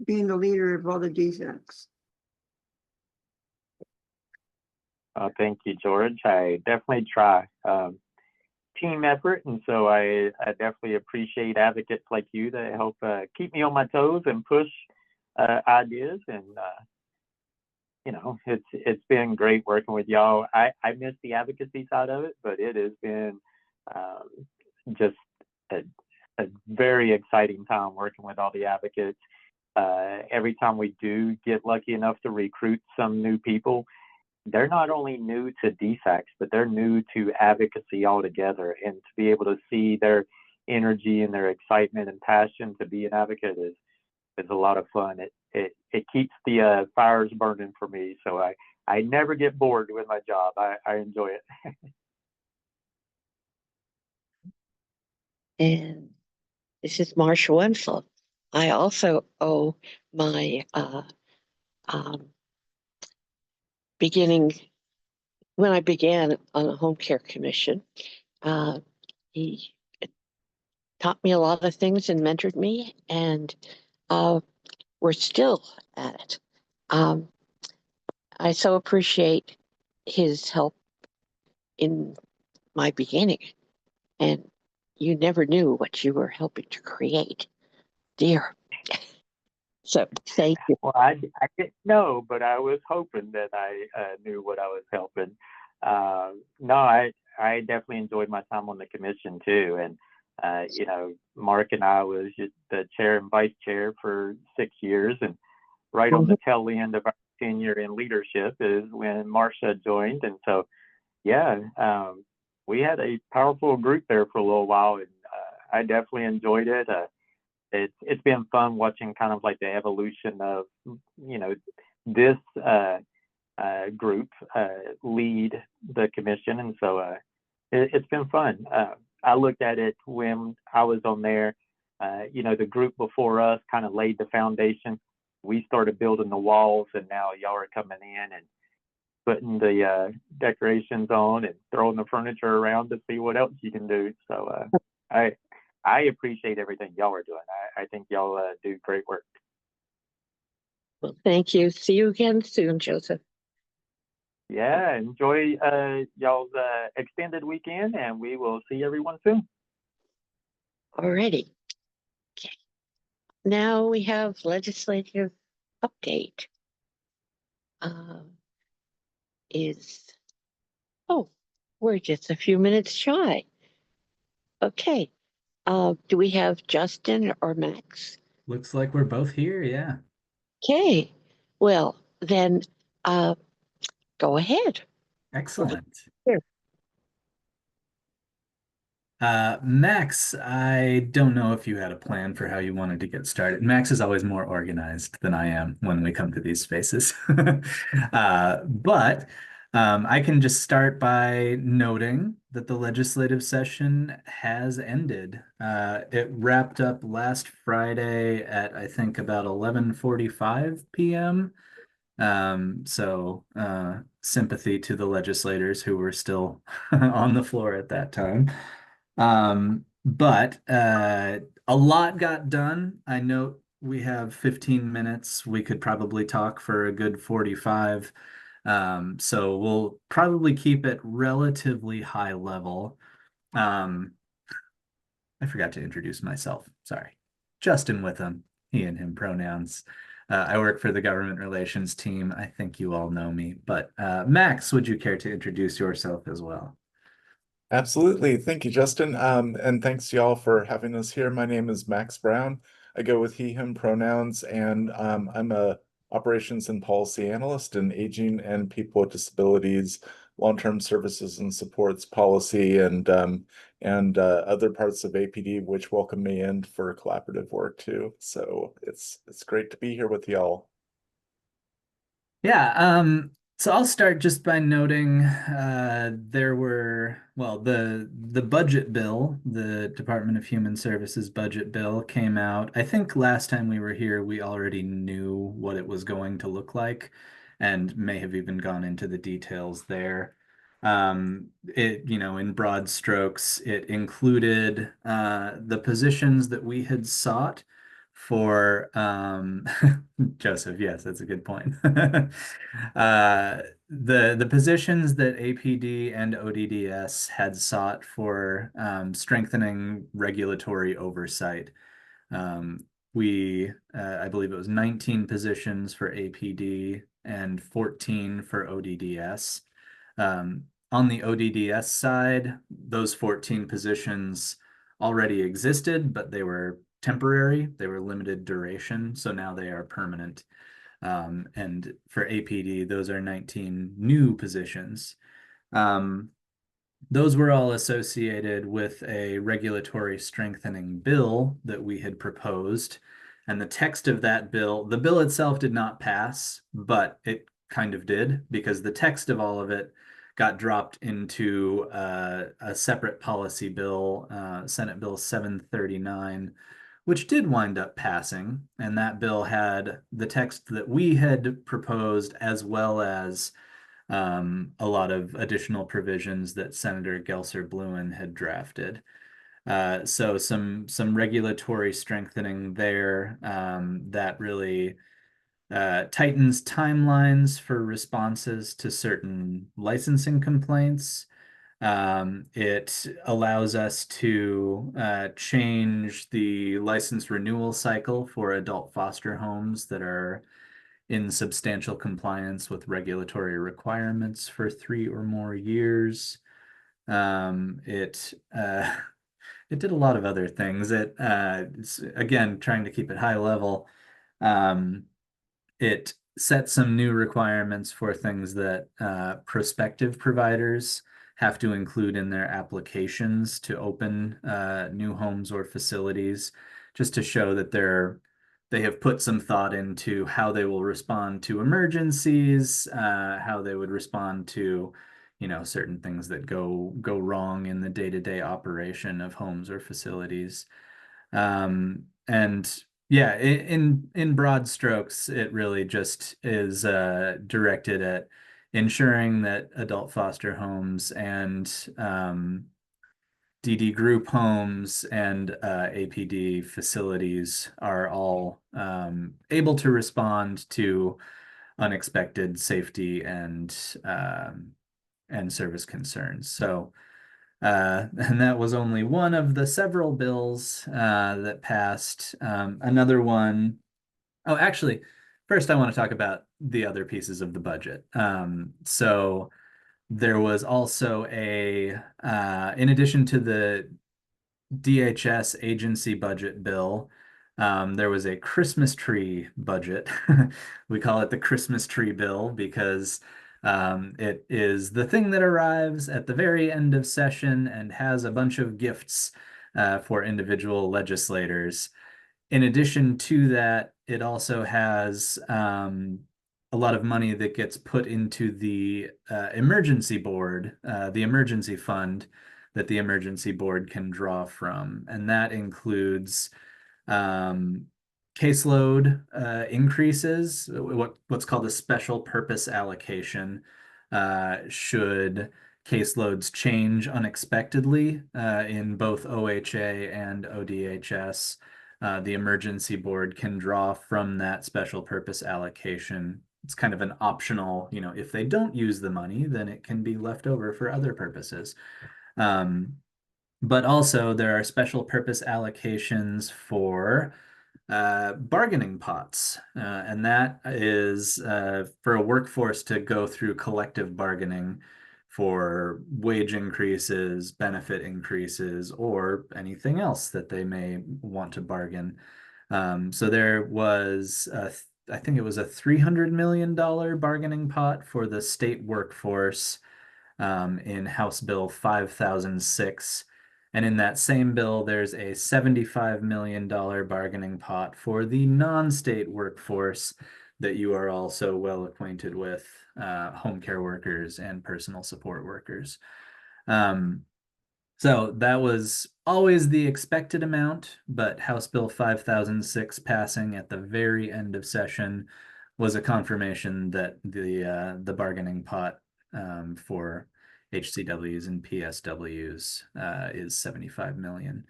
being the leader of all the DSACs. Thank you, George. I definitely try. Team effort, and so I definitely appreciate advocates like you that help keep me on my toes and push ideas. And you know, it's been great working with y'all. I miss the advocacy side of it, but it has been just a very exciting time working with all the advocates. Every time we do get lucky enough to recruit some new people, they're not only new to DSACs, but they're new to advocacy altogether. And to be able to see their energy and their excitement and passion to be an advocate is a lot of fun. It keeps the fires burning for me. So I never get bored with my job. I enjoy it. and this is Marsha Wenzel. I also owe my beginning when I began on the Home Care Commission. He taught me a lot of things and mentored me, and we're still at it. I so appreciate his help in my beginning, and you never knew what you were helping to create, dear. So thank you. Well, I didn't know, but I was hoping that I knew what I was helping. No, I definitely enjoyed my time on the commission too. And, you know, Mark and I was just the chair and vice chair for 6 years. And right on the tail end of our tenure in leadership is when Marcia joined. And so, yeah, we had a powerful group there for a little while, and I definitely enjoyed it. It's been fun watching kind of like the evolution of, you know, this group lead the commission. And so it's been fun. I looked at it when I was on there, you know, the group before us kind of laid the foundation. We started building the walls, and now y'all are coming in and putting the decorations on and throwing the furniture around to see what else you can do. So I appreciate everything y'all are doing. I think y'all do great work. Well, thank you. See you again soon, Joseph. Yeah, enjoy y'all's extended weekend, and we will see everyone soon. Alrighty. Okay. Now we have legislative update. We're just a few minutes shy. Okay. Do we have Justin or Max? Looks like we're both here, yeah. Okay. Well, then go ahead. Excellent. Here. Max, I don't know if you had a plan for how you wanted to get started. Max is always more organized than I am when we come to these spaces. But I can just start by noting that the legislative session has ended. It wrapped up last Friday at, I think, about 11:45 p.m. So sympathy to the legislators who were still on the floor at that time. But a lot got done. I note we have 15 minutes. We could probably talk for a good 45. So we'll probably keep it relatively high level. I forgot to introduce myself. Sorry. Justin Witham, he and him pronouns. I work for the government relations team. I think you all know me, but Max, would you care to introduce yourself as well? Absolutely. Thank you, Justin. And thanks to y'all for having us here. My name is Max Brown. I go with he, him pronouns, and I'm a operations and policy analyst in aging and people with disabilities, long-term services and supports policy, and other parts of APD, which welcome me in for collaborative work too. So it's great to be here with y'all. Yeah, so I'll start just by noting there were, well, the budget bill, the Department of Human Services budget bill came out. I think last time we were here, we already knew what it was going to look like and may have even gone into the details there. In broad strokes, it included the positions that we had sought for Joseph, yes, that's a good point. The positions that APD and ODDS had sought for strengthening regulatory oversight. I believe it was 19 positions for APD and 14 for ODDS. On the ODDS side, those 14 positions already existed, but they were temporary, they were limited duration, so now they are permanent. And for APD, those are 19 new positions. Those were all associated with a regulatory strengthening bill that we had proposed. And the text of that bill, the bill itself did not pass, but it kind of did because the text of all of it got dropped into a separate policy bill, Senate Bill 739, which did wind up passing. And that bill had the text that we had proposed, as well as a lot of additional provisions that Senator Gelser-Bluen had drafted. So some regulatory strengthening there that really tightens timelines for responses to certain licensing complaints. It allows us to change the license renewal cycle for adult foster homes that are in substantial compliance with regulatory requirements for 3 or more years. It did a lot of other things. Again, trying to keep it high level. It set some new requirements for things that prospective providers have to include in their applications to open new homes or facilities, just to show that they have put some thought into how they will respond to emergencies, how they would respond to, certain things that go wrong in the day-to-day operation of homes or facilities. And yeah, in broad strokes, it really just is directed at ensuring that adult foster homes and DD group homes and APD facilities are all able to respond to unexpected safety and service concerns. So, and that was only one of the several bills that passed. Another one, oh, actually, first I want to talk about the other pieces of the budget. So there was also in addition to the DHS agency budget bill, there was a Christmas tree budget. We call it the Christmas tree bill because it is the thing that arrives at the very end of session and has a bunch of gifts for individual legislators. In addition to that, it also has a lot of money that gets put into the emergency board, the emergency fund that the emergency board can draw from. And that includes caseload increases, what's called a special purpose allocation, should caseloads change unexpectedly in both OHA and ODHS. The emergency board can draw from that special purpose allocation. It's kind of an optional, if they don't use the money, then it can be left over for other purposes. But also there are special purpose allocations for bargaining pots. And that is for a workforce to go through collective bargaining for wage increases, benefit increases, or anything else that they may want to bargain. So there was, I think it was a $300 million bargaining pot for the state workforce in House Bill 5006. And in that same bill, there's a $75 million bargaining pot for the non-state workforce that you are also well acquainted with, home care workers and personal support workers. So that was always the expected amount, but House Bill 5006 passing at the very end of session was a confirmation that the bargaining pot for HCWs and PSWs is 75 million.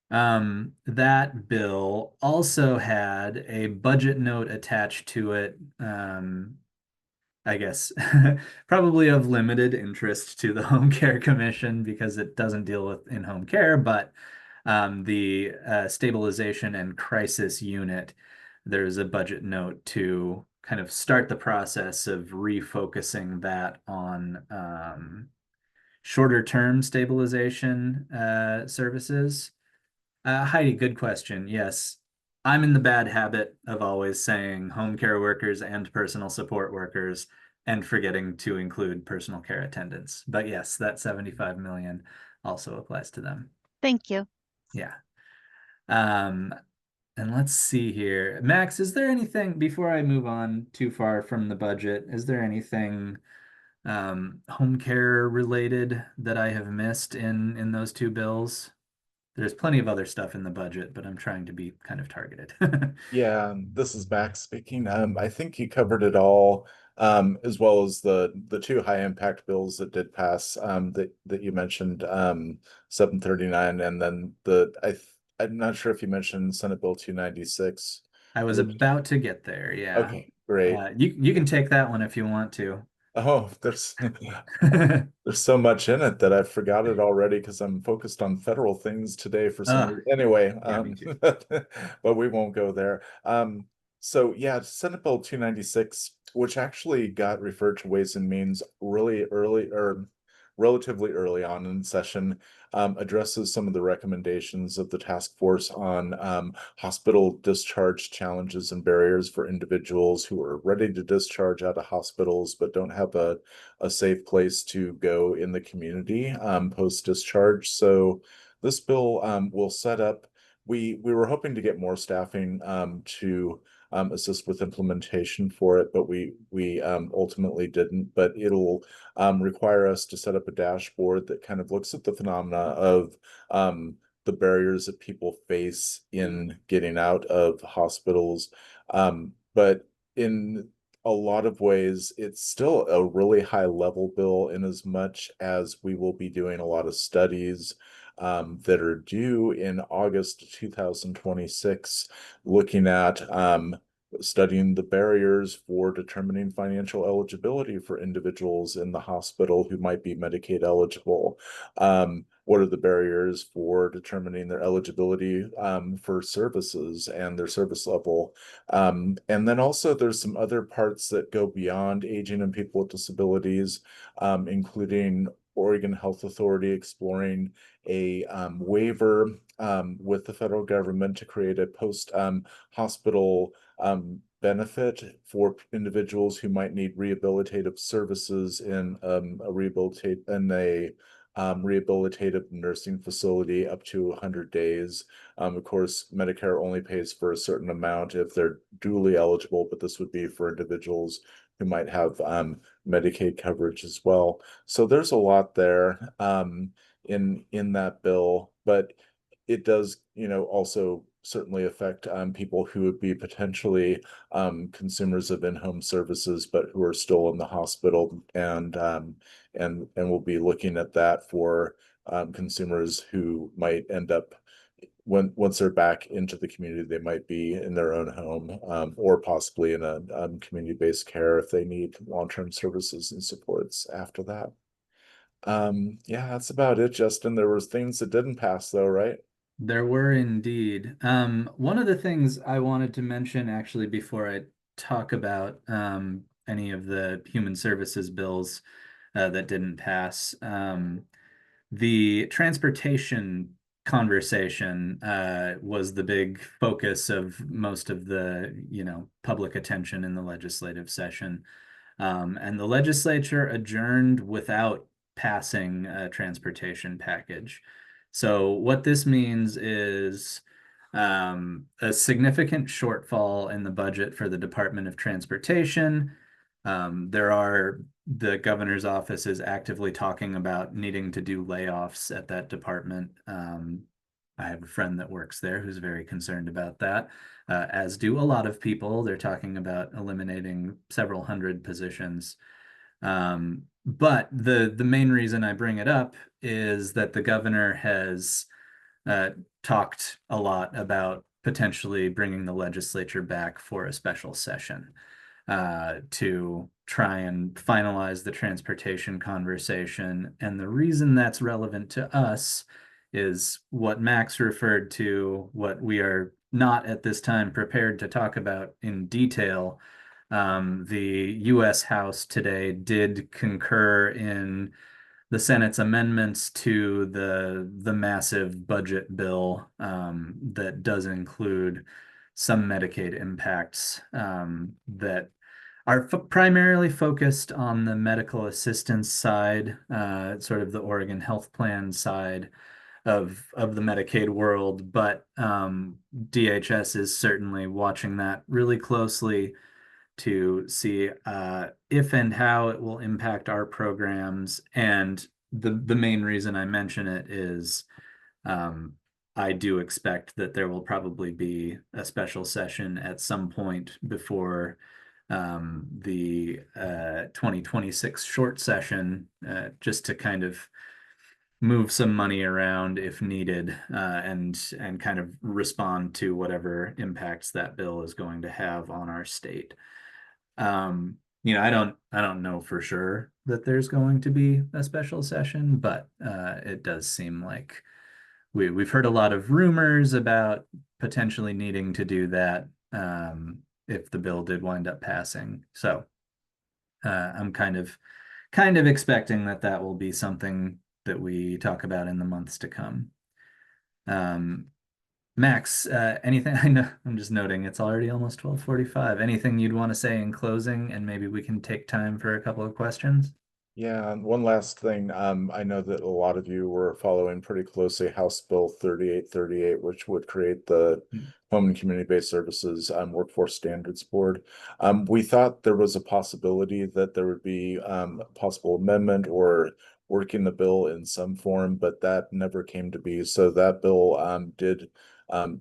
That bill also had a budget note attached to it, I guess, probably of limited interest to the Home Care Commission because it doesn't deal with in-home care, but the Stabilization and Crisis Unit, there's a budget note to kind of start the process of refocusing that on shorter term stabilization services. Heidi, good question. Yes, I'm in the bad habit of always saying home care workers and personal support workers and forgetting to include personal care attendants. But yes, that 75 million also applies to them. Thank you. Yeah. And let's see here. Max, is there anything, before I move on too far from the budget, is there anything home care related that I have missed in those two bills? There's plenty of other stuff in the budget, but I'm trying to be kind of targeted. Yeah, this is Max speaking. I think you covered it all, as well as the two high impact bills that did pass, that you mentioned, 739, and then I'm not sure if you mentioned Senate Bill 296. I was about to get there, yeah. Okay, great. You can take that one if you want to. Oh, there's so much in it that I forgot it already because I'm focused on federal things today for some reason. Anyway, but we won't go there. So yeah, Senate Bill 296, which actually got referred to Ways and Means really early or relatively early on in session, addresses some of the recommendations of the task force on hospital discharge challenges and barriers for individuals who are ready to discharge out of hospitals but don't have a safe place to go in the community post-discharge. So this bill will set up, we were hoping to get more staffing to assist with implementation for it, but we ultimately didn't. But it'll require us to set up a dashboard that kind of looks at the phenomena of the barriers that people face in getting out of hospitals. But in a lot of ways, it's still a really high level bill in as much as we will be doing a lot of studies that are due in August 2026, looking at studying the barriers for determining financial eligibility for individuals in the hospital who might be Medicaid eligible. What are the barriers for determining their eligibility for services and their service level? And then also there's some other parts that go beyond aging and people with disabilities, including Oregon Health Authority exploring a waiver with the federal government to create a post hospital benefit for individuals who might need rehabilitative services in a rehabilitative nursing facility up to 100 days. Of course, Medicare only pays for a certain amount if they're duly eligible, but this would be for individuals who might have Medicaid coverage as well. So there's a lot there in that bill, but it does, also certainly affect people who would be potentially consumers of in-home services, but who are still in the hospital, and we'll be looking at that for consumers who might end up once they're back into the community, they might be in their own home or possibly in a community-based care if they need long-term services and supports after that. Yeah, that's about it, Justin. There was things that didn't pass though, right? There were indeed. One of the things I wanted to mention actually before I talk about any of the human services bills that didn't pass, the transportation conversation was the big focus of most of the, public attention in the legislative session. And the legislature adjourned without passing a transportation package. So what this means is a significant shortfall in the budget for the Department of Transportation. The governor's office is actively talking about needing to do layoffs at that department. I have a friend that works there who's very concerned about that, as do a lot of people. They're talking about eliminating several hundred positions. But the main reason I bring it up is that the governor has talked a lot about potentially bringing the legislature back for a special session to try and finalize the transportation conversation. And the reason that's relevant to us is what Max referred to, what we are not at this time prepared to talk about in detail. The U.S. House today did concur in the Senate's amendments to the massive budget bill that does include some Medicaid impacts that are primarily focused on the medical assistance side, sort of the Oregon Health Plan side of the Medicaid world, but DHS is certainly watching that really closely to see if and how it will impact our programs. And the main reason I mention it is I do expect that there will probably be a special session at some point before the 2026 short session, just to kind of move some money around if needed, and kind of respond to whatever impacts that bill is going to have on our state. I don't know for sure that there's going to be a special session, but it does seem like we've heard a lot of rumors about potentially needing to do that if the bill did wind up passing. So I'm kind of expecting that will be something that we talk about in the months to come. Max, anything? I know I'm just noting it's already almost 12:45. Anything you'd want to say in closing, and maybe we can take time for a couple of questions? Yeah, and one last thing. I know that a lot of you were following pretty closely House Bill 3838, which would create the Home and Community-Based Services Workforce Standards Board. We thought there was a possibility that there would be a possible amendment or working the bill in some form, but that never came to be. So that bill did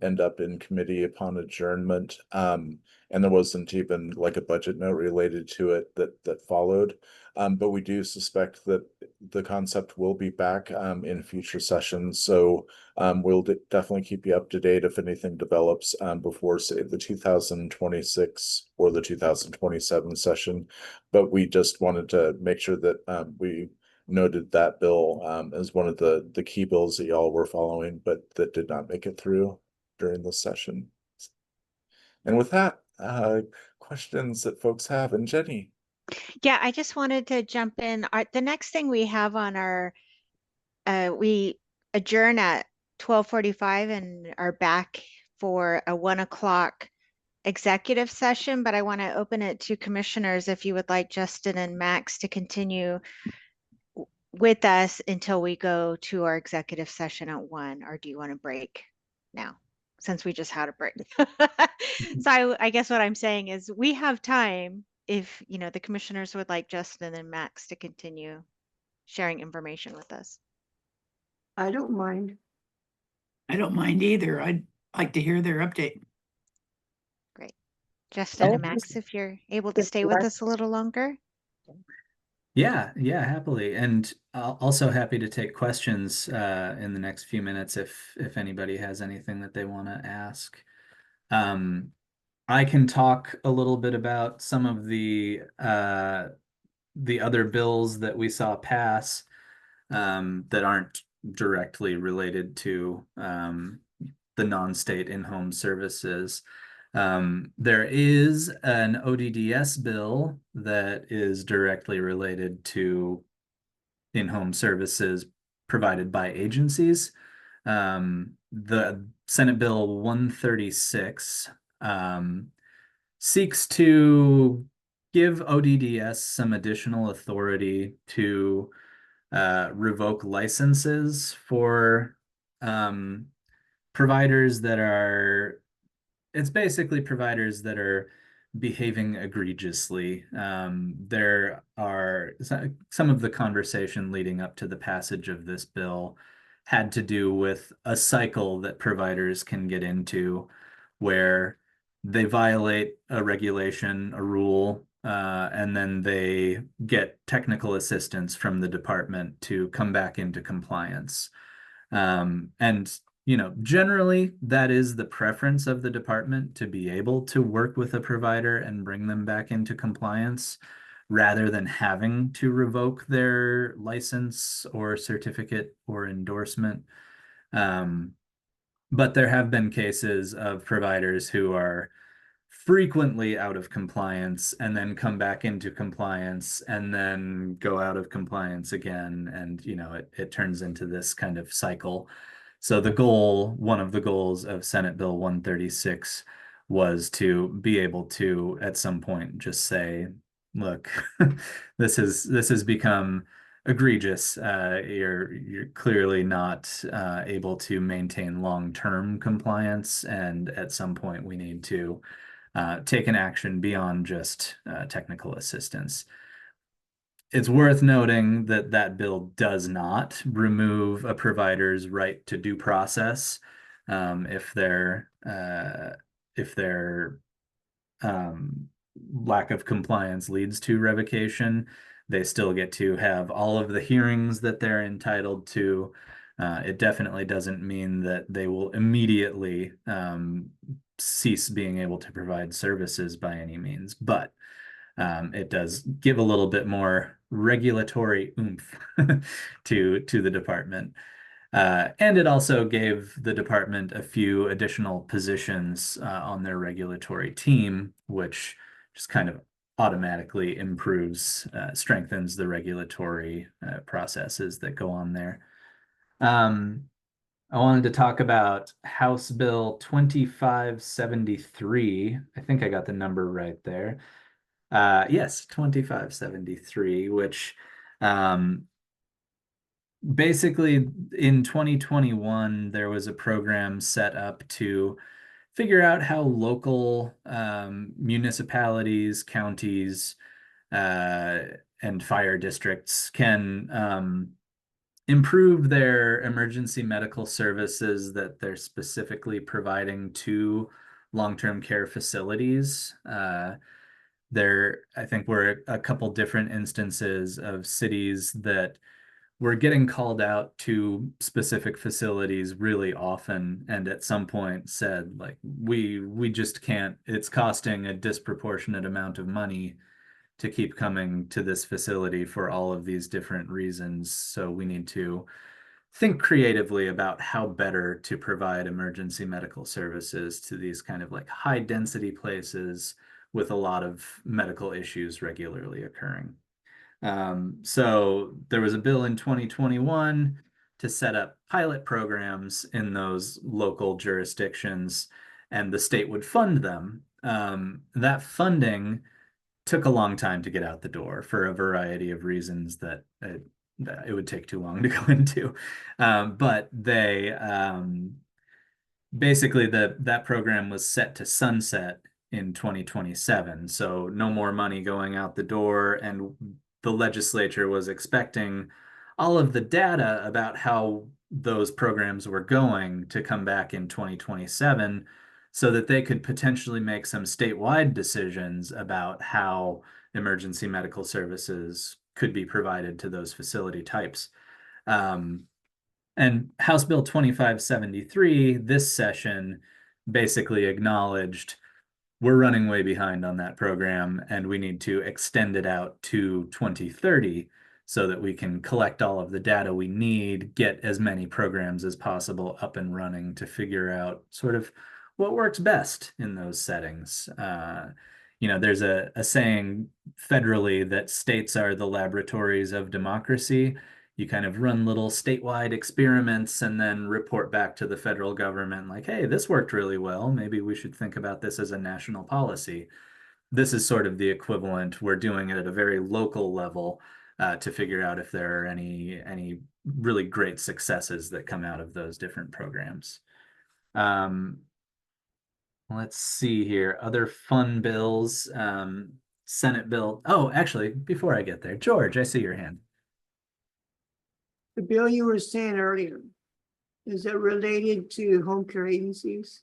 end up in committee upon adjournment. And there wasn't even like a budget note related to it that followed. But we do suspect that the concept will be back in future sessions. So we'll definitely keep you up to date if anything develops before, say, the 2026 or the 2027 session. But we just wanted to make sure that we noted that bill as one of the key bills that y'all were following, but that did not make it through during this session. And with that, questions that folks have. And Jenny. Yeah, I just wanted to jump in. The next thing we have on our, we adjourn at 12:45 and are back for a 1 o'clock executive session, but I want to open it to commissioners if you would like Justin and Max to continue with us until we go to our executive session at 1, or do you want to break now since we just had a break? So I guess what I'm saying is we have time if, the commissioners would like Justin and Max to continue sharing information with us. I don't mind. I don't mind either. I'd like to hear their update. Great. Justin Oh, and Max, if you're able to stay with us a little longer. Yeah, happily. And also happy to take questions in the next few minutes if anybody has anything that they want to ask. I can talk a little bit about some of the other bills that we saw pass that aren't directly related to the non-state in-home services. There is an ODDS bill that is directly related to in-home services provided by agencies. The Senate Bill 136 seeks to give ODDS some additional authority to revoke licenses for providers that are, it's basically providers that are behaving egregiously. There are some of the conversation leading up to the passage of this bill had to do with a cycle that providers can get into where they violate a regulation, a rule, and then they get technical assistance from the department to come back into compliance. And generally that is the preference of the department, to be able to work with a provider and bring them back into compliance rather than having to revoke their license or certificate or endorsement. But there have been cases of providers who are frequently out of compliance and then come back into compliance and then go out of compliance again. And, it turns into this kind of cycle. So one of the goals of Senate Bill 136 was to be able to, at some point, just say, look, this has become egregious. You're clearly not able to maintain long-term compliance, and at some point we need to take an action beyond just technical assistance. It's worth noting that that bill does not remove a provider's right to due process if their lack of compliance leads to revocation. They still get to have all of the hearings that they're entitled to. It definitely doesn't mean that they will immediately cease being able to provide services by any means, but it does give a little bit more regulatory oomph to the department. And it also gave the department a few additional positions on their regulatory team, which just kind of automatically improves, strengthens the regulatory processes that go on there. I wanted to talk about House Bill 2573. I think I got the number right there. Yes, 2573, which basically in 2021, there was a program set up to figure out how local municipalities, counties, and fire districts can improve their emergency medical services that they're specifically providing to long-term care facilities. There, I think, were a couple different instances of cities that were getting called out to specific facilities really often, and at some point said, like, we just can't, it's costing a disproportionate amount of money to keep coming to this facility for all of these different reasons. So we need to think creatively about how better to provide emergency medical services to these kind of like high density places with a lot of medical issues regularly occurring. So there was a bill in 2021 to set up pilot programs in those local jurisdictions, and the state would fund them. That funding took a long time to get out the door for a variety of reasons that it would take too long to go into. But they basically that program was set to sunset in 2027. So no more money going out the door, and the legislature was expecting all of the data about how those programs were going to come back in 2027 so that they could potentially make some statewide decisions about how emergency medical services could be provided to those facility types. And House Bill 2573 this session basically acknowledged we're running way behind on that program and we need to extend it out to 2030 so that we can collect all of the data we need, get as many programs as possible up and running to figure out sort of what works best in those settings. There's a saying federally that states are the laboratories of democracy. You kind of run little statewide experiments and then report back to the federal government like, hey, this worked really well. Maybe we should think about this as a national policy. This is sort of the equivalent. We're doing it at a very local level to figure out if there are any really great successes that come out of those different programs. Let's see here. Other fun bills. Senate bill. Oh, actually, before I get there, George, I see your hand. The bill you were saying earlier, is it related to home care agencies?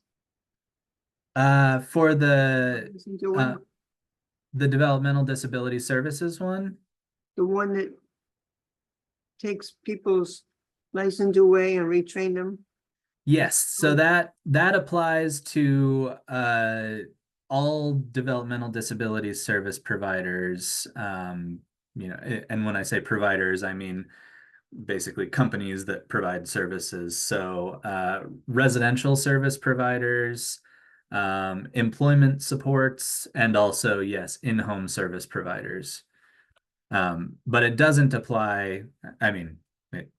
For the Isn't there one- the developmental disability services one? The one that takes people's license away and retrain them? Yes, so that applies to all developmental disability service providers. And when I say providers, I mean basically companies that provide services. So residential service providers, employment supports, and also, yes, in-home service providers. But it doesn't apply, I mean, it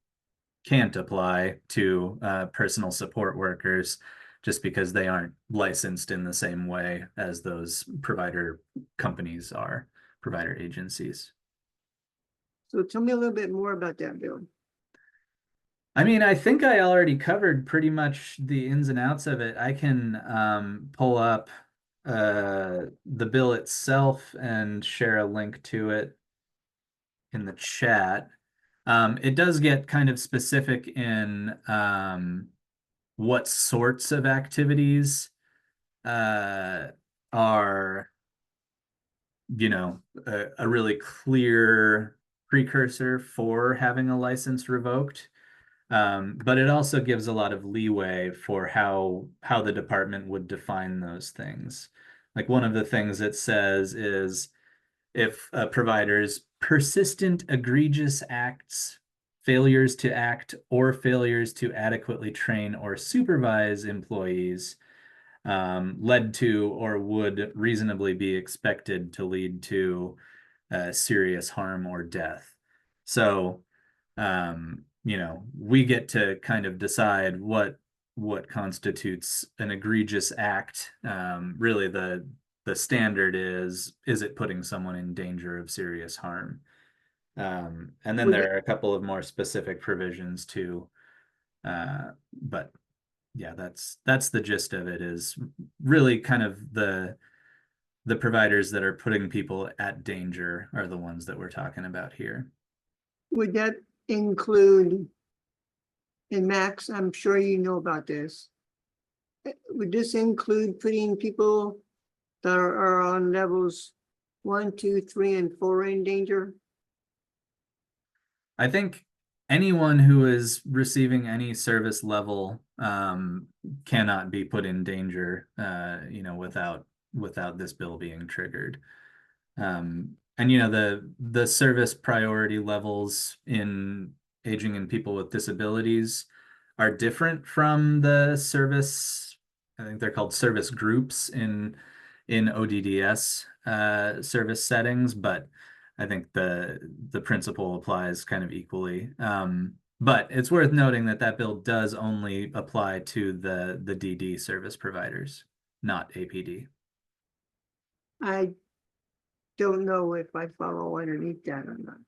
can't apply to personal support workers just because they aren't licensed in the same way as those provider companies are, provider agencies. So tell me a little bit more about that bill. I mean, I think I already covered pretty much the ins and outs of it. I can pull up the bill itself and share a link to it in the chat. It does get kind of specific in what sorts of activities are, a really clear precursor for having a license revoked. But it also gives a lot of leeway for how the department would define those things. Like one of the things it says is if a provider's persistent egregious acts, failures to act, or failures to adequately train or supervise employees led to or would reasonably be expected to lead to serious harm or death. So we get to kind of decide what constitutes an egregious act. Really, the standard is it putting someone in danger of serious harm? And then there are a couple of more specific provisions too. But yeah, that's the gist of it, is really kind of the providers that are putting people at danger are the ones that we're talking about here. Would that include, and Max, I'm sure you know about this, would this include putting people that are on levels 1, 2, 3, and 4 in danger? I think anyone who is receiving any service level cannot be put in danger, without this bill being triggered. And the service priority levels in aging and people with disabilities are different from the service. I think they're called service groups in ODDS service settings, but I think the principle applies kind of equally. But it's worth noting that bill does only apply to the DD service providers, not APD. I don't know if I follow underneath that or not.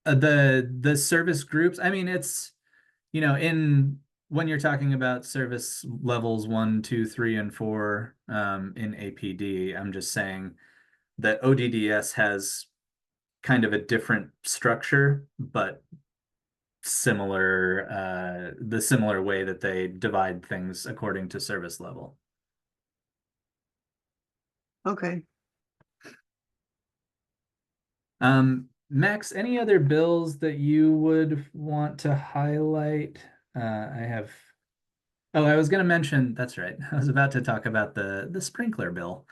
The service groups, I mean, it's, when you're talking about service levels 1, 2, 3, and 4 in APD, I'm just saying that ODDS has kind of a different structure, but the similar way that they divide things according to service level. Okay. Max, any other bills that you would want to highlight? I was going to mention, that's right. I was about to talk about the sprinkler bill.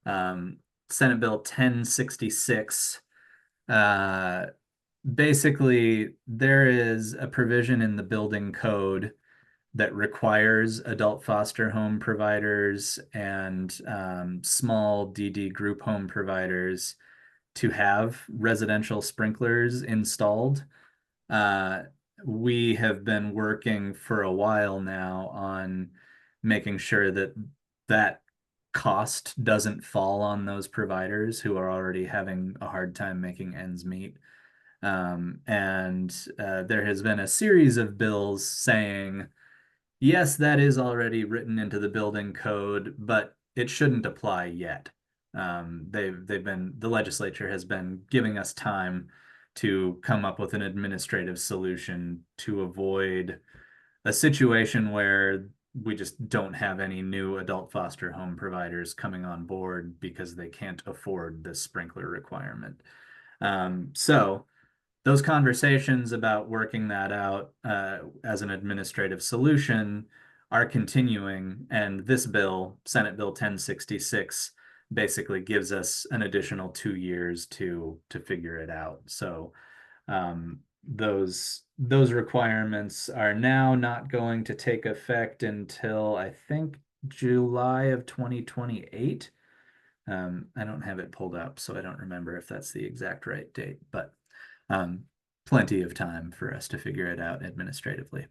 Senate Bill 1066 Basically, there is a provision in the building code that requires adult foster home providers and small DD group home providers to have residential sprinklers installed. Uh, we have been working for a while now on making sure that that cost doesn't fall on those providers who are already having a hard time making ends meet. And there has been a series of bills saying, yes, that is already written into the building code, but it shouldn't apply yet. The legislature has been giving us time to come up with an administrative solution to avoid a situation where we just don't have any new adult foster home providers coming on board because they can't afford the sprinkler requirement. So those conversations about working that out as an administrative solution are continuing, and this bill, Senate Bill 1066, basically gives us an additional 2 years to figure it out. So those requirements are now not going to take effect until I think July of 2028. I don't have it pulled up, so I don't remember if that's the exact right date, but plenty of time for us to figure it out administratively.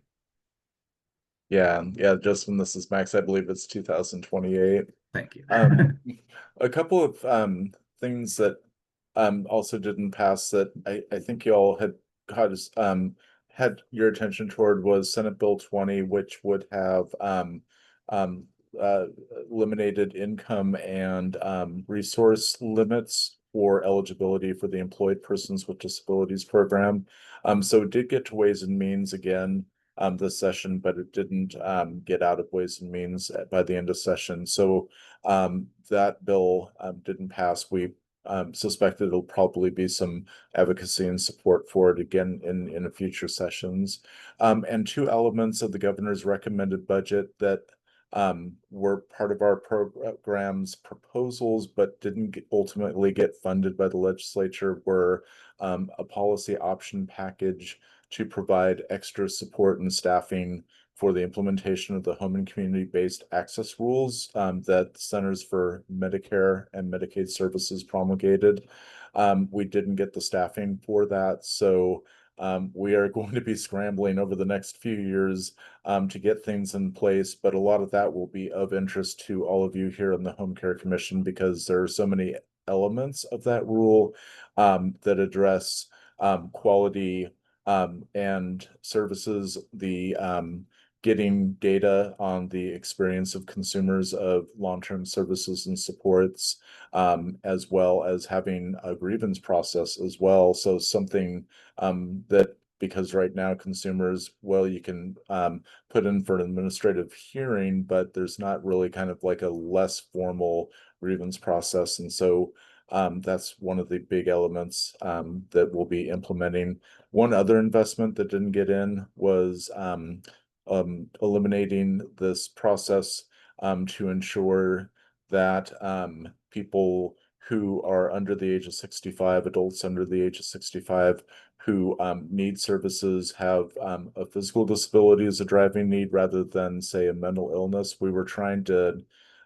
Yeah, Justin, this is Max. I believe it's 2028. Thank you. A couple of things that also didn't pass that I think y'all had your attention toward was Senate Bill 20, which would have um, uh, eliminated income and resource limits for eligibility for the Employed Persons with Disabilities Program. So it did get to Ways and Means again this session, but it didn't get out of Ways and Means by the end of session. So that bill didn't pass. We suspected it'll probably be some advocacy and support for it again in future sessions. And two elements of the governor's recommended budget that were part of our program's proposals, but didn't ultimately get funded by the legislature were a policy option package to provide extra support and staffing for the implementation of the home and community-based access rules that Centers for Medicare and Medicaid Services promulgated. We didn't get the staffing for that, so we are going to be scrambling over the next few years to get things in place, but a lot of that will be of interest to all of you here in the Home Care Commission because there are so many elements of that rule that address quality and services, the getting data on the experience of consumers of long-term services and supports, as well as having a grievance process as well. So something that because right now consumers, well, you can put in for an administrative hearing, but there's not really kind of like a less formal grievance process. And so that's one of the big elements that we'll be implementing. One other investment that didn't get in was eliminating this process to ensure that people who are under the age of 65, adults under the age of 65, who need services have a physical disability as a driving need rather than, say, a mental illness. We were trying to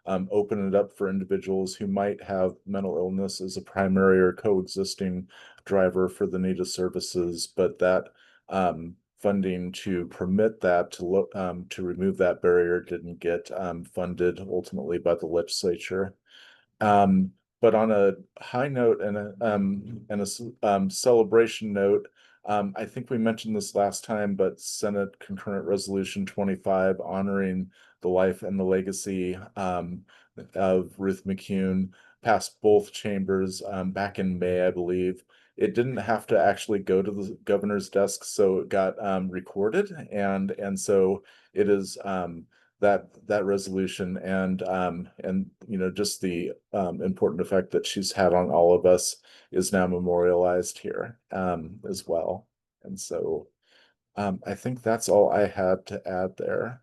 open it up for individuals who might have mental illness as a primary or coexisting driver for the need of services, but that funding to permit that to remove that barrier didn't get funded ultimately by the legislature. But on a high note and a celebration note, I think we mentioned this last time, but Senate Concurrent Resolution 25 honoring the life and the legacy of Ruth McCune passed both chambers back in May, I believe. It didn't have to actually go to the governor's desk, so it got recorded, and so it is that resolution and just the important effect that she's had on all of us is now memorialized here as well. And so I think that's all I had to add there.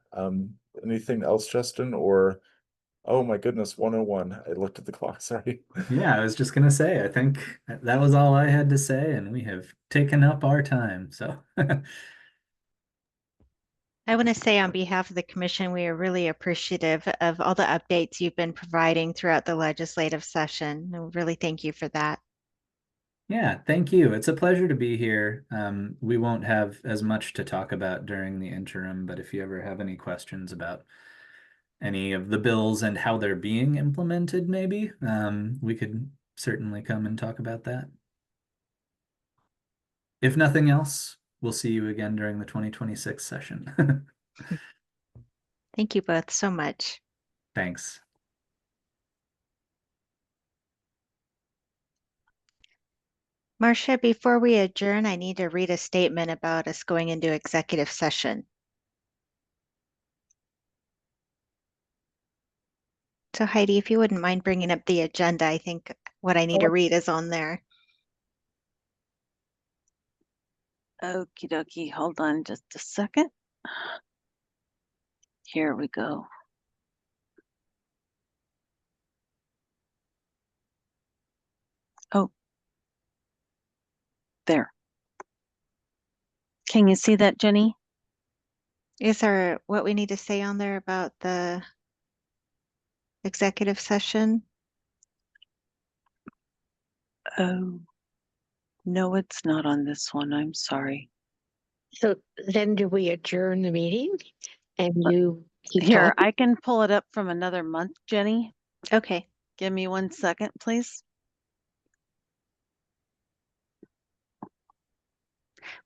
Anything else, Justin, or Oh my goodness, 101. I looked at the clock, sorry. Yeah, I was just gonna say, I think that was all I had to say, and we have taken up our time. So I want to say on behalf of the commission, we are really appreciative of all the updates you've been providing throughout the legislative session. We really thank you for that. yeah, thank you. It's a pleasure to be here. We won't have as much to talk about during the interim, but if you ever have any questions about any of the bills and how they're being implemented, maybe, we could certainly come and talk about that. If nothing else, we'll see you again during the 2026 session. Thank you both so much. Thanks. Marcia, before we adjourn, I need to read a statement about us going into executive session. So Heidi, if you wouldn't mind bringing up the agenda, I think what I need to read is on there. Okie dokie, hold on just a second. Here we go. Oh, there. Can you see that, Jenny? Is there what we need to say on there about the executive session? Oh, no, it's not on this one. I'm sorry. So then do we adjourn the meeting and you keep Here, talking? I can pull it up from another month, Jenny. Okay. Give me 1 second, please.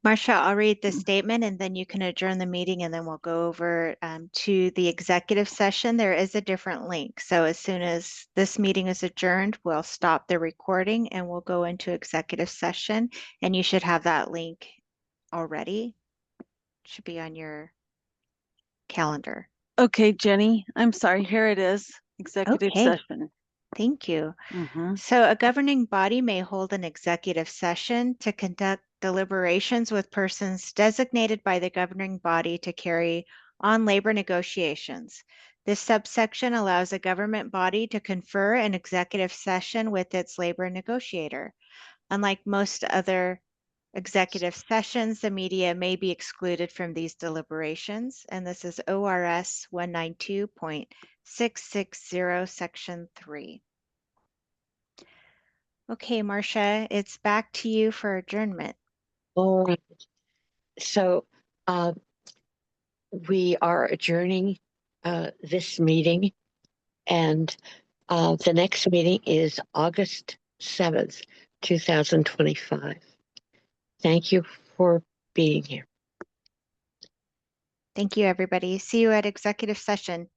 Marcia, I'll read the statement and then you can adjourn the meeting and then we'll go over to the executive session. There is a different link. So as soon as this meeting is adjourned, we'll stop the recording and we'll go into executive session. And you should have that link already. It should be on your calendar. Okay, Jenny, I'm sorry. Here it is. Executive Okay. session. Thank you. Mm-hmm. So a governing body may hold an executive session to conduct deliberations with persons designated by the governing body to carry on labor negotiations. This subsection allows a government body to confer an executive session with its labor negotiator. Unlike most other executive sessions, the media may be excluded from these deliberations, and this is ORS 192.660, Section 3. Okay, Marcia, it's back to you for adjournment. All right. So we are adjourning this meeting, and the next meeting is August 7th, 2025. Thank you for being here. Thank you, everybody. See you at executive session.